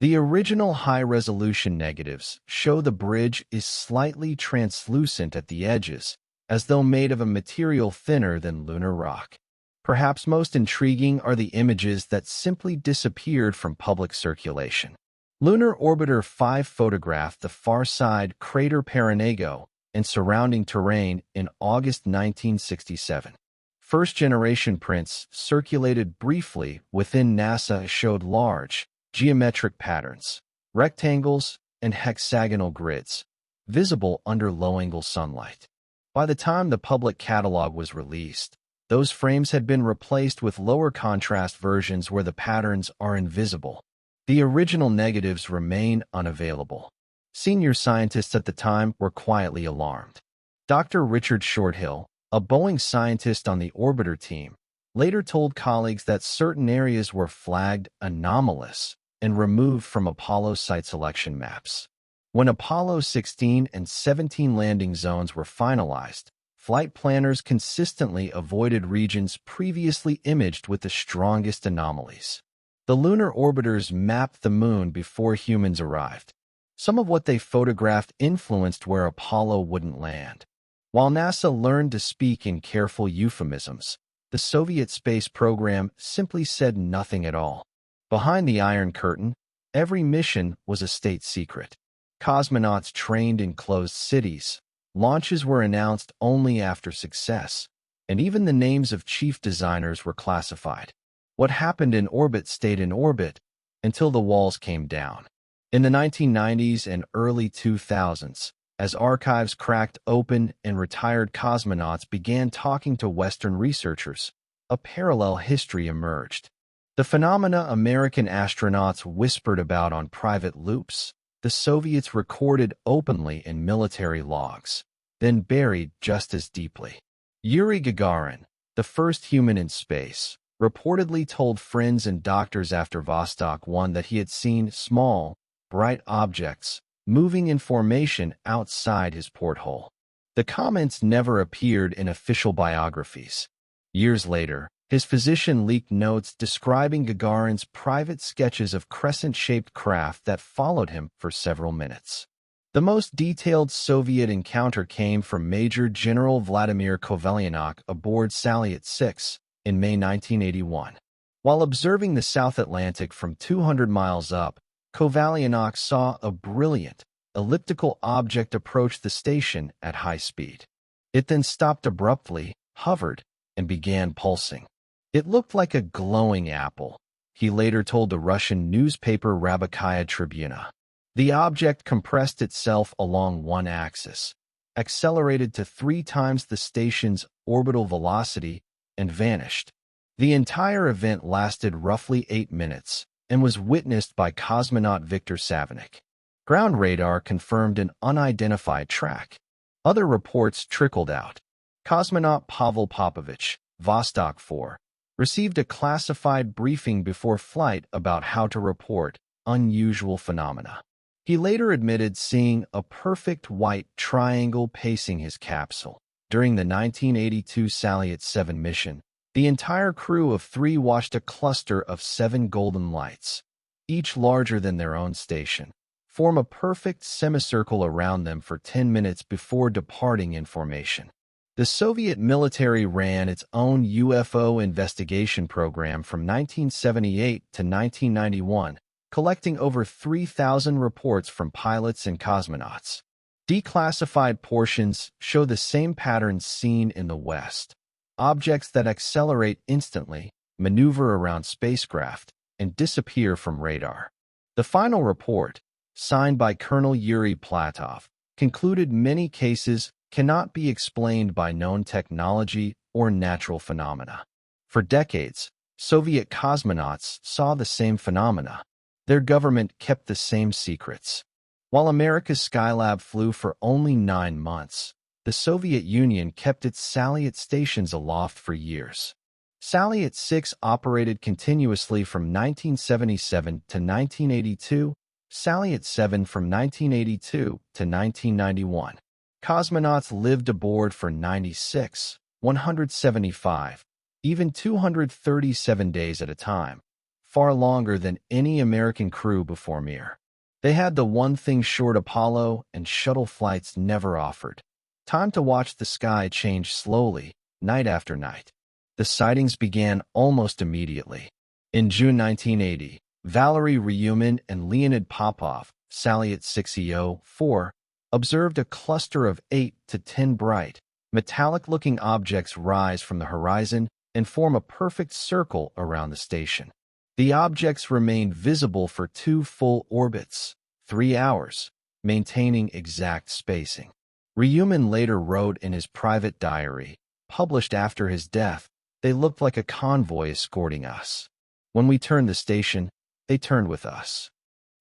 The original high-resolution negatives show the bridge is slightly translucent at the edges, as though made of a material thinner than lunar rock. Perhaps most intriguing are the images that simply disappeared from public circulation. Lunar Orbiter 5 photographed the far side crater Parenago and surrounding terrain in August 1967. First-generation prints circulated briefly within NASA showed large, geometric patterns, rectangles, and hexagonal grids, visible under low-angle sunlight. By the time the public catalog was released, those frames had been replaced with lower contrast versions where the patterns are invisible. The original negatives remain unavailable. Senior scientists at the time were quietly alarmed. Dr. Richard Shorthill, a Boeing scientist on the orbiter team, later told colleagues that certain areas were flagged anomalous and removed from Apollo site selection maps. When Apollo 16 and 17 landing zones were finalized, flight planners consistently avoided regions previously imaged with the strongest anomalies. The lunar orbiters mapped the moon before humans arrived. Some of what they photographed influenced where Apollo wouldn't land. While NASA learned to speak in careful euphemisms, the Soviet space program simply said nothing at all. Behind the Iron Curtain, every mission was a state secret. Cosmonauts trained in closed cities. Launches were announced only after success, and even the names of chief designers were classified. What happened in orbit stayed in orbit until the walls came down. In the 1990s and early 2000s, as archives cracked open and retired cosmonauts began talking to Western researchers, a parallel history emerged. The phenomena American astronauts whispered about on private loops, the Soviets recorded openly in military logs, then buried just as deeply. Yuri Gagarin, the first human in space, reportedly told friends and doctors after Vostok 1 that he had seen small, bright objects moving in formation outside his porthole. The comments never appeared in official biographies. Years later, his physician leaked notes describing Gagarin's private sketches of crescent-shaped craft that followed him for several minutes. The most detailed Soviet encounter came from Major General Vladimir Kovalyanok aboard Salyut 6 in May 1981. While observing the South Atlantic from 200 miles up, Kovalyanok saw a brilliant, elliptical object approach the station at high speed. It then stopped abruptly, hovered, and began pulsing. It looked like a glowing apple, he later told the Russian newspaper Rabakaya Tribuna. The object compressed itself along one axis, accelerated to 3 times the station's orbital velocity, and vanished. The entire event lasted roughly 8 minutes and was witnessed by cosmonaut Viktor Savinykh. Ground radar confirmed an unidentified track. Other reports trickled out. Cosmonaut Pavel Popovich, Vostok 4, received a classified briefing before flight about how to report unusual phenomena. He later admitted seeing a perfect white triangle pacing his capsule. During the 1982 Salyut 7 mission, the entire crew of 3 watched a cluster of 7 golden lights, each larger than their own station, form a perfect semicircle around them for 10 minutes before departing in formation. The Soviet military ran its own UFO investigation program from 1978 to 1991, collecting over 3,000 reports from pilots and cosmonauts. Declassified portions show the same patterns seen in the West. Objects that accelerate instantly, maneuver around spacecraft, and disappear from radar. The final report, signed by Colonel Yuri Platov, concluded many cases cannot be explained by known technology or natural phenomena. For decades, Soviet cosmonauts saw the same phenomena. Their government kept the same secrets. While America's Skylab flew for only 9 months, the Soviet Union kept its Salyut stations aloft for years. Salyut 6 operated continuously from 1977 to 1982 Sally 7 from 1982 to 1991. Cosmonauts lived aboard for 96, 175, even 237 days at a time, far longer than any American crew before Mir. They had the one thing short Apollo and shuttle flights never offered: time to watch the sky change slowly, night after night. The sightings began almost immediately. In June 1980, Valery Ryumin and Leonid Popov, Sally 6EO-4, observed a cluster of 8 to 10 bright, metallic-looking objects rise from the horizon and form a perfect circle around the station. The objects remained visible for 2 full orbits, 3 hours, maintaining exact spacing. Ryumin later wrote in his private diary, published after his death, "They looked like a convoy escorting us. When we turned the station, they turned with us."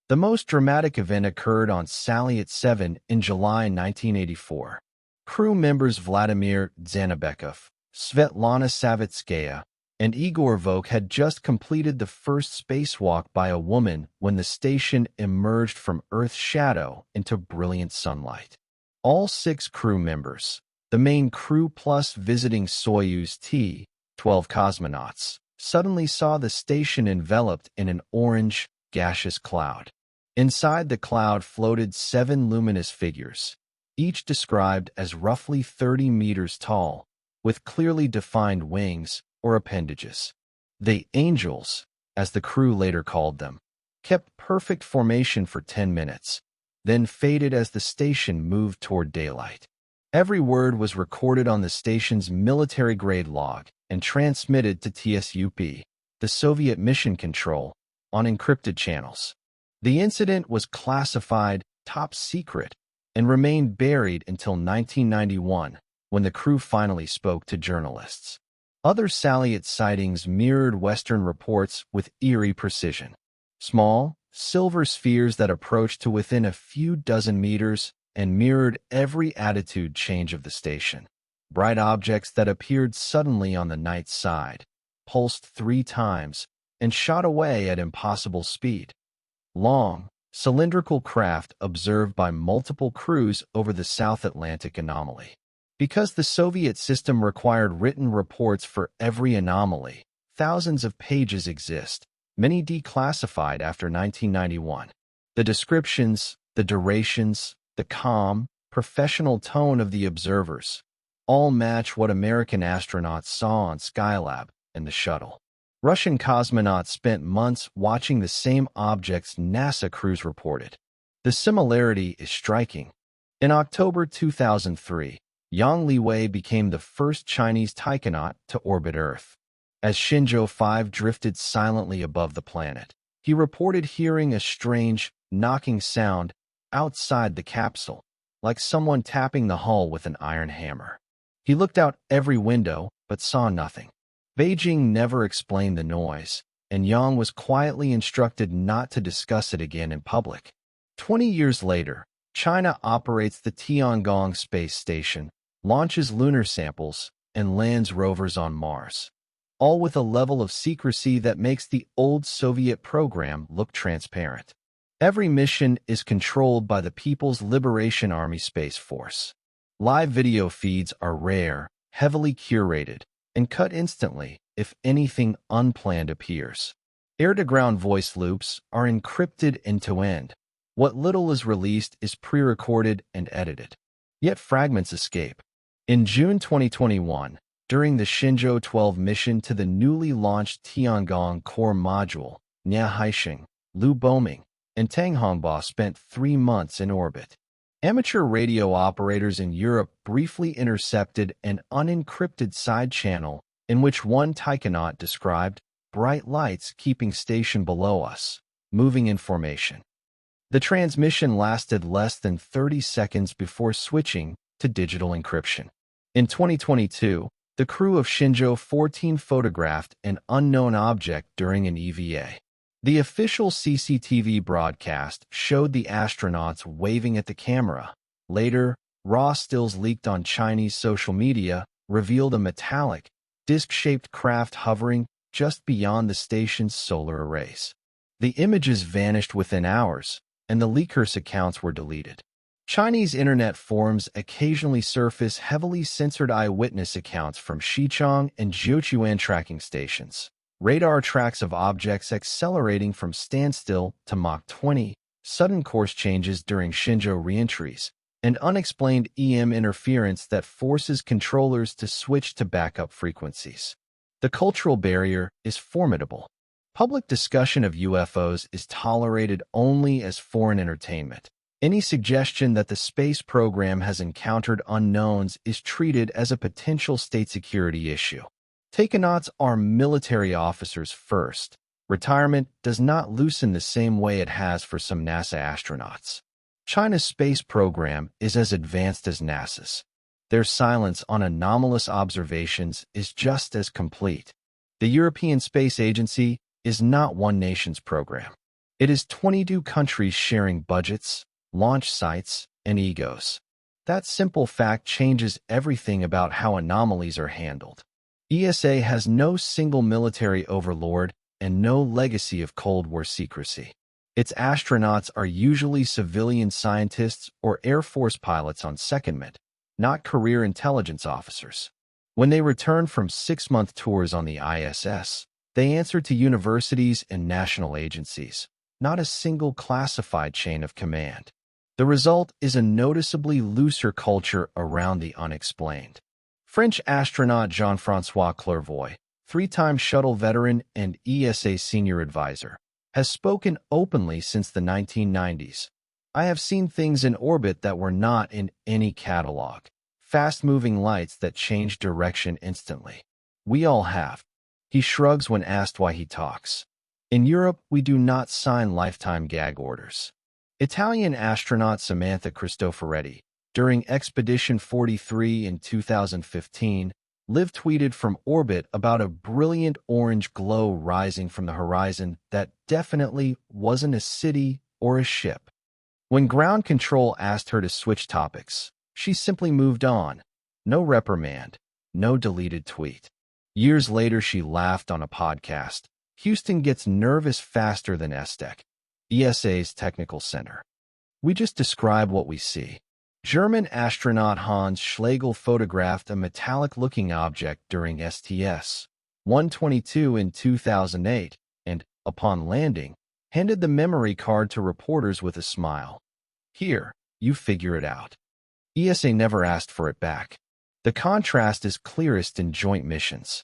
The most dramatic event occurred on Sally 7 in July 1984. Crew members Vladimir Zanabekov, Svetlana Savitskaya, and Igor Vok had just completed the first spacewalk by a woman when the station emerged from Earth's shadow into brilliant sunlight. All 6 crew members, the main crew plus visiting Soyuz T-12 cosmonauts, suddenly saw the station enveloped in an orange, gaseous cloud. Inside the cloud floated 7 luminous figures, each described as roughly 30 meters tall, with clearly defined wings or appendages. The angels, as the crew later called them, kept perfect formation for 10 minutes, then faded as the station moved toward daylight. Every word was recorded on the station's military-grade log and transmitted to TSUP, the Soviet Mission Control, on encrypted channels. The incident was classified top secret and remained buried until 1991, when the crew finally spoke to journalists. Other Sally sightings mirrored Western reports with eerie precision. Small, silver spheres that approached to within a few dozen meters and mirrored every attitude change of the station. Bright objects that appeared suddenly on the night side, pulsed 3 times, and shot away at impossible speed. Long, cylindrical craft observed by multiple crews over the South Atlantic anomaly. Because the Soviet system required written reports for every anomaly, thousands of pages exist, many declassified after 1991. The descriptions, the durations, the calm, professional tone of the observers all match what American astronauts saw on Skylab and the shuttle. Russian cosmonauts spent months watching the same objects NASA crews reported. The similarity is striking. In October 2003, Yang Liwei became the first Chinese taikonaut to orbit Earth. As Shenzhou 5 drifted silently above the planet, he reported hearing a strange, knocking sound outside the capsule, like someone tapping the hull with an iron hammer. He looked out every window, but saw nothing. Beijing never explained the noise, and Yang was quietly instructed not to discuss it again in public. 20 years later, China operates the Tiangong space station, launches lunar samples, and lands rovers on Mars, all with a level of secrecy that makes the old Soviet program look transparent. Every mission is controlled by the People's Liberation Army Space Force. Live video feeds are rare, heavily curated, and cut instantly if anything unplanned appears. Air-to-ground voice loops are encrypted end-to-end. What little is released is pre-recorded and edited. Yet fragments escape. In June 2021, during the Shenzhou 12 mission to the newly launched Tiangong core module, Nia Haixing, Liu Boming, and Tang Hongbao spent 3 months in orbit. Amateur radio operators in Europe briefly intercepted an unencrypted side channel in which one taikonaut described bright lights keeping station below us, moving in formation. The transmission lasted less than 30 seconds before switching to digital encryption. In 2022, the crew of Shenzhou 14 photographed an unknown object during an EVA. The official CCTV broadcast showed the astronauts waving at the camera. Later, raw stills leaked on Chinese social media revealed a metallic, disc-shaped craft hovering just beyond the station's solar arrays. The images vanished within hours, and the leakers' accounts were deleted. Chinese internet forums occasionally surface heavily censored eyewitness accounts from Xichang and Jiuquan tracking stations. Radar tracks of objects accelerating from standstill to Mach 20, sudden course changes during Shenzhou reentries, and unexplained EM interference that forces controllers to switch to backup frequencies. The cultural barrier is formidable. Public discussion of UFOs is tolerated only as foreign entertainment. Any suggestion that the space program has encountered unknowns is treated as a potential state security issue. Takenauts are military officers first. Retirement does not loosen the same way it has for some NASA astronauts. China's space program is as advanced as NASA's. Their silence on anomalous observations is just as complete. The European Space Agency is not one nation's program. It is 22 countries sharing budgets, launch sites, and egos. That simple fact changes everything about how anomalies are handled. ESA has no single military overlord and no legacy of Cold War secrecy. Its astronauts are usually civilian scientists or Air Force pilots on secondment, not career intelligence officers. When they return from 6-month tours on the ISS, they answer to universities and national agencies, not a single classified chain of command. The result is a noticeably looser culture around the unexplained. French astronaut Jean-François Clairvoy, 3-time shuttle veteran and ESA senior advisor, has spoken openly since the 1990s. I have seen things in orbit that were not in any catalog. Fast-moving lights that change direction instantly. We all have. He shrugs when asked why he talks. In Europe, we do not sign lifetime gag orders. Italian astronaut Samantha Cristoforetti, during Expedition 43 in 2015, live tweeted from orbit about a brilliant orange glow rising from the horizon that definitely wasn't a city or a ship. When ground control asked her to switch topics, she simply moved on. No reprimand, no deleted tweet. Years later, she laughed on a podcast. Houston gets nervous faster than ESTEC, ESA's technical center. We just describe what we see. German astronaut Hans Schlegel photographed a metallic-looking object during STS-122 in 2008 and, upon landing, handed the memory card to reporters with a smile. Here, you figure it out. ESA never asked for it back. The contrast is clearest in joint missions.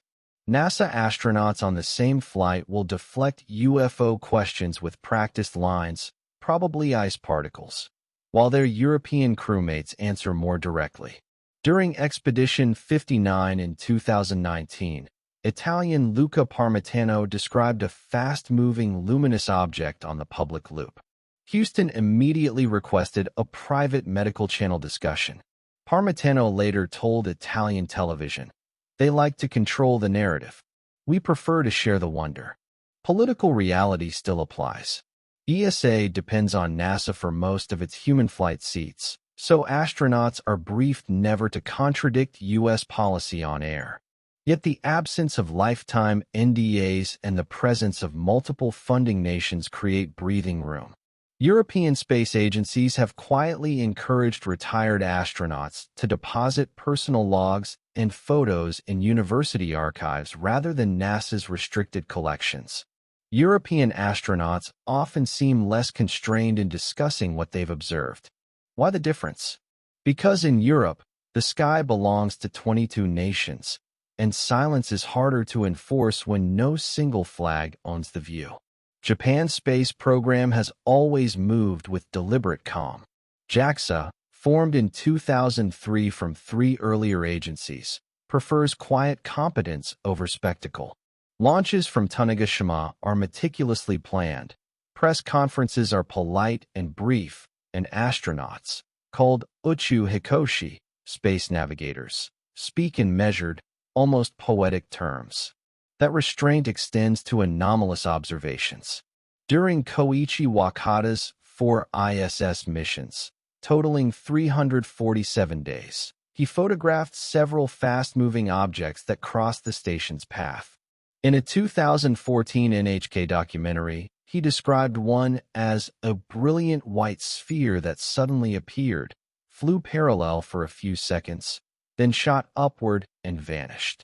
NASA astronauts on the same flight will deflect UFO questions with practiced lines, probably ice particles, while their European crewmates answer more directly. During Expedition 59 in 2019, Italian Luca Parmitano described a fast-moving luminous object on the public loop. Houston immediately requested a private medical channel discussion. Parmitano later told Italian television, "They like to control the narrative. We prefer to share the wonder." Political reality still applies. ESA depends on NASA for most of its human flight seats, so astronauts are briefed never to contradict U.S. policy on air. Yet the absence of lifetime NDAs and the presence of multiple funding nations create breathing room. European space agencies have quietly encouraged retired astronauts to deposit personal logs and photos in university archives rather than NASA's restricted collections. European astronauts often seem less constrained in discussing what they've observed. Why the difference? Because in Europe, the sky belongs to 22 nations, and silence is harder to enforce when no single flag owns the view. Japan's space program has always moved with deliberate calm. JAXA, formed in 2003 from 3 earlier agencies, prefers quiet competence over spectacle. Launches from Tanegashima are meticulously planned. Press conferences are polite and brief, and astronauts, called Uchu Hikoshi, space navigators, speak in measured, almost poetic terms. That restraint extends to anomalous observations. During Koichi Wakata's 4 ISS missions, totaling 347 days, he photographed several fast-moving objects that crossed the station's path. In a 2014 NHK documentary, He described one as a brilliant white sphere that suddenly appeared, flew parallel for a few seconds, then shot upward and vanished.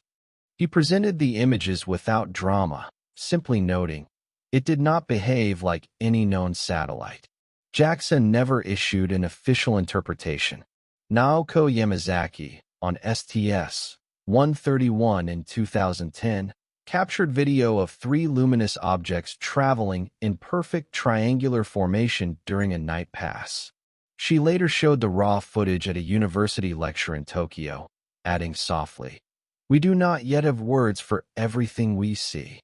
He presented the images without drama, simply noting, "It did not behave like any known satellite." JAXA never issued an official interpretation. Naoko Yamazaki, on STS-131 in 2010, captured video of three luminous objects traveling in perfect triangular formation during a night pass. She later showed the raw footage at a university lecture in Tokyo, adding softly, "We do not yet have words for everything we see."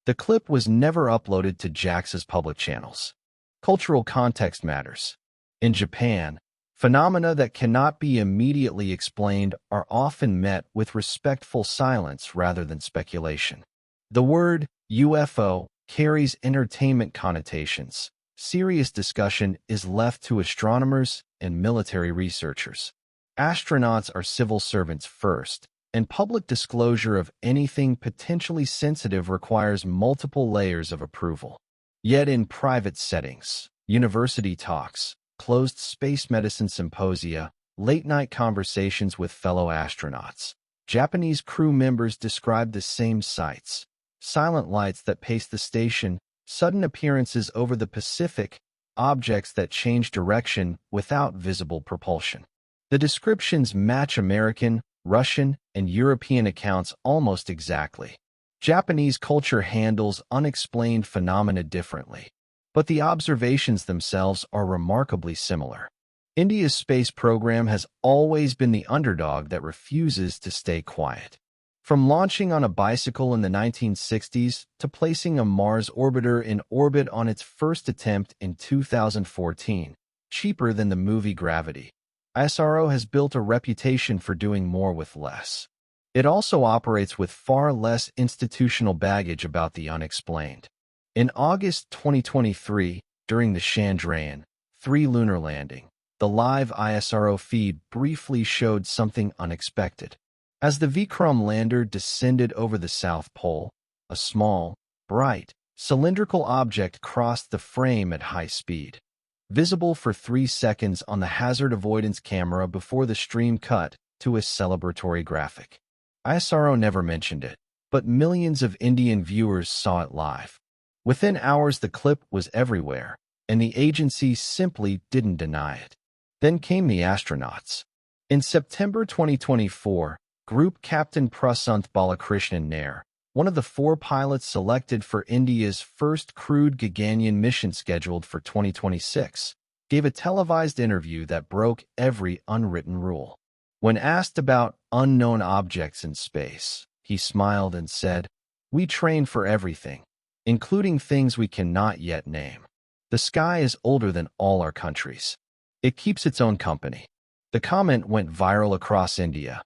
The clip was never uploaded to JAXA's public channels. Cultural context matters. In Japan, phenomena that cannot be immediately explained are often met with respectful silence rather than speculation. The word UFO carries entertainment connotations. Serious discussion is left to astronomers and military researchers. Astronauts are civil servants first, and public disclosure of anything potentially sensitive requires multiple layers of approval. Yet in private settings, university talks, closed space medicine symposia, late-night conversations with fellow astronauts, Japanese crew members describe the same sights: silent lights that pace the station, sudden appearances over the Pacific, objects that change direction without visible propulsion. The descriptions match American, Russian, and European accounts almost exactly. Japanese culture handles unexplained phenomena differently, but the observations themselves are remarkably similar. India's space program has always been the underdog that refuses to stay quiet. From launching on a bicycle in the 1960s to placing a Mars orbiter in orbit on its first attempt in 2014, cheaper than the movie Gravity, ISRO has built a reputation for doing more with less. It also operates with far less institutional baggage about the unexplained. In August 2023, during the Chandrayaan-3 lunar landing, the live ISRO feed briefly showed something unexpected. As the Vikram lander descended over the South Pole, a small, bright, cylindrical object crossed the frame at high speed. Visible for 3 seconds on the hazard avoidance camera before the stream cut to a celebratory graphic. ISRO never mentioned it, but millions of Indian viewers saw it live. Within hours, the clip was everywhere, and the agency simply didn't deny it. Then came the astronauts. In September 2024, Group Captain Prasanth Balakrishnan Nair, one of the 4 pilots selected for India's first crewed Gaganyaan mission scheduled for 2026, gave a televised interview that broke every unwritten rule. When asked about unknown objects in space, he smiled and said, "We train for everything, including things we cannot yet name. The sky is older than all our countries. It keeps its own company." The comment went viral across India.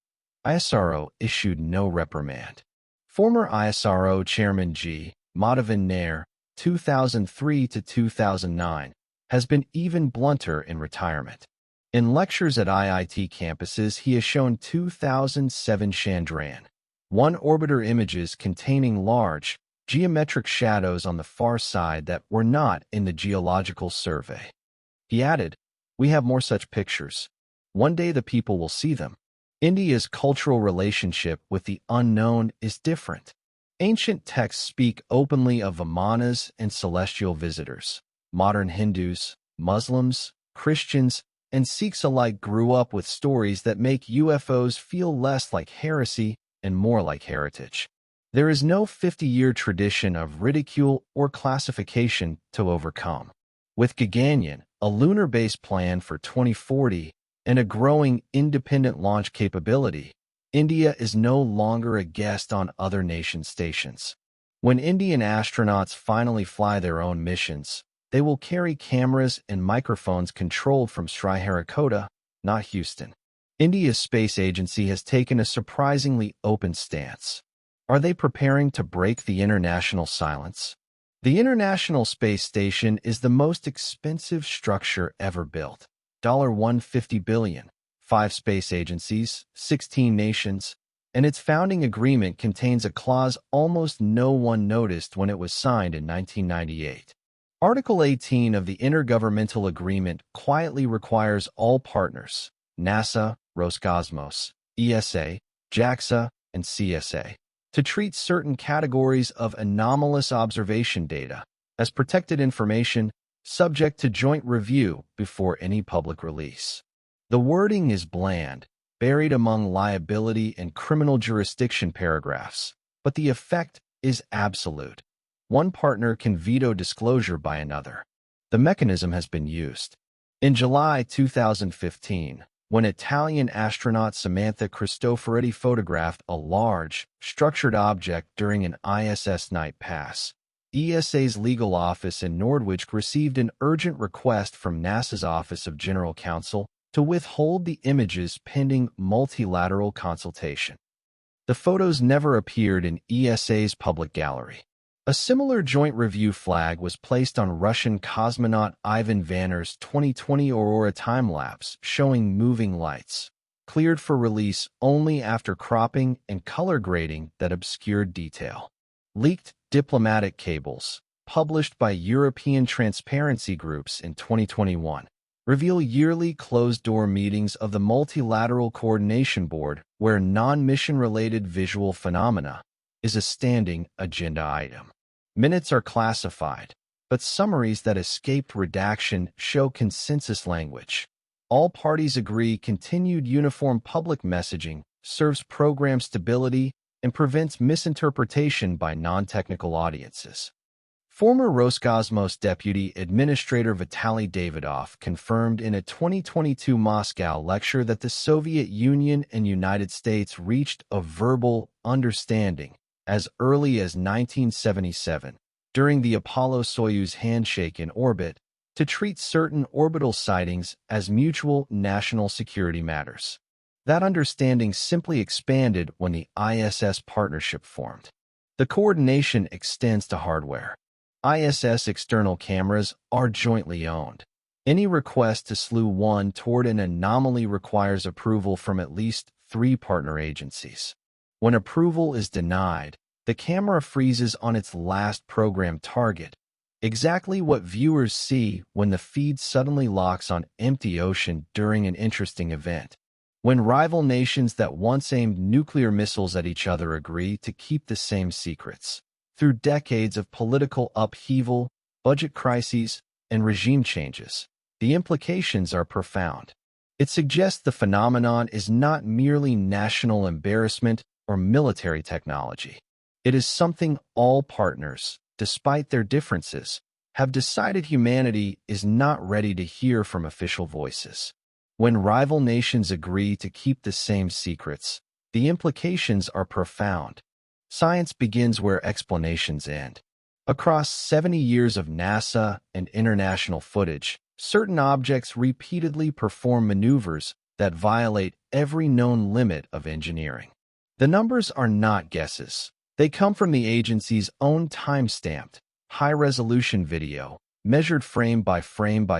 ISRO issued no reprimand. Former ISRO Chairman G. Madhavan Nair, 2003 to 2009, has been even blunter in retirement. In lectures at IIT campuses, he has shown 2007 Chandrayaan-1 orbiter images containing large, geometric shadows on the far side that were not in the geological survey. He added, "We have more such pictures. One day the people will see them." India's cultural relationship with the unknown is different. Ancient texts speak openly of Vimanas and celestial visitors. Modern Hindus, Muslims, Christians, and Sikhs alike grew up with stories that make UFOs feel less like heresy and more like heritage. There is no 50-year tradition of ridicule or classification to overcome. With Gaganyaan, a lunar base plan for 2040, and a growing independent launch capability, India is no longer a guest on other nation stations. When Indian astronauts finally fly their own missions, they will carry cameras and microphones controlled from Sriharikota, not Houston. India's space agency has taken a surprisingly open stance. Are they preparing to break the international silence? The International Space Station is the most expensive structure ever built. $150 billion, 5 space agencies, 16 nations, and its founding agreement contains a clause almost no one noticed when it was signed in 1998. Article 18 of the Intergovernmental Agreement quietly requires all partners, NASA, Roscosmos, ESA, JAXA, and CSA, to treat certain categories of anomalous observation data as protected information subject to joint review before any public release. The wording is bland, buried among liability and criminal jurisdiction paragraphs, but the effect is absolute. One partner can veto disclosure by another. The mechanism has been used. In July 2015, when Italian astronaut Samantha Cristoforetti photographed a large, structured object during an ISS night pass, ESA's legal office in Norwich received an urgent request from NASA's Office of General Counsel to withhold the images pending multilateral consultation. The photos never appeared in ESA's public gallery. A similar joint review flag was placed on Russian cosmonaut Ivan Vanner's 2020 Aurora time-lapse showing moving lights, cleared for release only after cropping and color grading that obscured detail. Leaked diplomatic cables, published by European transparency groups in 2021, reveal yearly closed-door meetings of the Multilateral Coordination Board where non-mission-related visual phenomena is a standing agenda item. Minutes are classified, but summaries that escaped redaction show consensus language. All parties agree continued uniform public messaging serves program stability and prevents misinterpretation by non-technical audiences. Former Roscosmos Deputy Administrator Vitaly Davidov confirmed in a 2022 Moscow lecture that the Soviet Union and United States reached a verbal understanding as early as 1977, during the Apollo-Soyuz handshake in orbit, to treat certain orbital sightings as mutual national security matters. That understanding simply expanded when the ISS partnership formed. The coordination extends to hardware. ISS external cameras are jointly owned. Any request to slew one toward an anomaly requires approval from at least 3 partner agencies. When approval is denied, the camera freezes on its last program target, exactly what viewers see when the feed suddenly locks on empty ocean during an interesting event. When rival nations that once aimed nuclear missiles at each other agree to keep the same secrets. Through decades of political upheaval, budget crises, and regime changes, the implications are profound. It suggests the phenomenon is not merely national embarrassment or military technology. It is something all partners, despite their differences, have decided humanity is not ready to hear from official voices. When rival nations agree to keep the same secrets, the implications are profound. Science begins where explanations end. Across 70 years of NASA and international footage, certain objects repeatedly perform maneuvers that violate every known limit of engineering. The numbers are not guesses. They come from the agency's own time-stamped, high-resolution video, measured frame by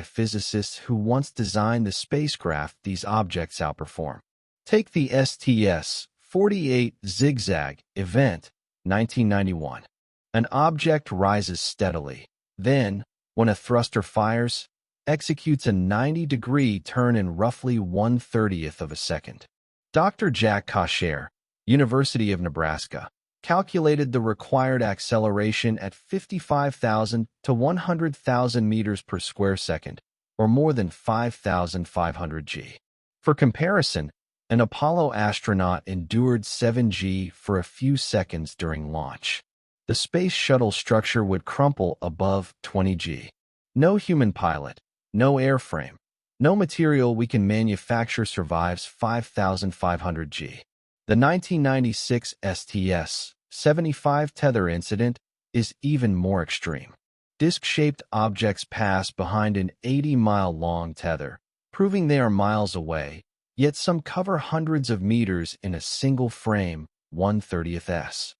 physicists who once designed the spacecraft these objects outperform. Take the STS-48 Zigzag event, 1991. An object rises steadily. Then, when a thruster fires, executes a 90-degree turn in roughly 1/30th of a second. Dr. Jack Kosher, University of Nebraska, calculated the required acceleration at 55,000 to 100,000 meters per square second, or more than 5,500 g. For comparison, an Apollo astronaut endured 7 g for a few seconds during launch. The space shuttle structure would crumple above 20 g. No human pilot, no airframe, no material we can manufacture survives 5,500 g. The 1996 STS-75 tether incident is even more extreme. Disc-shaped objects pass behind an 80-mile-long tether, proving they are miles away, yet some cover hundreds of meters in a single frame, 1/30th s.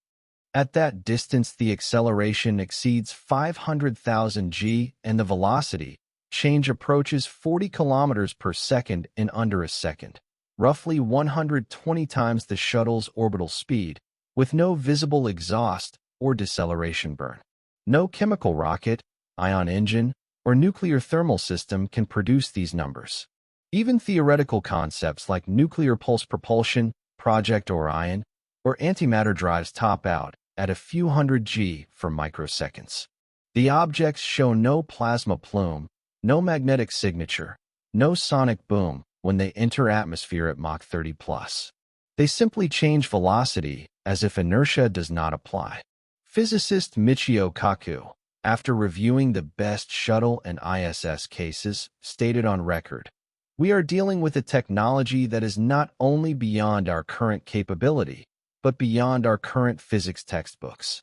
At that distance, the acceleration exceeds 500,000 g and the velocity change approaches 40 kilometers per second in under a second, roughly 120 times the shuttle's orbital speed, with no visible exhaust or deceleration burn. No chemical rocket, ion engine, or nuclear thermal system can produce these numbers. Even theoretical concepts like nuclear pulse propulsion, Project Orion, or antimatter drives top out at a few hundred G for microseconds. The objects show no plasma plume, no magnetic signature, no sonic boom when they enter atmosphere at Mach 30 plus. They simply change velocity as if inertia does not apply. Physicist Michio Kaku, after reviewing the best shuttle and ISS cases, stated on record, "We are dealing with a technology that is not only beyond our current capability, but beyond our current physics textbooks."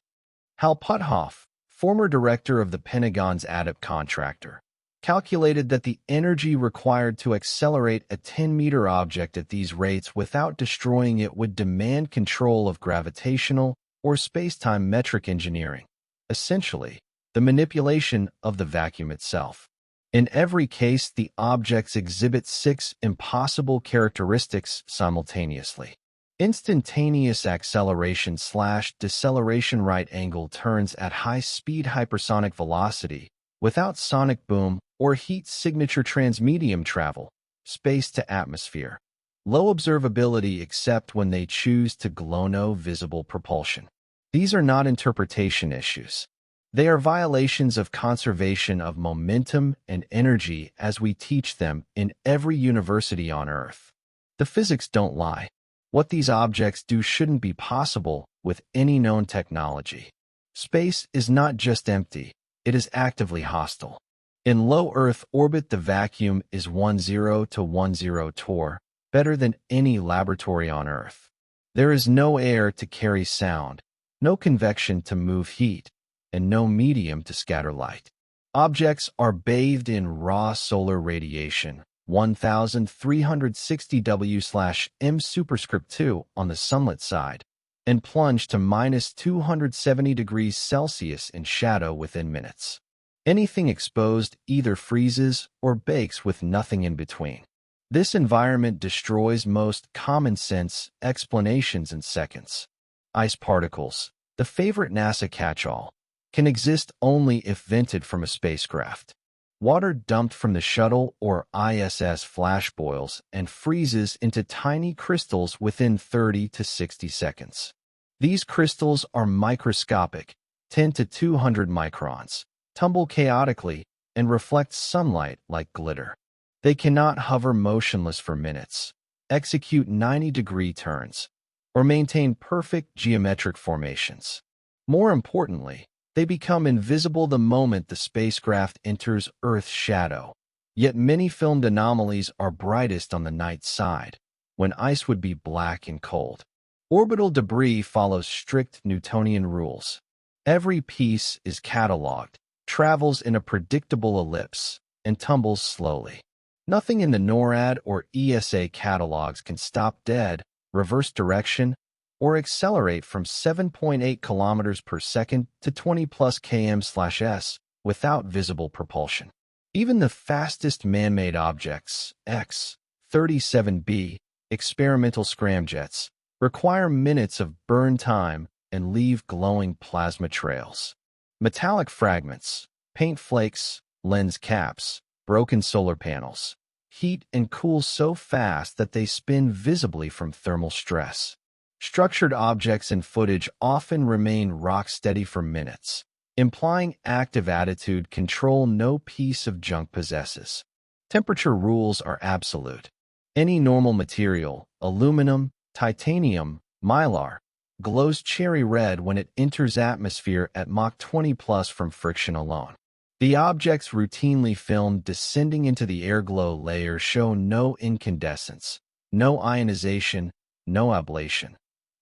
Hal Puthoff, former director of the Pentagon's ADIP contractor, calculated that the energy required to accelerate a 10-meter object at these rates without destroying it would demand control of gravitational or space-time metric engineering, essentially, the manipulation of the vacuum itself. In every case, the objects exhibit 6 impossible characteristics simultaneously. Instantaneous acceleration/deceleration, right angle turns at high-speed hypersonic velocity, without sonic boom or heat signature, transmedium travel, space to atmosphere. Low observability except when they choose to glow, no visible propulsion. These are not interpretation issues. They are violations of conservation of momentum and energy as we teach them in every university on Earth. The physics don't lie. What these objects do shouldn't be possible with any known technology. Space is not just empty, it is actively hostile. In low Earth orbit, the vacuum is 10 to 10 torr, better than any laboratory on Earth. There is no air to carry sound, no convection to move heat, and no medium to scatter light. Objects are bathed in raw solar radiation, 1360 W/m superscript 2 on the sunlit side, and plunged to minus 270 degrees Celsius in shadow within minutes. Anything exposed either freezes or bakes with nothing in between. This environment destroys most common-sense explanations in seconds. Ice particles, the favorite NASA catch-all, can exist only if vented from a spacecraft. Water dumped from the shuttle or ISS flash boils and freezes into tiny crystals within 30 to 60 seconds. These crystals are microscopic, 10 to 200 microns, tumble chaotically, and reflect sunlight like glitter. They cannot hover motionless for minutes, execute 90-degree turns, or maintain perfect geometric formations. More importantly, they become invisible the moment the spacecraft enters Earth's shadow. Yet many filmed anomalies are brightest on the night side, when ice would be black and cold. Orbital debris follows strict Newtonian rules. Every piece is catalogued, travels in a predictable ellipse, and tumbles slowly. Nothing in the NORAD or ESA catalogs can stop dead, reverse direction, or accelerate from 7.8 kilometers per second to 20 plus km/s without visible propulsion. Even the fastest man-made objects, X-37B, experimental scramjets, require minutes of burn time and leave glowing plasma trails. Metallic fragments, paint flakes, lens caps, broken solar panels, heat and cool so fast that they spin visibly from thermal stress. Structured objects and footage often remain rock-steady for minutes, implying active attitude control no piece of junk possesses. Temperature rules are absolute. Any normal material, aluminum, titanium, mylar, glows cherry red when it enters atmosphere at Mach 20 plus from friction alone. The objects routinely filmed descending into the airglow layer show no incandescence, no ionization, no ablation.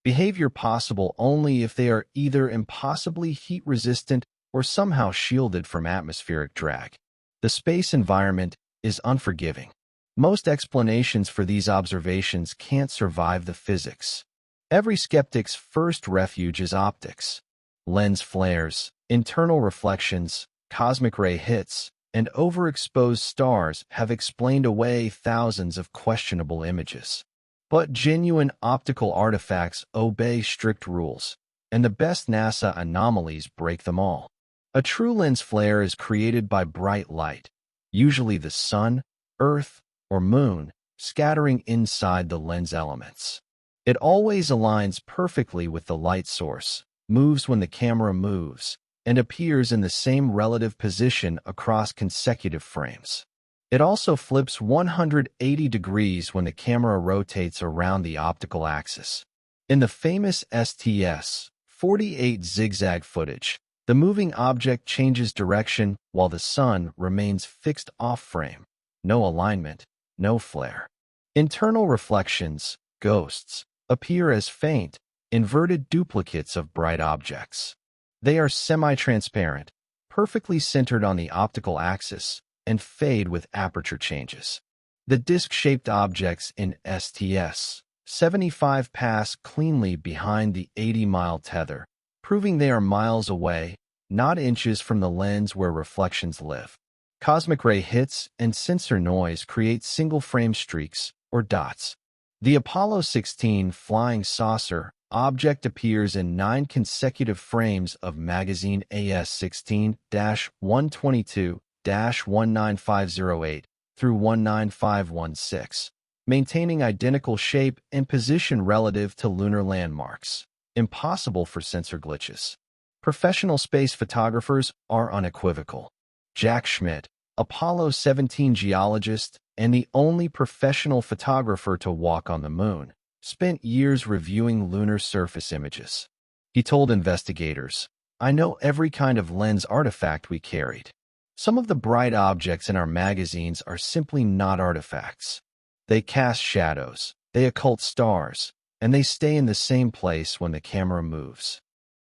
Behavior possible only if they are either impossibly heat-resistant or somehow shielded from atmospheric drag. The space environment is unforgiving. Most explanations for these observations can't survive the physics. Every skeptic's first refuge is optics. Lens flares, internal reflections, cosmic ray hits, and overexposed stars have explained away thousands of questionable images. But genuine optical artifacts obey strict rules, and the best NASA anomalies break them all. A true lens flare is created by bright light, usually the sun, earth, or moon, scattering inside the lens elements. It always aligns perfectly with the light source, moves when the camera moves, and appears in the same relative position across consecutive frames. It also flips 180 degrees when the camera rotates around the optical axis. In the famous STS-48 zigzag footage, the moving object changes direction while the sun remains fixed off-frame. No alignment, no flare. Internal reflections, ghosts, appear as faint, inverted duplicates of bright objects. They are semi-transparent, perfectly centered on the optical axis, and fade with aperture changes. The disc-shaped objects in STS-75 pass cleanly behind the 80-mile tether, proving they are miles away, not inches from the lens where reflections live. Cosmic ray hits and sensor noise create single-frame streaks, or dots. The Apollo 16 flying saucer object appears in 9 consecutive frames of magazine AS16-122-19508 through 19516, maintaining identical shape and position relative to lunar landmarks. Impossible for sensor glitches. Professional space photographers are unequivocal. Jack Schmitt, Apollo 17 geologist and the only professional photographer to walk on the moon, spent years reviewing lunar surface images. He told investigators, "I know every kind of lens artifact we carried. Some of the bright objects in our magazines are simply not artifacts. They cast shadows, they occult stars, and they stay in the same place when the camera moves."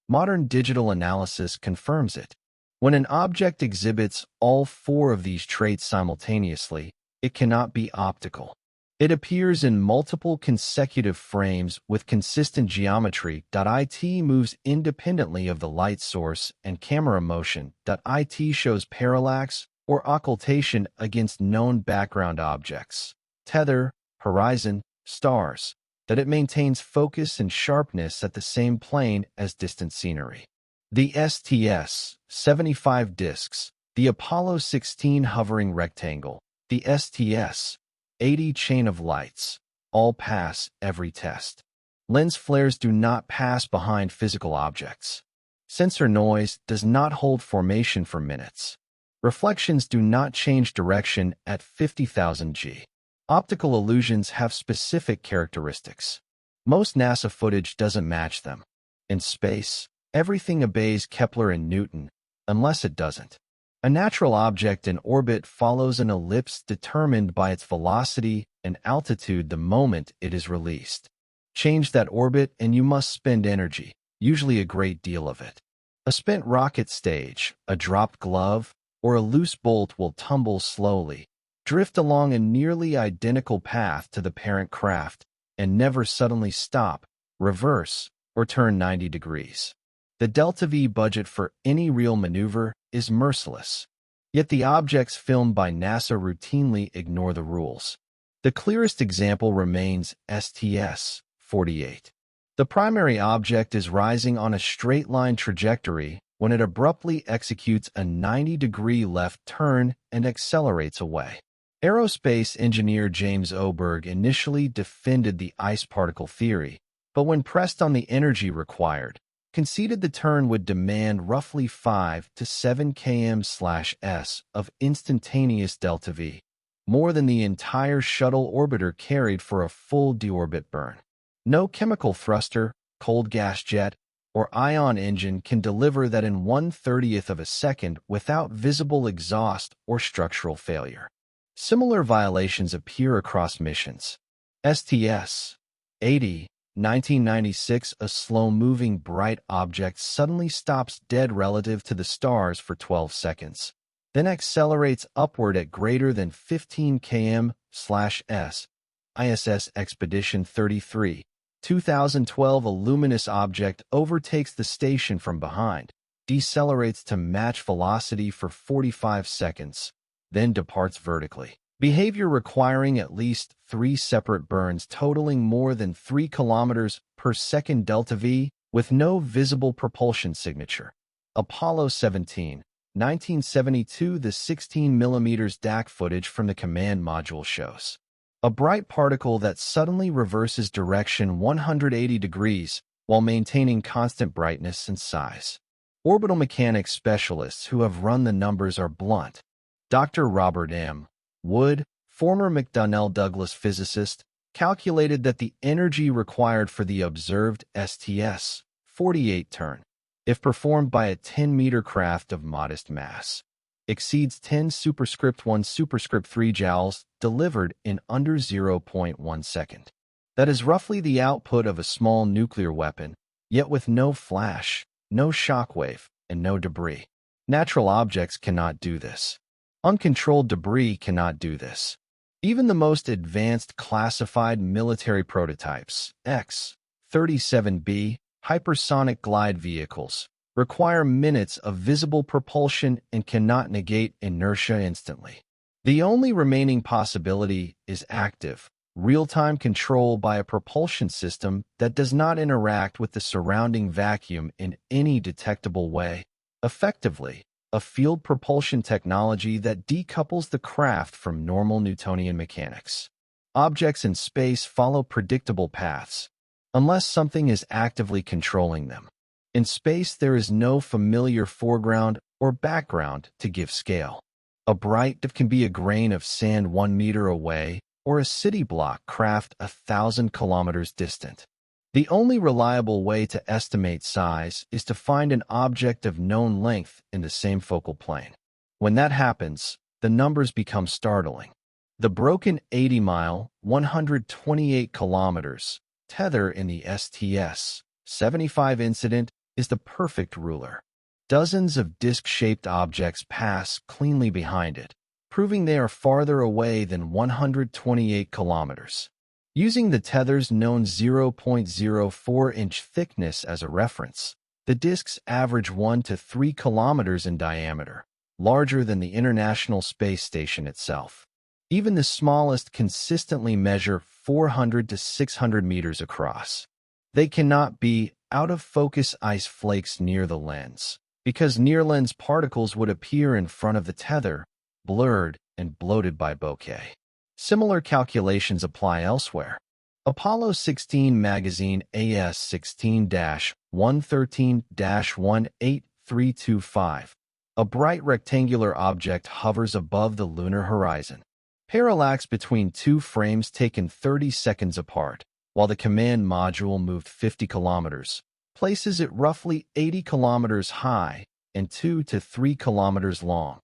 Modern digital analysis confirms it. When an object exhibits all 4 of these traits simultaneously, it cannot be optical. It appears in multiple consecutive frames with consistent geometry. It moves independently of the light source and camera motion. It shows parallax or occultation against known background objects, tether, horizon, stars, that it maintains focus and sharpness at the same plane as distant scenery. The STS-75 discs, the Apollo 16 hovering rectangle, the STS-80 chain of lights, all pass every test. Lens flares do not pass behind physical objects. Sensor noise does not hold formation for minutes. Reflections do not change direction at 50,000 G. Optical illusions have specific characteristics. Most NASA footage doesn't match them. In space, everything obeys Kepler and Newton, unless it doesn't. A natural object in orbit follows an ellipse determined by its velocity and altitude the moment it is released. Change that orbit and you must spend energy, usually a great deal of it. A spent rocket stage, a dropped glove, or a loose bolt will tumble slowly, drift along a nearly identical path to the parent craft, and never suddenly stop, reverse, or turn 90 degrees. The delta-V budget for any real maneuver is merciless. Yet the objects filmed by NASA routinely ignore the rules. The clearest example remains STS-48. The primary object is rising on a straight-line trajectory when it abruptly executes a 90-degree left turn and accelerates away. Aerospace engineer James Oberg initially defended the ice particle theory, but when pressed on the energy required, conceded the turn would demand roughly 5 to 7 km/s of instantaneous delta-V, more than the entire shuttle orbiter carried for a full deorbit burn. No chemical thruster, cold gas jet, or ion engine can deliver that in 1/30th of a second without visible exhaust or structural failure. Similar violations appear across missions. STS-80, 1996, a slow-moving bright object suddenly stops dead relative to the stars for 12 seconds, then accelerates upward at greater than 15 km/s. ISS Expedition 33, 2012, a luminous object overtakes the station from behind, decelerates to match velocity for 45 seconds, then departs vertically. Behavior requiring at least 3 separate burns totaling more than 3 km/s delta-V with no visible propulsion signature. Apollo 17, 1972. The 16mm DAC footage from the command module shows a bright particle that suddenly reverses direction 180 degrees while maintaining constant brightness and size. Orbital mechanics specialists who have run the numbers are blunt. Dr. Robert M. Wood, former McDonnell Douglas physicist, calculated that the energy required for the observed STS-48 turn, if performed by a 10-meter craft of modest mass, exceeds 10 superscript 1 superscript 3 joules delivered in under 0.1 second. That is roughly the output of a small nuclear weapon, yet with no flash, no shockwave, and no debris. Natural objects cannot do this. Uncontrolled debris cannot do this. Even the most advanced classified military prototypes, X-37B, hypersonic glide vehicles, require minutes of visible propulsion and cannot negate inertia instantly. The only remaining possibility is active, real-time control by a propulsion system that does not interact with the surrounding vacuum in any detectable way. Effectively, a field propulsion technology that decouples the craft from normal Newtonian mechanics. Objects in space follow predictable paths, unless something is actively controlling them. In space, there is no familiar foreground or background to give scale. A bright dot can be a grain of sand 1 meter away, or a city block craft 1,000 kilometers distant. The only reliable way to estimate size is to find an object of known length in the same focal plane. When that happens, the numbers become startling. The broken 80-mile, 128 kilometers, tether in the STS-75 incident is the perfect ruler. Dozens of disc-shaped objects pass cleanly behind it, proving they are farther away than 128 kilometers. Using the tether's known 0.04-inch thickness as a reference, the disks average 1 to 3 kilometers in diameter, larger than the International Space Station itself. Even the smallest consistently measure 400 to 600 meters across. They cannot be out-of-focus ice flakes near the lens, because near-lens particles would appear in front of the tether, blurred and bloated by bokeh. Similar calculations apply elsewhere. Apollo 16 magazine AS-16-113-18325. A bright rectangular object hovers above the lunar horizon. Parallax between two frames taken 30 seconds apart, while the command module moved 50 kilometers, places it roughly 80 kilometers high and 2 to 3 kilometers long,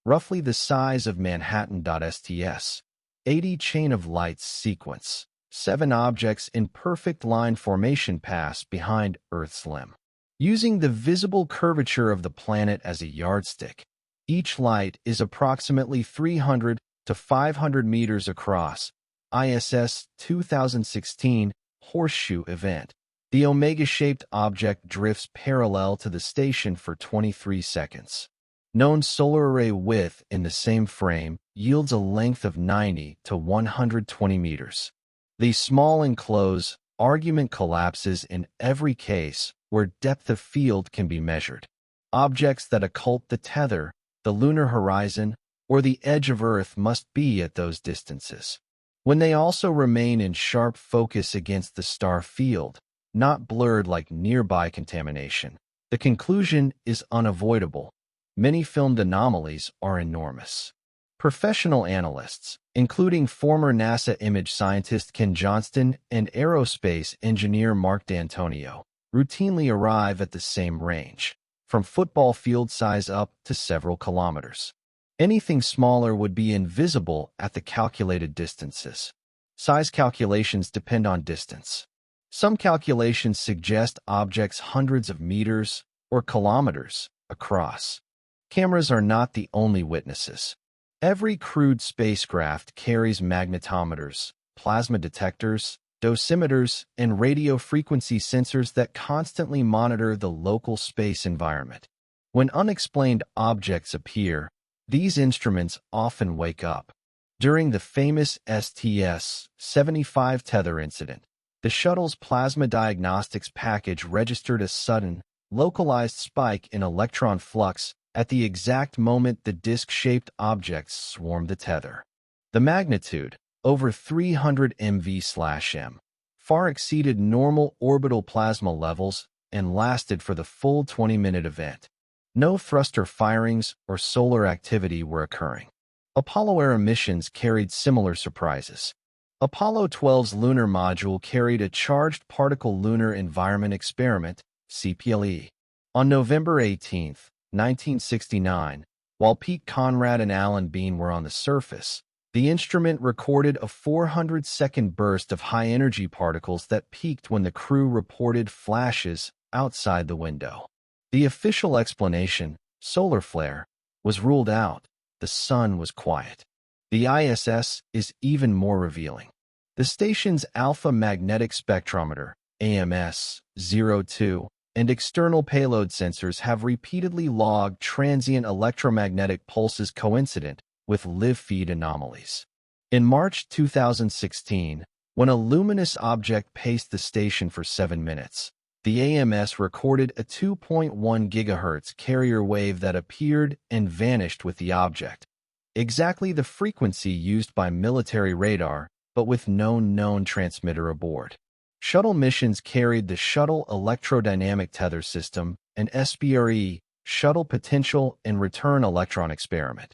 roughly the size of Manhattan.sts. 80 chain of lights sequence. 7 objects in perfect line formation pass behind Earth's limb. Using the visible curvature of the planet as a yardstick, each light is approximately 300 to 500 meters across. ISS 2016 Horseshoe Event. The omega-shaped object drifts parallel to the station for 23 seconds. Known solar array width in the same frame yields a length of 90 to 120 meters. The small enclosed argument collapses in every case where depth of field can be measured. Objects that occult the tether, the lunar horizon, or the edge of Earth must be at those distances. When they also remain in sharp focus against the star field, not blurred like nearby contamination, the conclusion is unavoidable. Many filmed anomalies are enormous. Professional analysts, including former NASA image scientist Ken Johnston and aerospace engineer Mark D'Antonio, routinely arrive at the same range, from football field size up to several kilometers. Anything smaller would be invisible at the calculated distances. Size calculations depend on distance. Some calculations suggest objects hundreds of meters or kilometers across. Cameras are not the only witnesses. Every crewed spacecraft carries magnetometers, plasma detectors, dosimeters, and radio frequency sensors that constantly monitor the local space environment. When unexplained objects appear, these instruments often wake up. During the famous STS-75 tether incident, the shuttle's plasma diagnostics package registered a sudden, localized spike in electron flux at the exact moment the disk-shaped objects swarmed the tether. The magnitude, over 300 MV/m, far exceeded normal orbital plasma levels and lasted for the full 20-minute event. No thruster firings or solar activity were occurring. Apollo-era missions carried similar surprises. Apollo 12's lunar module carried a Charged Particle Lunar Environment Experiment, CPLE. On November 18, 1969, while Pete Conrad and Alan Bean were on the surface, the instrument recorded a 400-second burst of high-energy particles that peaked when the crew reported flashes outside the window. The official explanation, solar flare, was ruled out. The sun was quiet. The ISS is even more revealing. The station's Alpha Magnetic Spectrometer, AMS-02, and external payload sensors have repeatedly logged transient electromagnetic pulses coincident with live-feed anomalies. In March 2016, when a luminous object paced the station for 7 minutes, the AMS recorded a 2.1 GHz carrier wave that appeared and vanished with the object, exactly the frequency used by military radar, but with no known transmitter aboard. Shuttle missions carried the Shuttle Electrodynamic Tether System and SPRE, Shuttle Potential and Return Electron Experiment.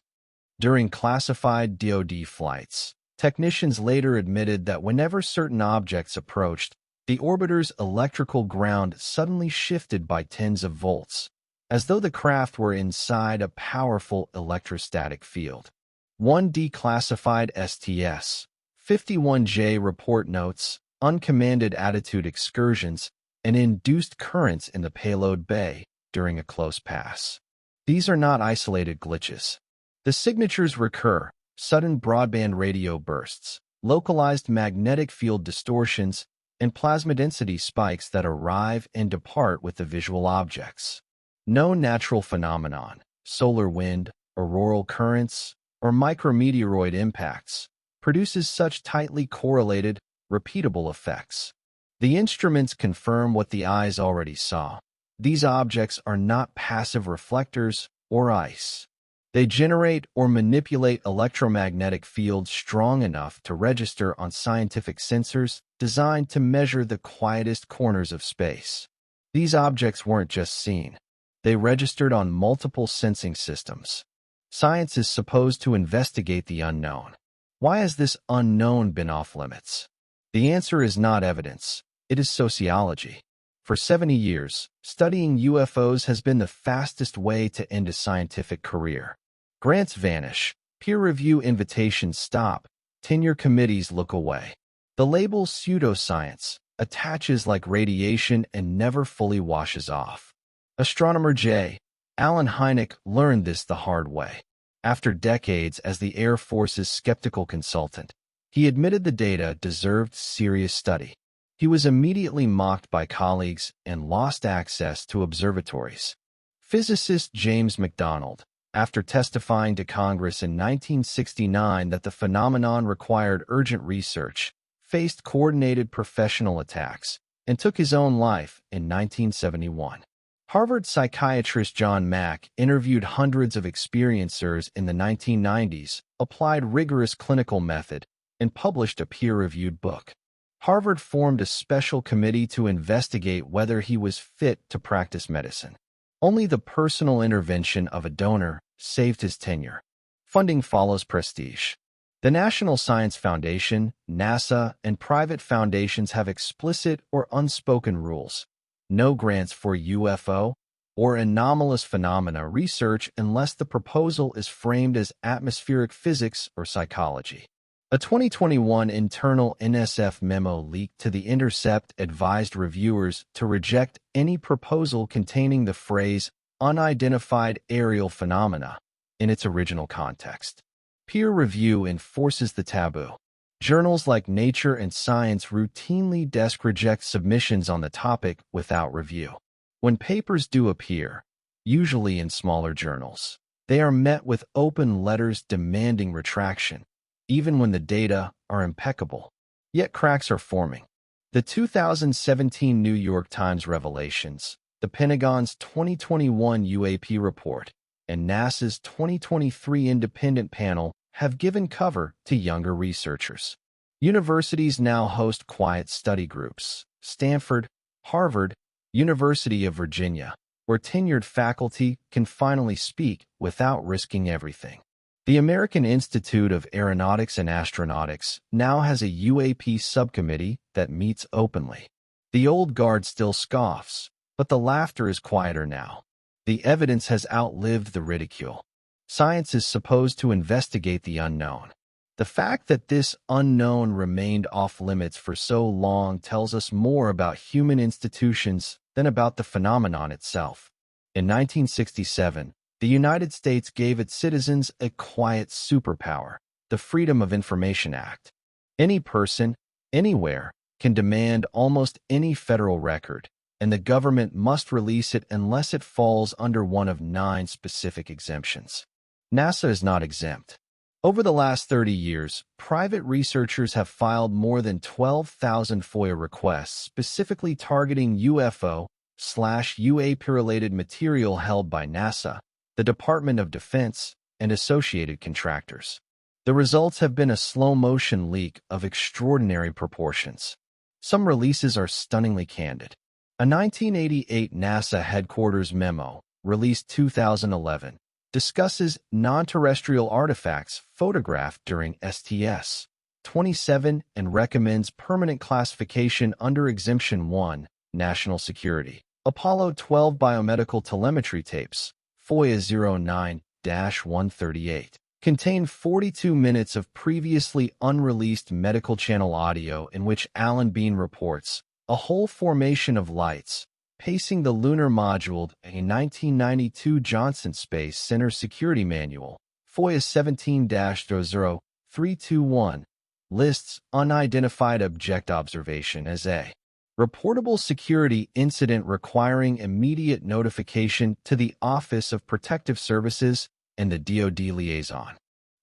During classified DoD flights, technicians later admitted that whenever certain objects approached, the orbiter's electrical ground suddenly shifted by tens of volts, as though the craft were inside a powerful electrostatic field. One declassified STS-51J report notes uncommanded attitude excursions and induced currents in the payload bay during a close pass. These are not isolated glitches. The signatures recur: sudden broadband radio bursts, localized magnetic field distortions, and plasma density spikes that arrive and depart with the visual objects. No natural phenomenon, solar wind, auroral currents, or micrometeoroid impacts, produces such tightly correlated, repeatable effects. The instruments confirm what the eyes already saw. These objects are not passive reflectors or ice. They generate or manipulate electromagnetic fields strong enough to register on scientific sensors designed to measure the quietest corners of space. These objects weren't just seen. They registered on multiple sensing systems. Science is supposed to investigate the unknown. Why has this unknown been off limits? The answer is not evidence. It is sociology. For 70 years, studying UFOs has been the fastest way to end a scientific career. Grants vanish, peer review invitations stop, tenure committees look away. The label pseudoscience attaches like radiation and never fully washes off. Astronomer J. Allen Hynek learned this the hard way. After decades as the Air Force's skeptical consultant, he admitted the data deserved serious study. He was immediately mocked by colleagues and lost access to observatories. Physicist James McDonald, after testifying to Congress in 1969 that the phenomenon required urgent research, faced coordinated professional attacks and took his own life in 1971. Harvard psychiatrist John Mack interviewed hundreds of experiencers in the 1990s, applied rigorous clinical method, and published a peer-reviewed book. Harvard formed a special committee to investigate whether he was fit to practice medicine. Only the personal intervention of a donor saved his tenure. Funding follows prestige. The National Science Foundation, NASA, and private foundations have explicit or unspoken rules. No grants for UFO or anomalous phenomena research unless the proposal is framed as atmospheric physics or psychology. A 2021 internal NSF memo leaked to The Intercept advised reviewers to reject any proposal containing the phrase unidentified aerial phenomena in its original context. Peer review enforces the taboo. Journals like Nature and Science routinely reject submissions on the topic without review. When papers do appear, usually in smaller journals, they are met with open letters demanding retraction, even when the data are impeccable. Yet cracks are forming. The 2017 New York Times revelations, the Pentagon's 2021 UAP report, and NASA's 2023 independent panel have given cover to younger researchers. Universities now host quiet study groups. Stanford, Harvard, University of Virginia, where tenured faculty can finally speak without risking everything. The American Institute of Aeronautics and Astronautics now has a UAP subcommittee that meets openly. The old guard still scoffs, but the laughter is quieter now. The evidence has outlived the ridicule. Science is supposed to investigate the unknown. The fact that this unknown remained off-limits for so long tells us more about human institutions than about the phenomenon itself. In 1967, the United States gave its citizens a quiet superpower, the Freedom of Information Act. Any person, anywhere, can demand almost any federal record, and the government must release it unless it falls under one of 9 specific exemptions. NASA is not exempt. Over the last 30 years, private researchers have filed more than 12,000 FOIA requests specifically targeting UFO/UAP-related material held by NASA, the Department of Defense, and associated contractors. The results have been a slow-motion leak of extraordinary proportions. Some releases are stunningly candid. A 1988 NASA headquarters memo, released 2011, discusses non-terrestrial artifacts photographed during STS-27 and recommends permanent classification under Exemption 1, National Security. Apollo 12 biomedical telemetry tapes, FOIA 09-138, contain 42 minutes of previously unreleased medical channel audio in which Alan Bean reports a whole formation of lights pacing the lunar module. A 1992 Johnson Space Center Security Manual, FOIA 17-00321, lists unidentified object observation as a reportable security incident requiring immediate notification to the Office of Protective Services and the DoD liaison.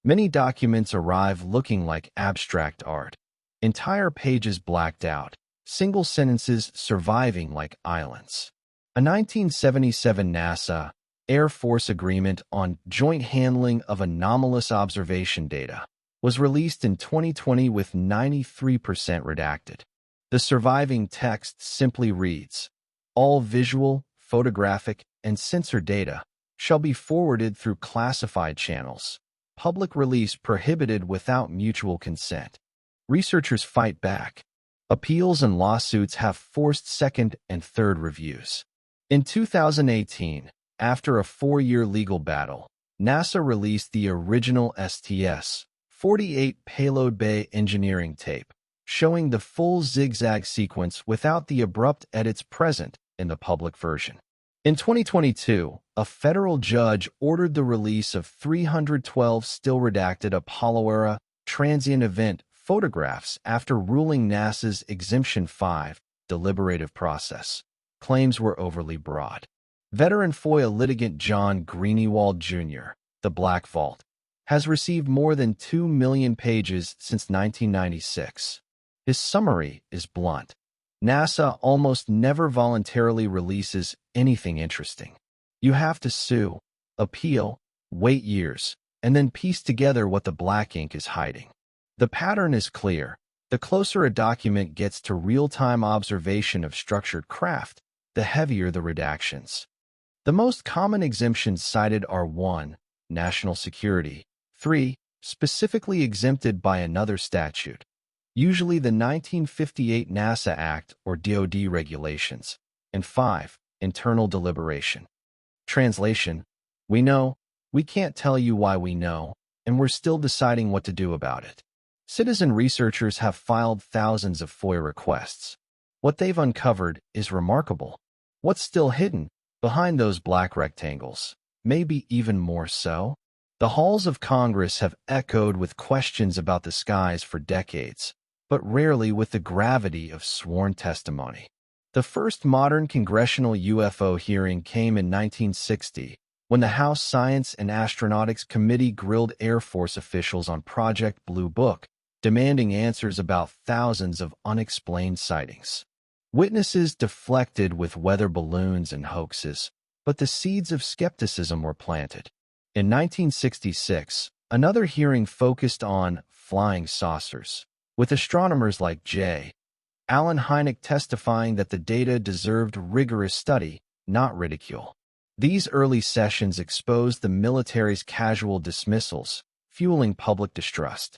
Many documents arrive looking like abstract art. Entire pages blacked out, single sentences surviving like islands. A 1977 NASA Air Force Agreement on Joint Handling of Anomalous Observation Data was released in 2020 with 93% redacted. The surviving text simply reads, "All visual, photographic, and sensor data shall be forwarded through classified channels. Public release prohibited without mutual consent." Researchers fight back. Appeals and lawsuits have forced second and third reviews. In 2018, after a 4-year legal battle, NASA released the original STS-48 payload bay engineering tape, showing the full zigzag sequence without the abrupt edits present in the public version. In 2022, a federal judge ordered the release of 312 still-redacted Apollo-era transient event photographs after ruling NASA's Exemption 5 deliberative process claims were overly broad. Veteran FOIA litigant John Greenewald Jr., the Black Vault, has received more than 2 million pages since 1996. His summary is blunt. NASA almost never voluntarily releases anything interesting. You have to sue, appeal, wait years, and then piece together what the black ink is hiding. The pattern is clear. The closer a document gets to real-time observation of structured craft, the heavier the redactions. The most common exemptions cited are 1. National security, 3. Specifically exempted by another statute, usually the 1958 NASA Act or DoD regulations, and 5. Internal deliberation. Translation: we know, we can't tell you why we know, and we're still deciding what to do about it. Citizen researchers have filed thousands of FOIA requests. What they've uncovered is remarkable. What's still hidden behind those black rectangles? Maybe even more so? The halls of Congress have echoed with questions about the skies for decades, but rarely with the gravity of sworn testimony. The first modern congressional UFO hearing came in 1960, when the House Science and Astronautics Committee grilled Air Force officials on Project Blue Book, demanding answers about thousands of unexplained sightings. Witnesses deflected with weather balloons and hoaxes, but the seeds of skepticism were planted. In 1966, another hearing focused on flying saucers, with astronomers like J. Allen Hynek testifying that the data deserved rigorous study, not ridicule. These early sessions exposed the military's casual dismissals, fueling public distrust.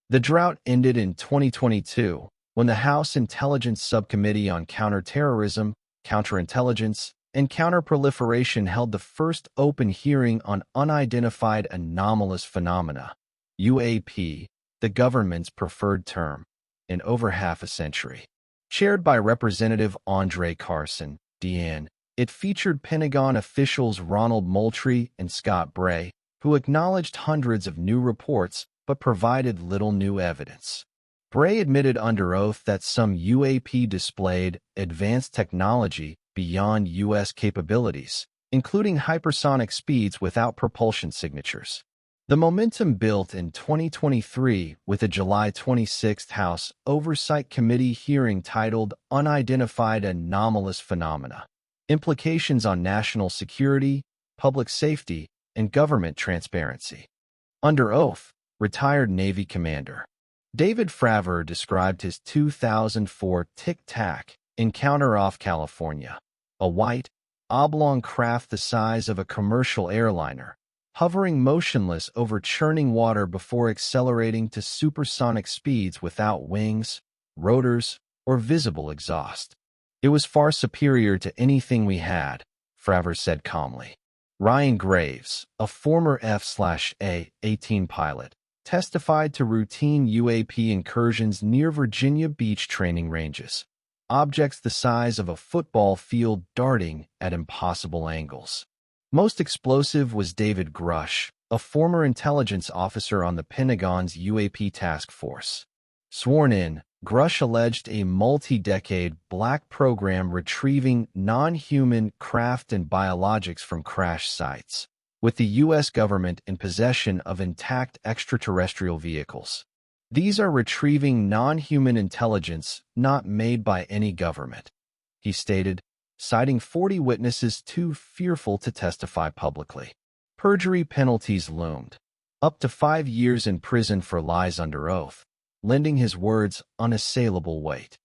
The drought ended in 2022 when the House Intelligence Subcommittee on Counterterrorism, Counterintelligence, and Counterproliferation held the first open hearing on unidentified anomalous phenomena, UAP, the government's preferred term, in over half a century. Chaired by Representative Andre Carson, DN, it featured Pentagon officials Ronald Moultrie and Scott Bray, who acknowledged hundreds of new reports but provided little new evidence. Bray admitted under oath that some UAP displayed advanced technology beyond U.S. capabilities, including hypersonic speeds without propulsion signatures. The momentum built in 2023 with a July 26 House Oversight Committee hearing titled Unidentified Anomalous Phenomena: Implications on National Security, Public Safety, and Government Transparency. Under oath, retired Navy Commander David Fravor described his 2004 Tic Tac encounter off California, a white, oblong craft the size of a commercial airliner, hovering motionless over churning water before accelerating to supersonic speeds without wings, rotors, or visible exhaust. It was far superior to anything we had, Fravor said calmly. Ryan Graves, a former F/A-18 pilot, testified to routine UAP incursions near Virginia Beach training ranges, objects the size of a football field darting at impossible angles. Most explosive was David Grush, a former intelligence officer on the Pentagon's UAP task force. Sworn in, Grush alleged a multi-decade black program retrieving non-human craft and biologics from crash sites, with the U.S. government in possession of intact extraterrestrial vehicles. These are retrieving non-human intelligence not made by any government, he stated, citing 40 witnesses too fearful to testify publicly. Perjury penalties loomed, up to 5 years in prison for lies under oath, lending his words unassailable weight.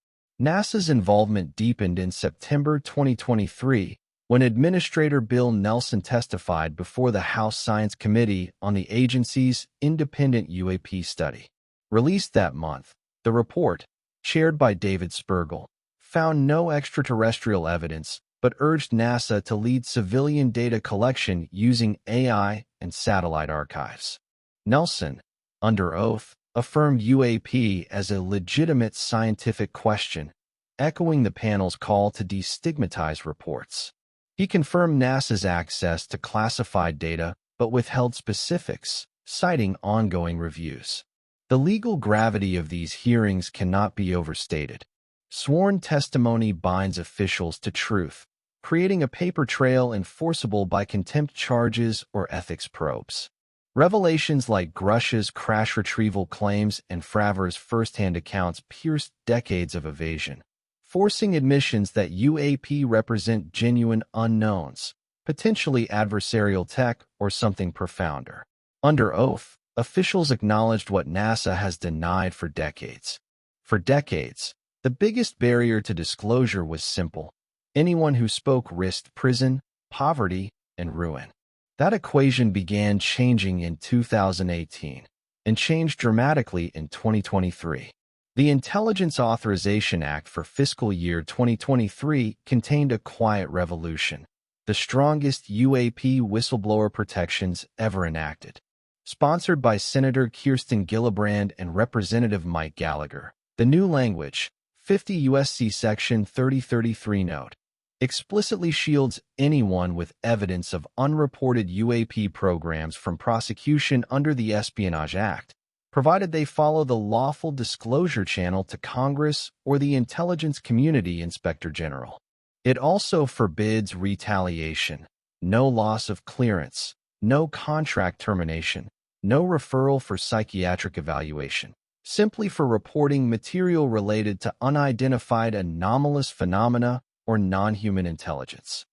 NASA's involvement deepened in September 2023 when Administrator Bill Nelson testified before the House Science Committee on the agency's independent UAP study. Released that month, the report, chaired by David Spergel, found no extraterrestrial evidence but urged NASA to lead civilian data collection using AI and satellite archives. Nelson, under oath, affirmed UAP as a legitimate scientific question, echoing the panel's call to destigmatize reports. He confirmed NASA's access to classified data but withheld specifics, citing ongoing reviews. The legal gravity of these hearings cannot be overstated. Sworn testimony binds officials to truth, creating a paper trail enforceable by contempt charges or ethics probes. Revelations like Grush's crash retrieval claims and Fravor's first-hand accounts pierced decades of evasion, forcing admissions that UAP represent genuine unknowns, potentially adversarial tech or something profounder. Under oath, officials acknowledged what NASA has denied for decades. For decades, the biggest barrier to disclosure was simple. Anyone who spoke risked prison, poverty, and ruin. That equation began changing in 2018 and changed dramatically in 2023. The Intelligence Authorization Act for fiscal year 2023 contained a quiet revolution, the strongest UAP whistleblower protections ever enacted. Sponsored by Senator Kirsten Gillibrand and Representative Mike Gallagher, the new language, 50 U.S.C. Section 3033 Note, explicitly shields anyone with evidence of unreported UAP programs from prosecution under the Espionage Act, provided they follow the lawful disclosure channel to Congress or the intelligence community inspector general. It also forbids retaliation, no loss of clearance, no contract termination, no referral for psychiatric evaluation, simply for reporting material related to unidentified anomalous phenomena or non-human intelligence.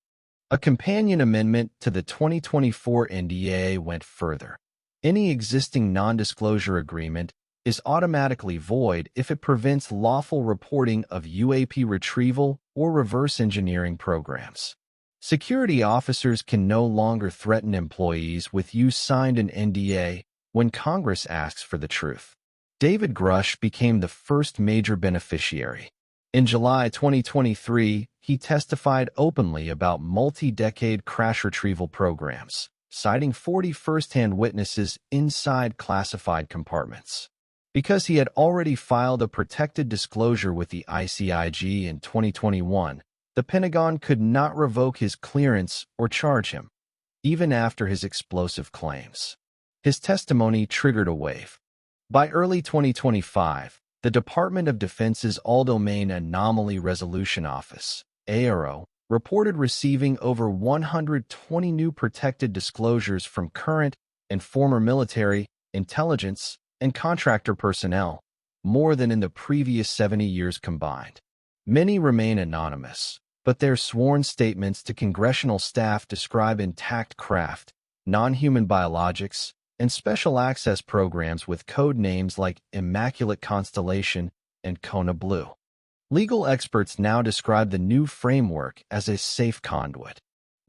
A companion amendment to the 2024 NDAA went further. Any existing non-disclosure agreement is automatically void if it prevents lawful reporting of UAP retrieval or reverse engineering programs. Security officers can no longer threaten employees with "you signed an NDA" when Congress asks for the truth. David Grush became the first major beneficiary. In July 2023, he testified openly about multi-decade crash retrieval programs, citing 40 first-hand witnesses inside classified compartments. Because he had already filed a protected disclosure with the ICIG in 2021, the Pentagon could not revoke his clearance or charge him, even after his explosive claims. His testimony triggered a wave. By early 2025, the Department of Defense's All-Domain Anomaly Resolution Office, AARO, reported receiving over 120 new protected disclosures from current and former military, intelligence, and contractor personnel, more than in the previous 70 years combined. Many remain anonymous, but their sworn statements to congressional staff describe intact craft, non-human biologics, and special access programs with code names like Immaculate Constellation and Kona Blue. Legal experts now describe the new framework as a safe conduit.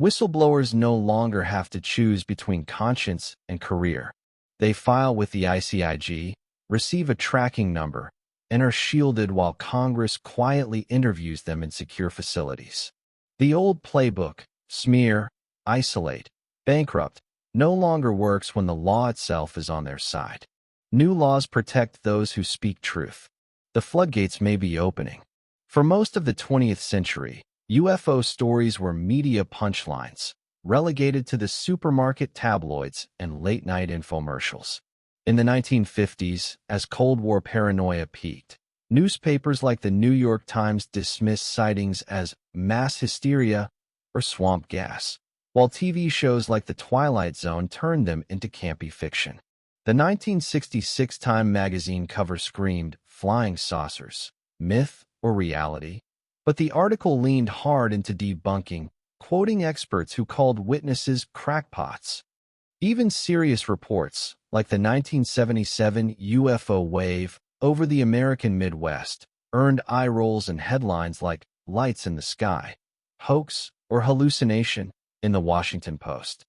Whistleblowers no longer have to choose between conscience and career. They file with the ICIG, receive a tracking number, and are shielded while Congress quietly interviews them in secure facilities. The old playbook, smear, isolate, bankrupt, no longer works when the law itself is on their side. New laws protect those who speak truth. The floodgates may be opening. For most of the 20th century, UFO stories were media punchlines, relegated to the supermarket tabloids and late-night infomercials. In the 1950s, as Cold War paranoia peaked, newspapers like the New York Times dismissed sightings as mass hysteria or swamp gas, while TV shows like The Twilight Zone turned them into campy fiction. The 1966 Time magazine cover screamed, "Flying saucers, myth or reality?" But the article leaned hard into debunking, quoting experts who called witnesses crackpots. Even serious reports, like the 1977 UFO wave over the American Midwest, earned eye rolls and headlines like "Lights in the Sky," "Hoax," or "Hallucination" in the Washington Post.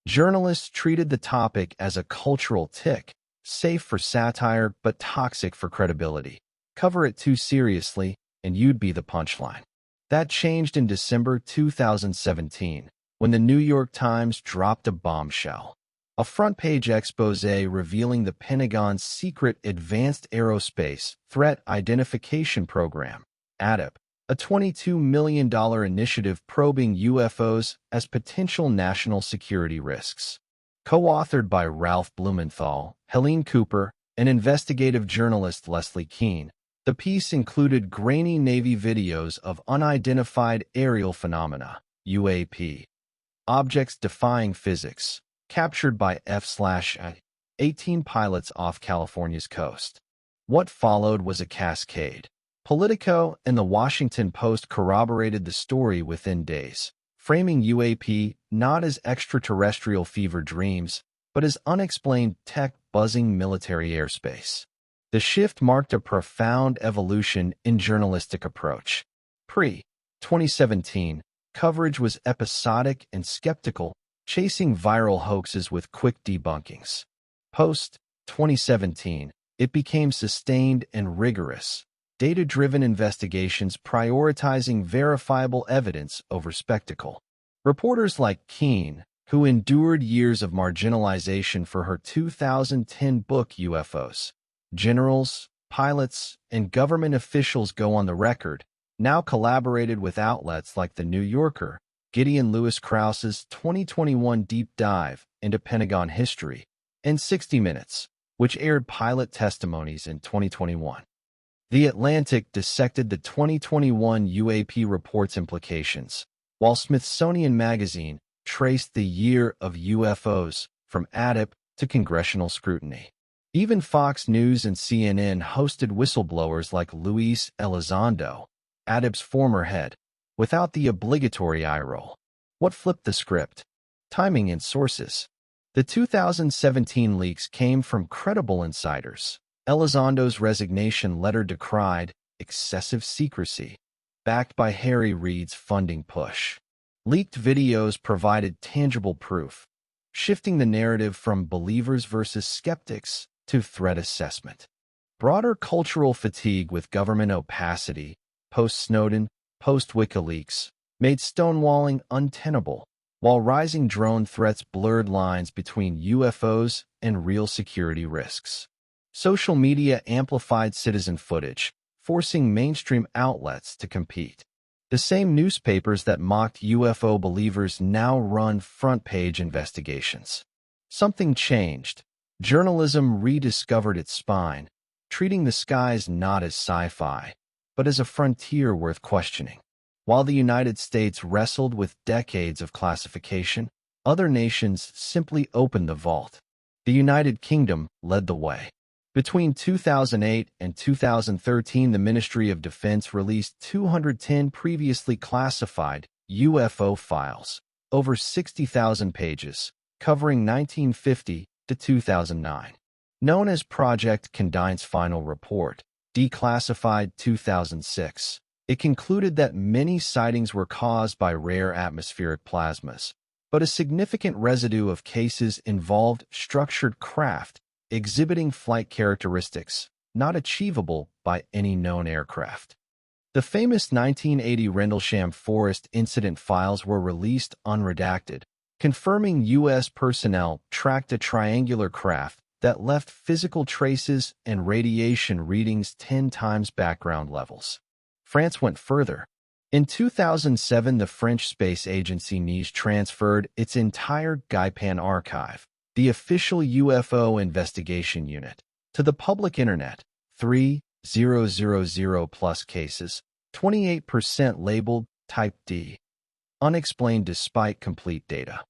Journalists treated the topic as a cultural tick, safe for satire but toxic for credibility. Cover it too seriously, and you'd be the punchline. That changed in December 2017, when the New York Times dropped a bombshell. A front-page expose revealing the Pentagon's secret Advanced Aerospace Threat Identification Program, ADIP, a $22 million initiative probing UFOs as potential national security risks. Co-authored by Ralph Blumenthal, Helene Cooper, and investigative journalist Leslie Kean, the piece included grainy Navy videos of unidentified aerial phenomena, UAP, objects defying physics, captured by F/A-18 pilots off California's coast. What followed was a cascade. Politico and the Washington Post corroborated the story within days, framing UAP not as extraterrestrial fever dreams, but as unexplained tech buzzing military airspace. The shift marked a profound evolution in journalistic approach. Pre-2017, coverage was episodic and skeptical, chasing viral hoaxes with quick debunkings. Post-2017, it became sustained and rigorous, data-driven investigations prioritizing verifiable evidence over spectacle. Reporters like Kean, who endured years of marginalization for her 2010 book UFOs, generals, pilots, and government officials go on the record, now collaborated with outlets like The New Yorker, Gideon Lewis Krause's 2021 deep dive into Pentagon history, and 60 Minutes, which aired pilot testimonies in 2021. The Atlantic dissected the 2021 UAP report's implications, while Smithsonian Magazine traced the year of UFOs from ADIP to congressional scrutiny. Even Fox News and CNN hosted whistleblowers like Luis Elizondo, ADIB's former head, without the obligatory eye roll. What flipped the script? Timing and sources. The 2017 leaks came from credible insiders. Elizondo's resignation letter decried excessive secrecy, backed by Harry Reid's funding push. Leaked videos provided tangible proof, shifting the narrative from believers versus skeptics to threat assessment. Broader cultural fatigue with government opacity, post-Snowden, post-WikiLeaks, made stonewalling untenable, while rising drone threats blurred lines between UFOs and real security risks. Social media amplified citizen footage, forcing mainstream outlets to compete. The same newspapers that mocked UFO believers now run front-page investigations. Something changed. Journalism rediscovered its spine, treating the skies not as sci-fi, but as a frontier worth questioning. While the United States wrestled with decades of classification, other nations simply opened the vault. The United Kingdom led the way. Between 2008 and 2013, the Ministry of Defense released 210 previously classified UFO files, over 60,000 pages, covering 1950 to 2009. Known as Project Condine's Final Report, declassified 2006, it concluded that many sightings were caused by rare atmospheric plasmas, but a significant residue of cases involved structured craft exhibiting flight characteristics not achievable by any known aircraft. The famous 1980 Rendlesham Forest incident files were released unredacted, confirming U.S. personnel tracked a triangular craft that left physical traces and radiation readings 10 times background levels. France went further. In 2007, the French space agency NIS transferred its entire Gaipan archive, the official UFO investigation unit, to the public internet. 3,000 plus cases, 28% labeled Type D. Unexplained despite complete data.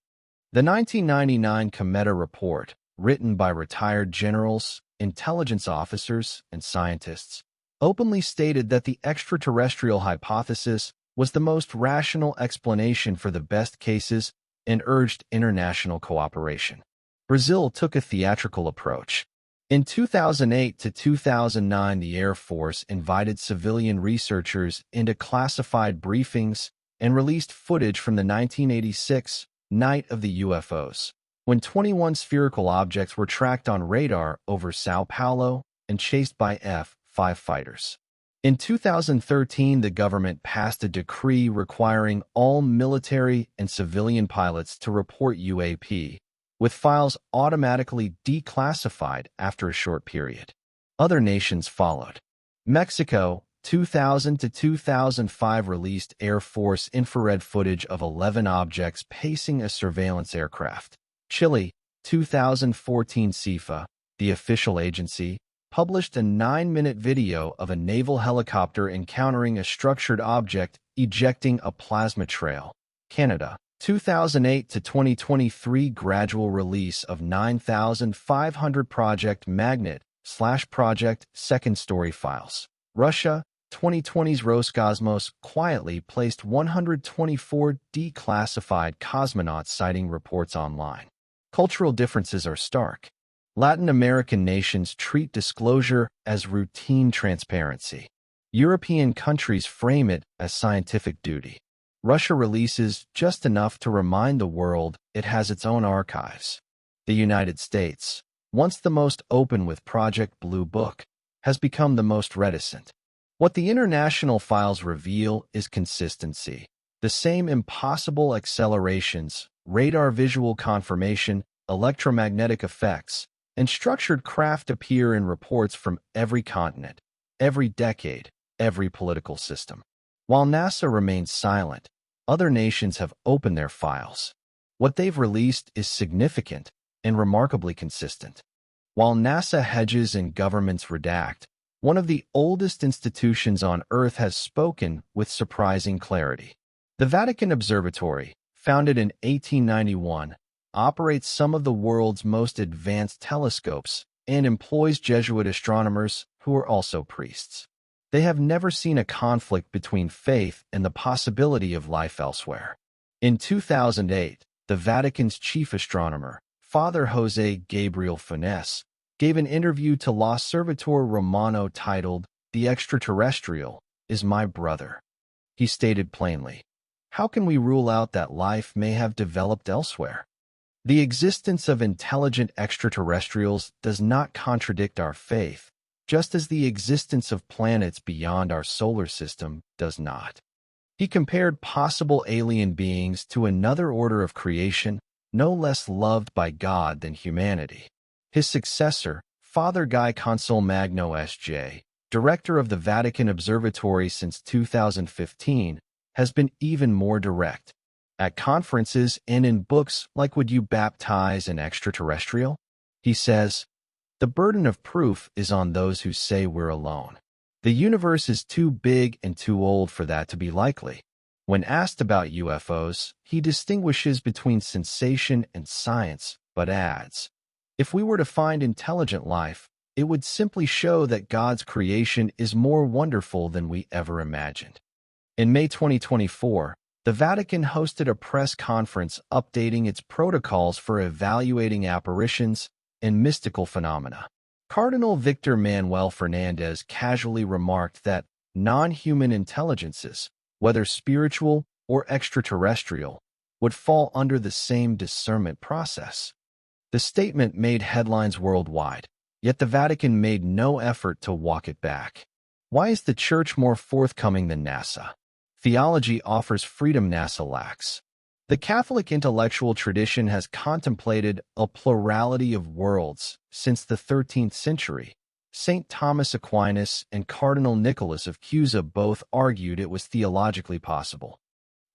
The 1999 Cometa report, written by retired generals, intelligence officers, and scientists, openly stated that the extraterrestrial hypothesis was the most rational explanation for the best cases and urged international cooperation. Brazil took a theatrical approach. In 2008 to 2009, the Air Force invited civilian researchers into classified briefings and released footage from the 1986 Night of the UFOs, when 21 spherical objects were tracked on radar over Sao Paulo and chased by F-5 fighters. In 2013, the government passed a decree requiring all military and civilian pilots to report UAP, with files automatically declassified after a short period. Other nations followed. Mexico, 2000 to 2005, released Air Force infrared footage of 11 objects pacing a surveillance aircraft. Chile, 2014, CIFA, the official agency, published a 9-minute video of a naval helicopter encountering a structured object ejecting a plasma trail. Canada, 2008 to 2023, gradual release of 9,500 Project Magnet/Project Second Story files. Russia, 2020's Roscosmos quietly placed 124 declassified cosmonaut sighting reports online. Cultural differences are stark. Latin American nations treat disclosure as routine transparency. European countries frame it as scientific duty. Russia releases just enough to remind the world it has its own archives. The United States, once the most open with Project Blue Book, has become the most reticent. What the international files reveal is consistency. The same impossible accelerations, radar visual confirmation, electromagnetic effects, and structured craft appear in reports from every continent, every decade, every political system. While NASA remains silent, other nations have opened their files. What they've released is significant and remarkably consistent. While NASA hedges and governments redact, one of the oldest institutions on Earth has spoken with surprising clarity. The Vatican Observatory, founded in 1891, operates some of the world's most advanced telescopes and employs Jesuit astronomers who are also priests. They have never seen a conflict between faith and the possibility of life elsewhere. In 2008, the Vatican's chief astronomer, Father Jose Gabriel Funes, gave an interview to L'Osservatore Romano titled, "The Extraterrestrial is My Brother." He stated plainly, "How can we rule out that life may have developed elsewhere? The existence of intelligent extraterrestrials does not contradict our faith, just as the existence of planets beyond our solar system does not." He compared possible alien beings to another order of creation, no less loved by God than humanity. His successor, Father Guy Consolmagno S.J., director of the Vatican Observatory since 2015, has been even more direct. At conferences and in books like Would You Baptize an Extraterrestrial? He says, "The burden of proof is on those who say we're alone. The universe is too big and too old for that to be likely." When asked about UFOs, he distinguishes between sensation and science, but adds, "If we were to find intelligent life, it would simply show that God's creation is more wonderful than we ever imagined." In May 2024, the Vatican hosted a press conference updating its protocols for evaluating apparitions and mystical phenomena. Cardinal Victor Manuel Fernandez casually remarked that non-human intelligences, whether spiritual or extraterrestrial, would fall under the same discernment process. The statement made headlines worldwide, yet the Vatican made no effort to walk it back. Why is the Church more forthcoming than NASA? Theology offers freedom NASA lacks. The Catholic intellectual tradition has contemplated a plurality of worlds since the 13th century. St. Thomas Aquinas and Cardinal Nicholas of Cusa both argued it was theologically possible.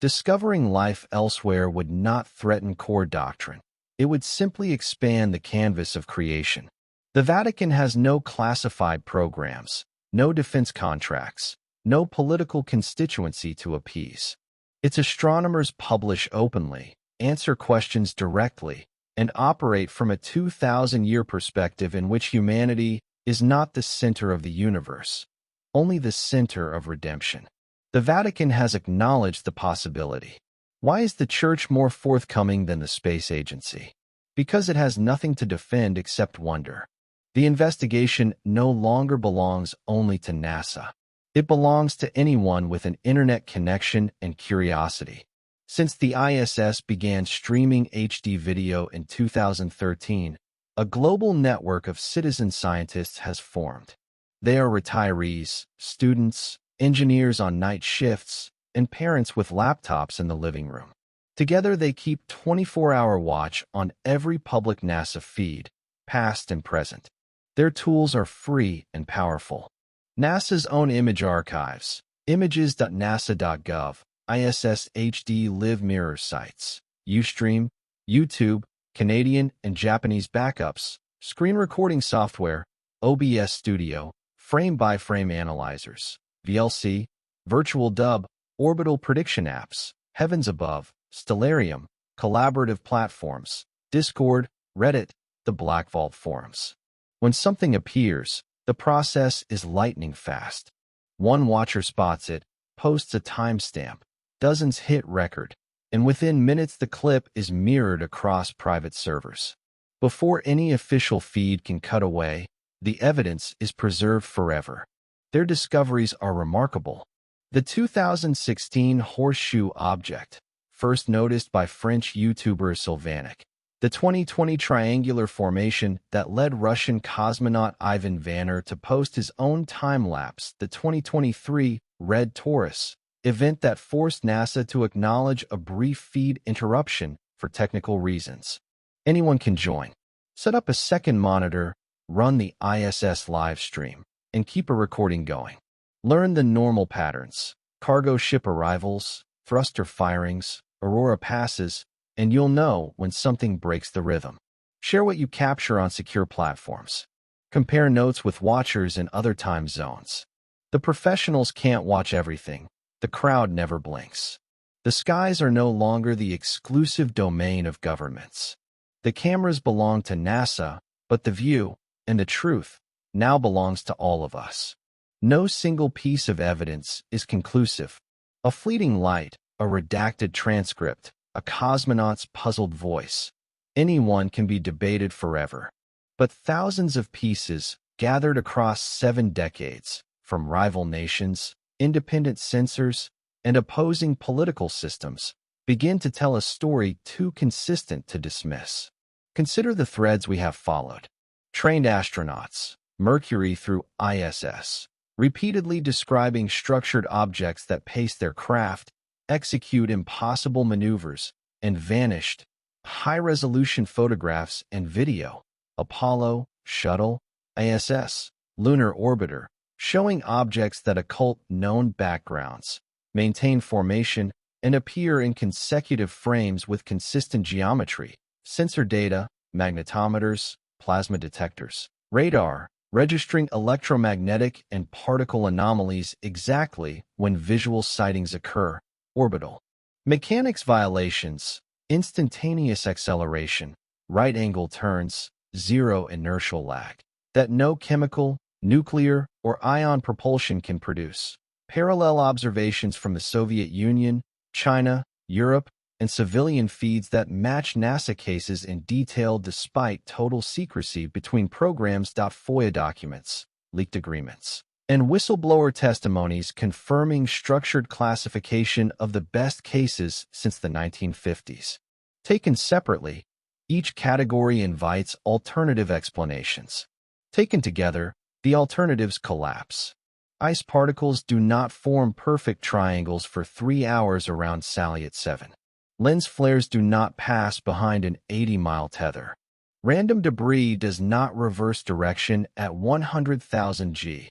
Discovering life elsewhere would not threaten core doctrine. It would simply expand the canvas of creation. The Vatican has no classified programs, no defense contracts, no political constituency to appease. Its astronomers publish openly, answer questions directly, and operate from a 2,000-year perspective in which humanity is not the center of the universe, only the center of redemption. The Vatican has acknowledged the possibility. Why is the Church more forthcoming than the space agency? Because it has nothing to defend except wonder. The investigation no longer belongs only to NASA. It belongs to anyone with an internet connection and curiosity. Since the ISS began streaming HD video in 2013, a global network of citizen scientists has formed. They are retirees, students, engineers on night shifts, and parents with laptops in the living room. Together, they keep 24-hour watch on every public NASA feed, past and present. Their tools are free and powerful. NASA's own image archives, images.nasa.gov, ISS HD Live Mirror sites, Ustream, YouTube, Canadian and Japanese backups, screen recording software, OBS Studio, frame-by-frame analyzers, VLC, Virtual Dub, orbital prediction apps, Heavens Above, Stellarium, collaborative platforms, Discord, Reddit, the Black Vault forums. When something appears, the process is lightning fast. One watcher spots it, posts a timestamp, dozens hit record, and within minutes the clip is mirrored across private servers. Before any official feed can cut away, the evidence is preserved forever. Their discoveries are remarkable. The 2016 horseshoe object, first noticed by French YouTuber Sylvanic. The 2020 triangular formation that led Russian cosmonaut Ivan Vanner to post his own time-lapse. The 2023 Red Taurus event that forced NASA to acknowledge a brief feed interruption for technical reasons. Anyone can join. Set up a second monitor, run the ISS live stream, and keep a recording going. Learn the normal patterns, cargo ship arrivals, thruster firings, aurora passes, and you'll know when something breaks the rhythm. Share what you capture on secure platforms. Compare notes with watchers in other time zones. The professionals can't watch everything. The crowd never blinks. The skies are no longer the exclusive domain of governments. The cameras belong to NASA, but the view, and the truth now belongs to all of us. No single piece of evidence is conclusive. A fleeting light, a redacted transcript, a cosmonaut's puzzled voice. Anyone can be debated forever. But thousands of pieces, gathered across 7 decades, from rival nations, independent censors, and opposing political systems, begin to tell a story too consistent to dismiss. Consider the threads we have followed. Trained astronauts, Mercury through ISS, repeatedly describing structured objects that pace their craft, execute impossible maneuvers, and vanished. High-resolution photographs and video. Apollo, Shuttle, ISS, Lunar Orbiter, showing objects that occult known backgrounds, maintain formation, and appear in consecutive frames with consistent geometry. Sensor data, magnetometers, plasma detectors. Radar, registering electromagnetic and particle anomalies exactly when visual sightings occur. Orbital. Mechanics violations, instantaneous acceleration, right-angle turns, zero inertial lag, that no chemical, nuclear, or ion propulsion can produce. Parallel observations from the Soviet Union, China, Europe, and civilian feeds that match NASA cases in detail despite total secrecy between programs. FOIA documents, leaked agreements, and whistleblower testimonies confirming structured classification of the best cases since the 1950s. Taken separately, each category invites alternative explanations. Taken together, the alternatives collapse. Ice particles do not form perfect triangles for 3 hours around Sally at 7. Lens flares do not pass behind an 80-mile tether. Random debris does not reverse direction at 100,000 G.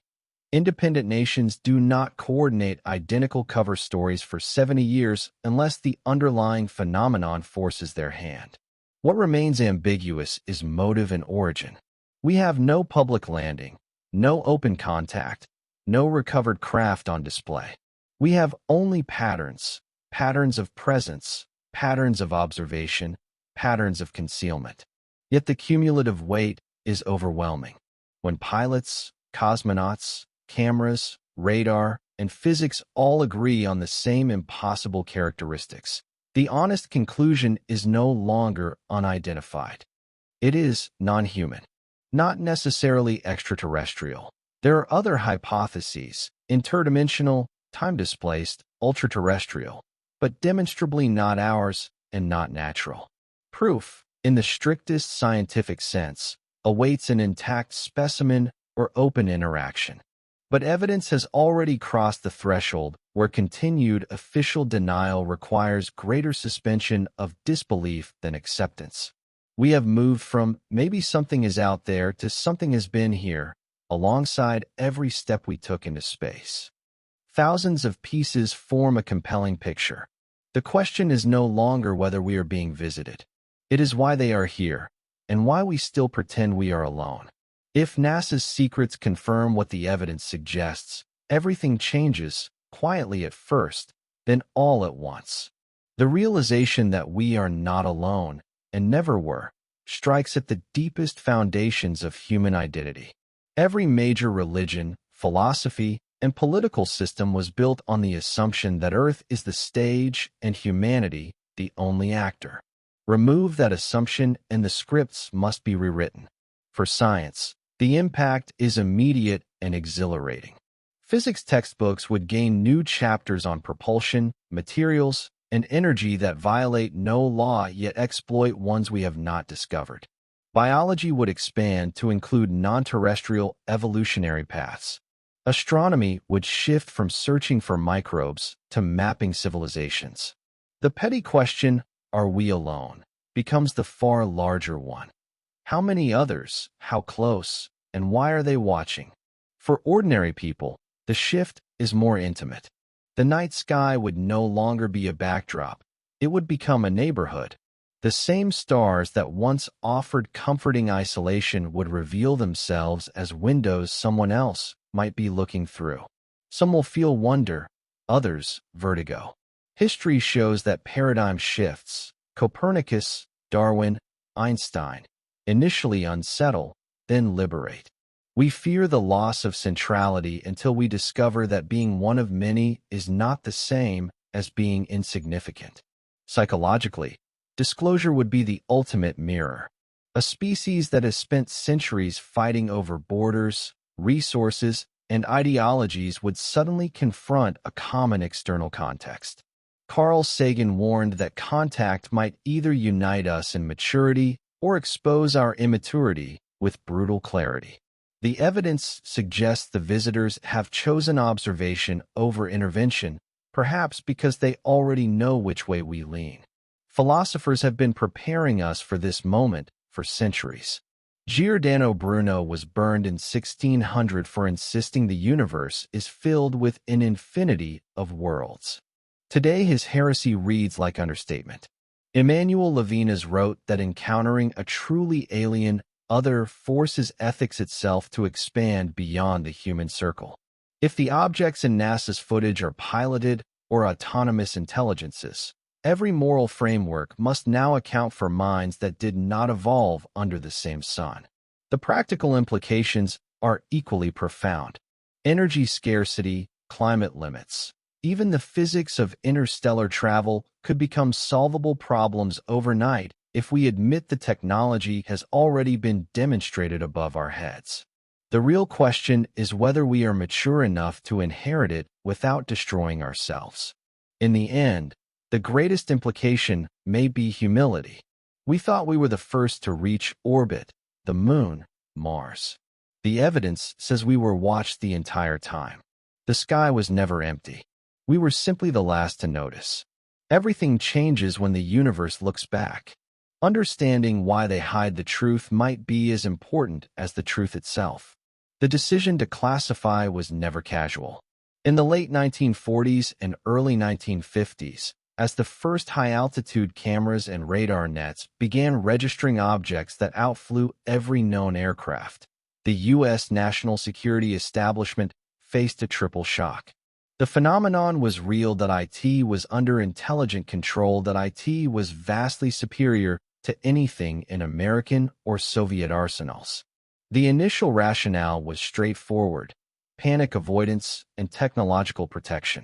Independent nations do not coordinate identical cover stories for 70 years unless the underlying phenomenon forces their hand. What remains ambiguous is motive and origin. We have no public landing, no open contact, no recovered craft on display. We have only patterns, patterns of presence, patterns of observation, patterns of concealment. Yet the cumulative weight is overwhelming. When pilots, cosmonauts, cameras, radar, and physics all agree on the same impossible characteristics, the honest conclusion is no longer unidentified. It is non-human, not necessarily extraterrestrial. There are other hypotheses, interdimensional, time-displaced, ultra-terrestrial, but demonstrably not ours and not natural. Proof, in the strictest scientific sense, awaits an intact specimen or open interaction. But evidence has already crossed the threshold where continued official denial requires greater suspension of disbelief than acceptance. We have moved from maybe something is out there to something has been here, alongside every step we took into space. Thousands of pieces form a compelling picture. The question is no longer whether we are being visited. It is why they are here, and why we still pretend we are alone. If NASA's secrets confirm what the evidence suggests, everything changes, quietly at first, then all at once. The realization that we are not alone, and never were, strikes at the deepest foundations of human identity. Every major religion, philosophy, and political system was built on the assumption that Earth is the stage and humanity the only actor. Remove that assumption and the scripts must be rewritten. For science, the impact is immediate and exhilarating. Physics textbooks would gain new chapters on propulsion, materials, and energy that violate no law yet exploit ones we have not discovered. Biology would expand to include non-terrestrial evolutionary paths. Astronomy would shift from searching for microbes to mapping civilizations. The petty question, are we alone, becomes the far larger one. How many others, how close, and why are they watching? For ordinary people, the shift is more intimate. The night sky would no longer be a backdrop. It would become a neighborhood. The same stars that once offered comforting isolation would reveal themselves as windows someone else might be looking through. Some will feel wonder, others vertigo. History shows that paradigm shifts, Copernicus, Darwin, Einstein, initially unsettle, then liberate. We fear the loss of centrality until we discover that being one of many is not the same as being insignificant. Psychologically, disclosure would be the ultimate mirror. A species that has spent centuries fighting over borders, resources, and ideologies would suddenly confront a common external context. Carl Sagan warned that contact might either unite us in maturity or expose our immaturity with brutal clarity. The evidence suggests the visitors have chosen observation over intervention, perhaps because they already know which way we lean. Philosophers have been preparing us for this moment for centuries. Giordano Bruno was burned in 1600 for insisting the universe is filled with an infinity of worlds. Today his heresy reads like understatement. Emmanuel Levinas wrote that encountering a truly alien other forces ethics itself to expand beyond the human circle. If the objects in NASA's footage are piloted or autonomous intelligences, every moral framework must now account for minds that did not evolve under the same sun. The practical implications are equally profound. Energy scarcity, climate limits, even the physics of interstellar travel could become solvable problems overnight if we admit the technology has already been demonstrated above our heads. The real question is whether we are mature enough to inherit it without destroying ourselves. In the end, the greatest implication may be humility. We thought we were the first to reach orbit, the moon, Mars. The evidence says we were watched the entire time. The sky was never empty. We were simply the last to notice. Everything changes when the universe looks back. Understanding why they hide the truth might be as important as the truth itself. The decision to classify was never casual. In the late 1940s and early 1950s, as the first high-altitude cameras and radar nets began registering objects that outflew every known aircraft, the U.S. national security establishment faced a triple shock. The phenomenon was real that IT was under intelligent control, that IT was vastly superior to anything in American or Soviet arsenals. The initial rationale was straightforward: panic avoidance and technological protection.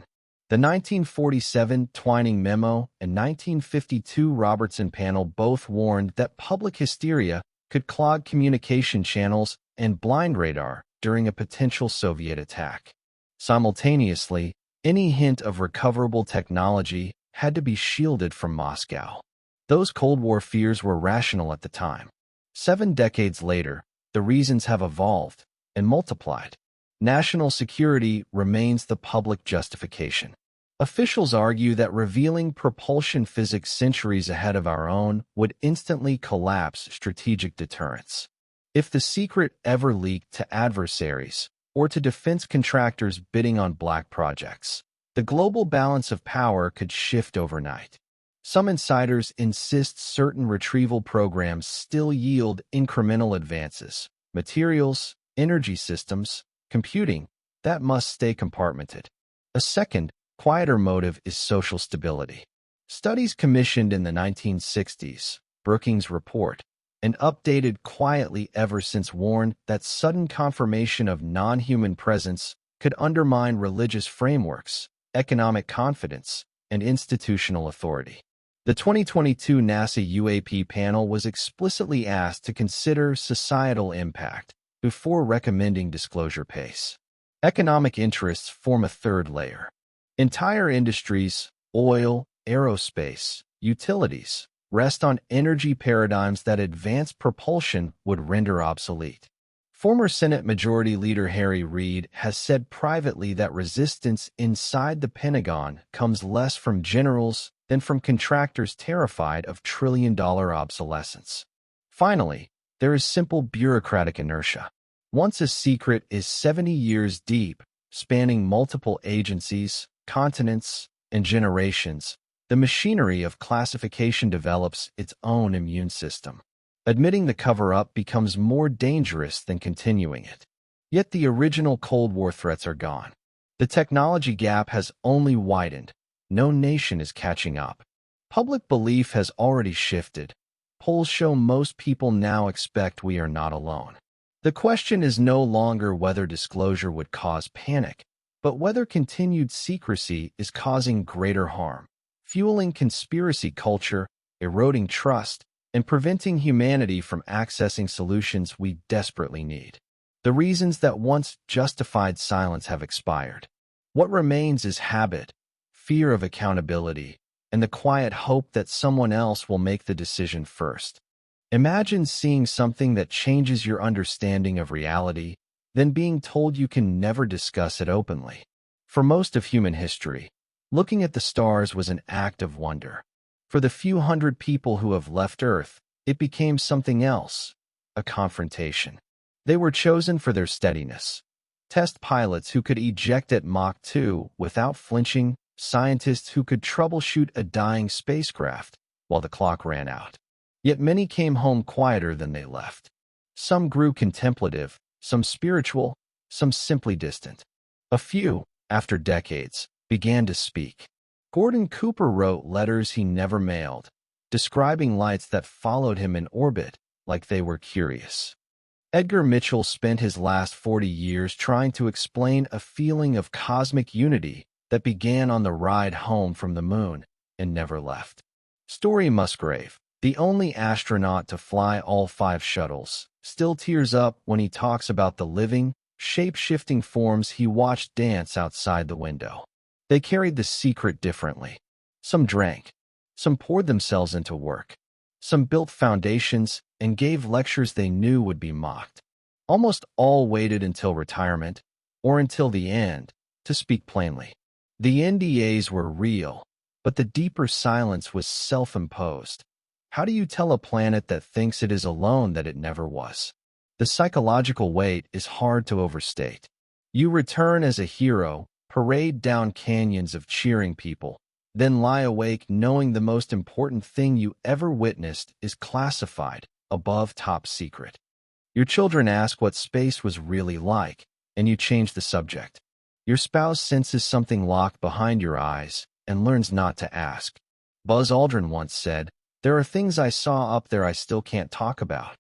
The 1947 Twining Memo and 1952 Robertson Panel both warned that public hysteria could clog communication channels and blind radar during a potential Soviet attack. Simultaneously, any hint of recoverable technology had to be shielded from Moscow. Those Cold War fears were rational at the time. 7 decades later, the reasons have evolved and multiplied. National security remains the public justification. Officials argue that revealing propulsion physics centuries ahead of our own would instantly collapse strategic deterrence. If the secret ever leaked to adversaries or to defense contractors bidding on black projects, the global balance of power could shift overnight. Some insiders insist certain retrieval programs still yield incremental advances: materials, energy systems, computing, that must stay compartmented. A second, quieter motive is social stability. Studies commissioned in the 1960s, Brookings Report, and updated quietly ever since, warned that sudden confirmation of non-human presence could undermine religious frameworks, economic confidence, and institutional authority. The 2022 NASA UAP panel was explicitly asked to consider societal impact before recommending disclosure pace. Economic interests form a third layer. Entire industries, oil, aerospace, utilities, rest on energy paradigms that advanced propulsion would render obsolete. Former Senate Majority Leader Harry Reid has said privately that resistance inside the Pentagon comes less from generals than from contractors terrified of trillion-dollar obsolescence. Finally, there is simple bureaucratic inertia. Once a secret is 70 years deep, spanning multiple agencies, continents, and generations, the machinery of classification develops its own immune system. Admitting the cover-up becomes more dangerous than continuing it. Yet the original Cold War threats are gone. The technology gap has only widened. No nation is catching up. Public belief has already shifted. Polls show most people now expect we are not alone. The question is no longer whether disclosure would cause panic, but whether continued secrecy is causing greater harm, fueling conspiracy culture, eroding trust, and preventing humanity from accessing solutions we desperately need. The reasons that once justified silence have expired. What remains is habit, fear of accountability, and the quiet hope that someone else will make the decision first. Imagine seeing something that changes your understanding of reality, then being told you can never discuss it openly. For most of human history, looking at the stars was an act of wonder. For the few hundred people who have left Earth, it became something else, a confrontation. They were chosen for their steadiness. Test pilots who could eject at Mach 2 without flinching, scientists who could troubleshoot a dying spacecraft while the clock ran out. Yet many came home quieter than they left. Some grew contemplative, some spiritual, some simply distant. A few, after decades, began to speak. Gordon Cooper wrote letters he never mailed, describing lights that followed him in orbit like they were curious. Edgar Mitchell spent his last 40 years trying to explain a feeling of cosmic unity that began on the ride home from the moon and never left. Story Musgrave, the only astronaut to fly all 5 shuttles, still tears up when he talks about the living, shape-shifting forms he watched dance outside the window. They carried the secret differently. Some drank. Some poured themselves into work. Some built foundations and gave lectures they knew would be mocked. Almost all waited until retirement, or until the end, to speak plainly. The NDAs were real, but the deeper silence was self-imposed. How do you tell a planet that thinks it is alone that it never was? The psychological weight is hard to overstate. You return as a hero, parade down canyons of cheering people, then lie awake knowing the most important thing you ever witnessed is classified, above top secret. Your children ask what space was really like, and you change the subject. Your spouse senses something locked behind your eyes and learns not to ask. Buzz Aldrin once said, "There are things I saw up there I still can't talk about."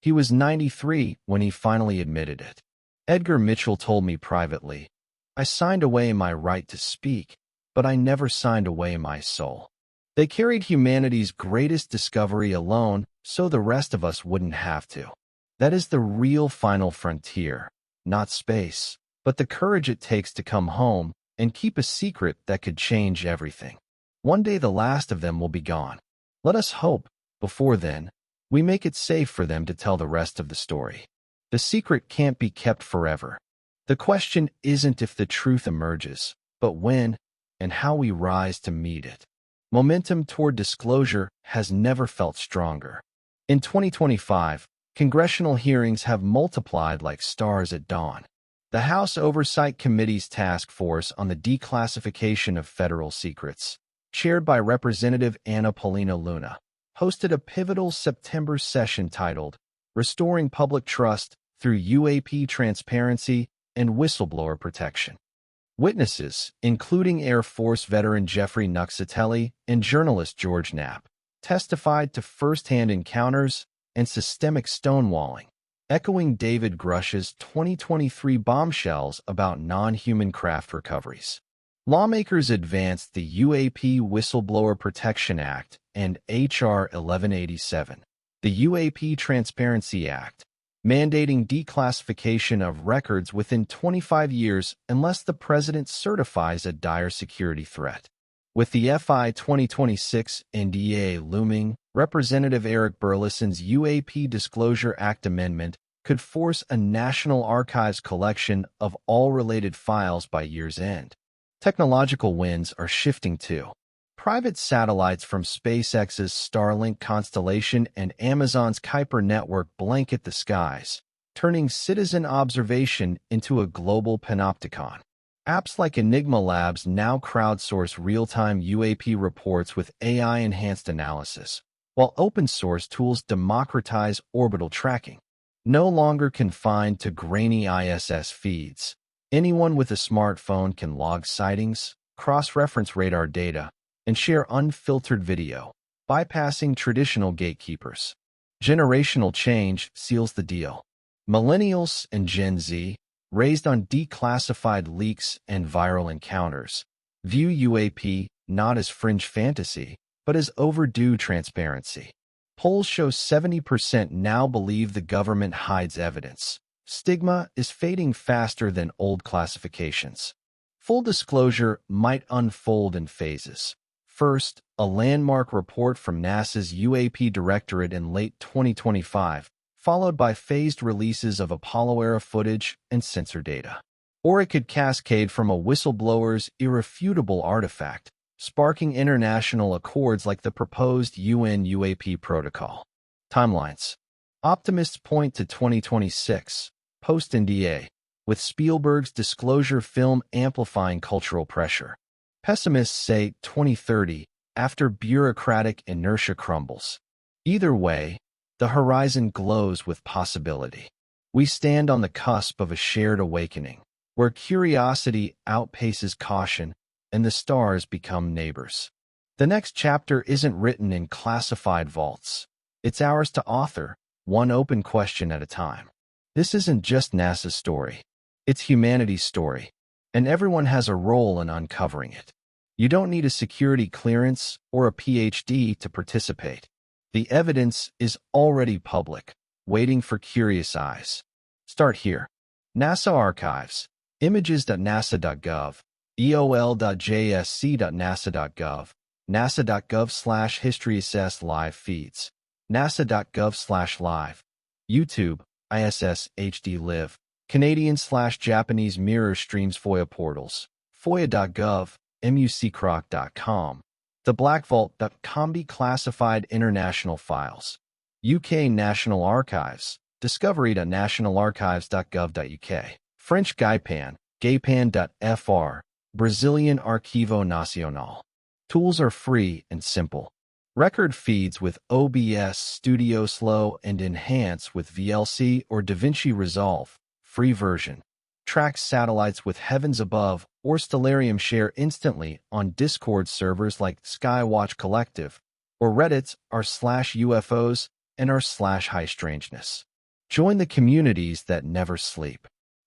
He was 93 when he finally admitted it. Edgar Mitchell told me privately, "I signed away my right to speak, but I never signed away my soul." They carried humanity's greatest discovery alone so the rest of us wouldn't have to. That is the real final frontier, not space, but the courage it takes to come home and keep a secret that could change everything. One day the last of them will be gone. Let us hope, before then, we make it safe for them to tell the rest of the story. The secret can't be kept forever. The question isn't if the truth emerges, but when and how we rise to meet it. Momentum toward disclosure has never felt stronger. In 2025, congressional hearings have multiplied like stars at dawn. The House Oversight Committee's task force on the declassification of federal secrets, chaired by Representative Anna Paulina Luna, hosted a pivotal September session titled Restoring Public Trust Through UAP Transparency and Whistleblower Protection. Witnesses, including Air Force veteran Jeffrey Nuxatelli and journalist George Knapp, testified to first-hand encounters and systemic stonewalling, echoing David Grush's 2023 bombshells about non-human craft recoveries. Lawmakers advanced the UAP Whistleblower Protection Act and H.R. 1187, the UAP Transparency Act, mandating declassification of records within 25 years unless the president certifies a dire security threat. With the FI 2026 NDA looming, Representative Eric Burleson's UAP Disclosure Act amendment could force a National Archives collection of all related files by year's end. Technological winds are shifting too. Private satellites from SpaceX's Starlink constellation and Amazon's Kuiper network blanket the skies, turning citizen observation into a global panopticon. Apps like Enigma Labs now crowdsource real-time UAP reports with AI-enhanced analysis, while open-source tools democratize orbital tracking. No longer confined to grainy ISS feeds, anyone with a smartphone can log sightings, cross-reference radar data, and share unfiltered video, bypassing traditional gatekeepers. Generational change seals the deal. Millennials and Gen Z, raised on declassified leaks and viral encounters, view UAP not as fringe fantasy, but as overdue transparency. Polls show 70% now believe the government hides evidence. Stigma is fading faster than old classifications. Full disclosure might unfold in phases. First, a landmark report from NASA's UAP Directorate in late 2025, followed by phased releases of Apollo-era footage and sensor data. Or it could cascade from a whistleblower's irrefutable artifact, sparking international accords like the proposed UN UAP protocol. Timelines. Optimists point to 2026, post-NDA, with Spielberg's disclosure film amplifying cultural pressure. Pessimists say 2030, after bureaucratic inertia crumbles. Either way, the horizon glows with possibility. We stand on the cusp of a shared awakening, where curiosity outpaces caution and the stars become neighbors. The next chapter isn't written in classified vaults. It's ours to author, one open question at a time. This isn't just NASA's story. It's humanity's story, and everyone has a role in uncovering it. You don't need a security clearance or a PhD to participate. The evidence is already public, waiting for curious eyes. Start here. NASA Archives. Images.nasa.gov, eol.jsc.nasa.gov, nasa.gov/historyassess live feeds, nasa.gov/live, YouTube, ISS HD Live, Canadian/Japanese mirror streams FOIA portals, foia.gov, muccroc.com, theblackvault.com classified international files, UK National Archives, discovery.nationalarchives.gov.uk, French Gaipan, gaypan.fr, Brazilian Arquivo Nacional. Tools are free and simple. Record feeds with OBS Studio Slow and enhance with VLC or DaVinci Resolve, free version. Tracks satellites with Heavens Above or Stellarium share instantly on Discord servers like Skywatch Collective, or Reddit's r/UFOs and r/High Strangeness. Join the communities that never sleep.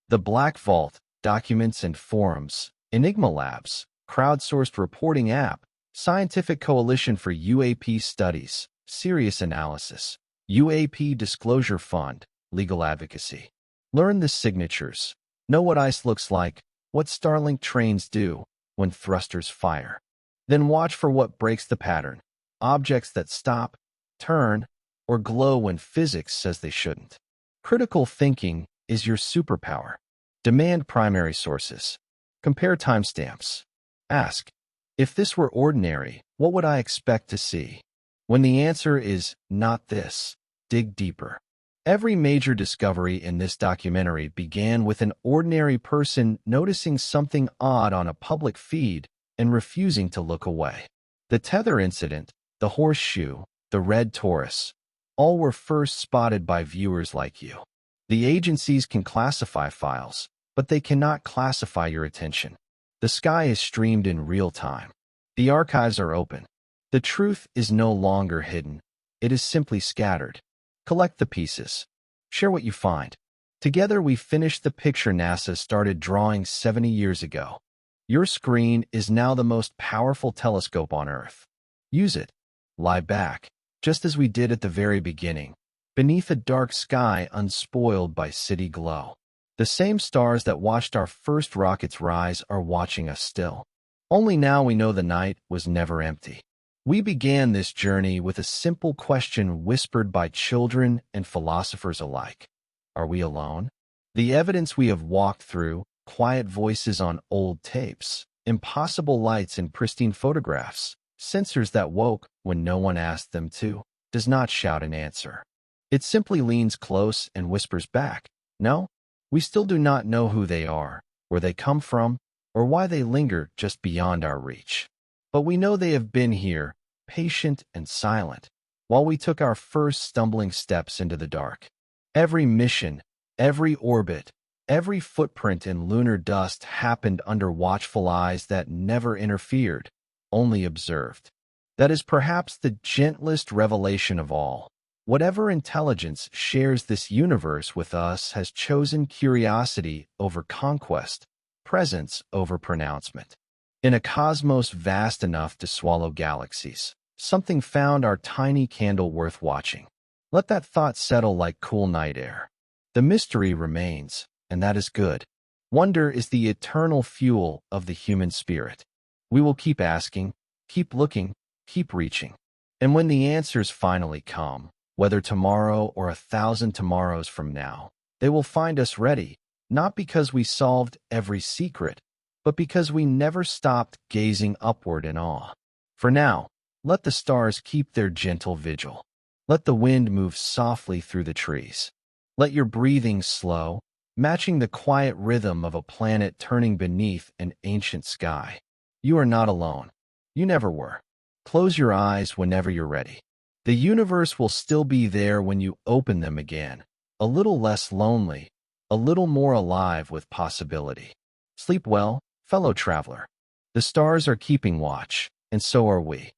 The Black Vault, documents and forums, Enigma Labs, crowdsourced reporting app, Scientific Coalition for UAP Studies, Serious Analysis, UAP Disclosure Fund, Legal Advocacy. Learn the signatures. Know what ice looks like, what Starlink trains do when thrusters fire. Then watch for what breaks the pattern. Objects that stop, turn, or glow when physics says they shouldn't. Critical thinking is your superpower. Demand primary sources. Compare timestamps. Ask, if this were ordinary, what would I expect to see? When the answer is not this, dig deeper. Every major discovery in this documentary began with an ordinary person noticing something odd on a public feed and refusing to look away. The tether incident, the horseshoe, the red Taurus, all were first spotted by viewers like you. The agencies can classify files, but they cannot classify your attention. The sky is streamed in real time. The archives are open. The truth is no longer hidden. It is simply scattered. Collect the pieces. Share what you find. Together we finish the picture NASA started drawing 70 years ago. Your screen is now the most powerful telescope on Earth. Use it. Lie back, just as we did at the very beginning, beneath a dark sky unspoiled by city glow. The same stars that watched our first rockets rise are watching us still. Only now we know the night was never empty. We began this journey with a simple question whispered by children and philosophers alike. Are we alone? The evidence we have walked through, quiet voices on old tapes, impossible lights in pristine photographs, sensors that woke when no one asked them to, does not shout an answer. It simply leans close and whispers back, no, we still do not know who they are, where they come from, or why they linger just beyond our reach. But we know they have been here, patient and silent, while we took our first stumbling steps into the dark. Every mission, every orbit, every footprint in lunar dust happened under watchful eyes that never interfered, only observed. That is perhaps the gentlest revelation of all. Whatever intelligence shares this universe with us has chosen curiosity over conquest, presence over pronouncement. In a cosmos vast enough to swallow galaxies, something found our tiny candle worth watching. Let that thought settle like cool night air. The mystery remains, and that is good. Wonder is the eternal fuel of the human spirit. We will keep asking, keep looking, keep reaching. And when the answers finally come, whether tomorrow or 1,000 tomorrows from now, they will find us ready, not because we solved every secret, but because we never stopped gazing upward in awe. For now, let the stars keep their gentle vigil. Let the wind move softly through the trees. Let your breathing slow, matching the quiet rhythm of a planet turning beneath an ancient sky. You are not alone. You never were. Close your eyes whenever you're ready. The universe will still be there when you open them again, a little less lonely, a little more alive with possibility. Sleep well, fellow traveler. The stars are keeping watch, and so are we.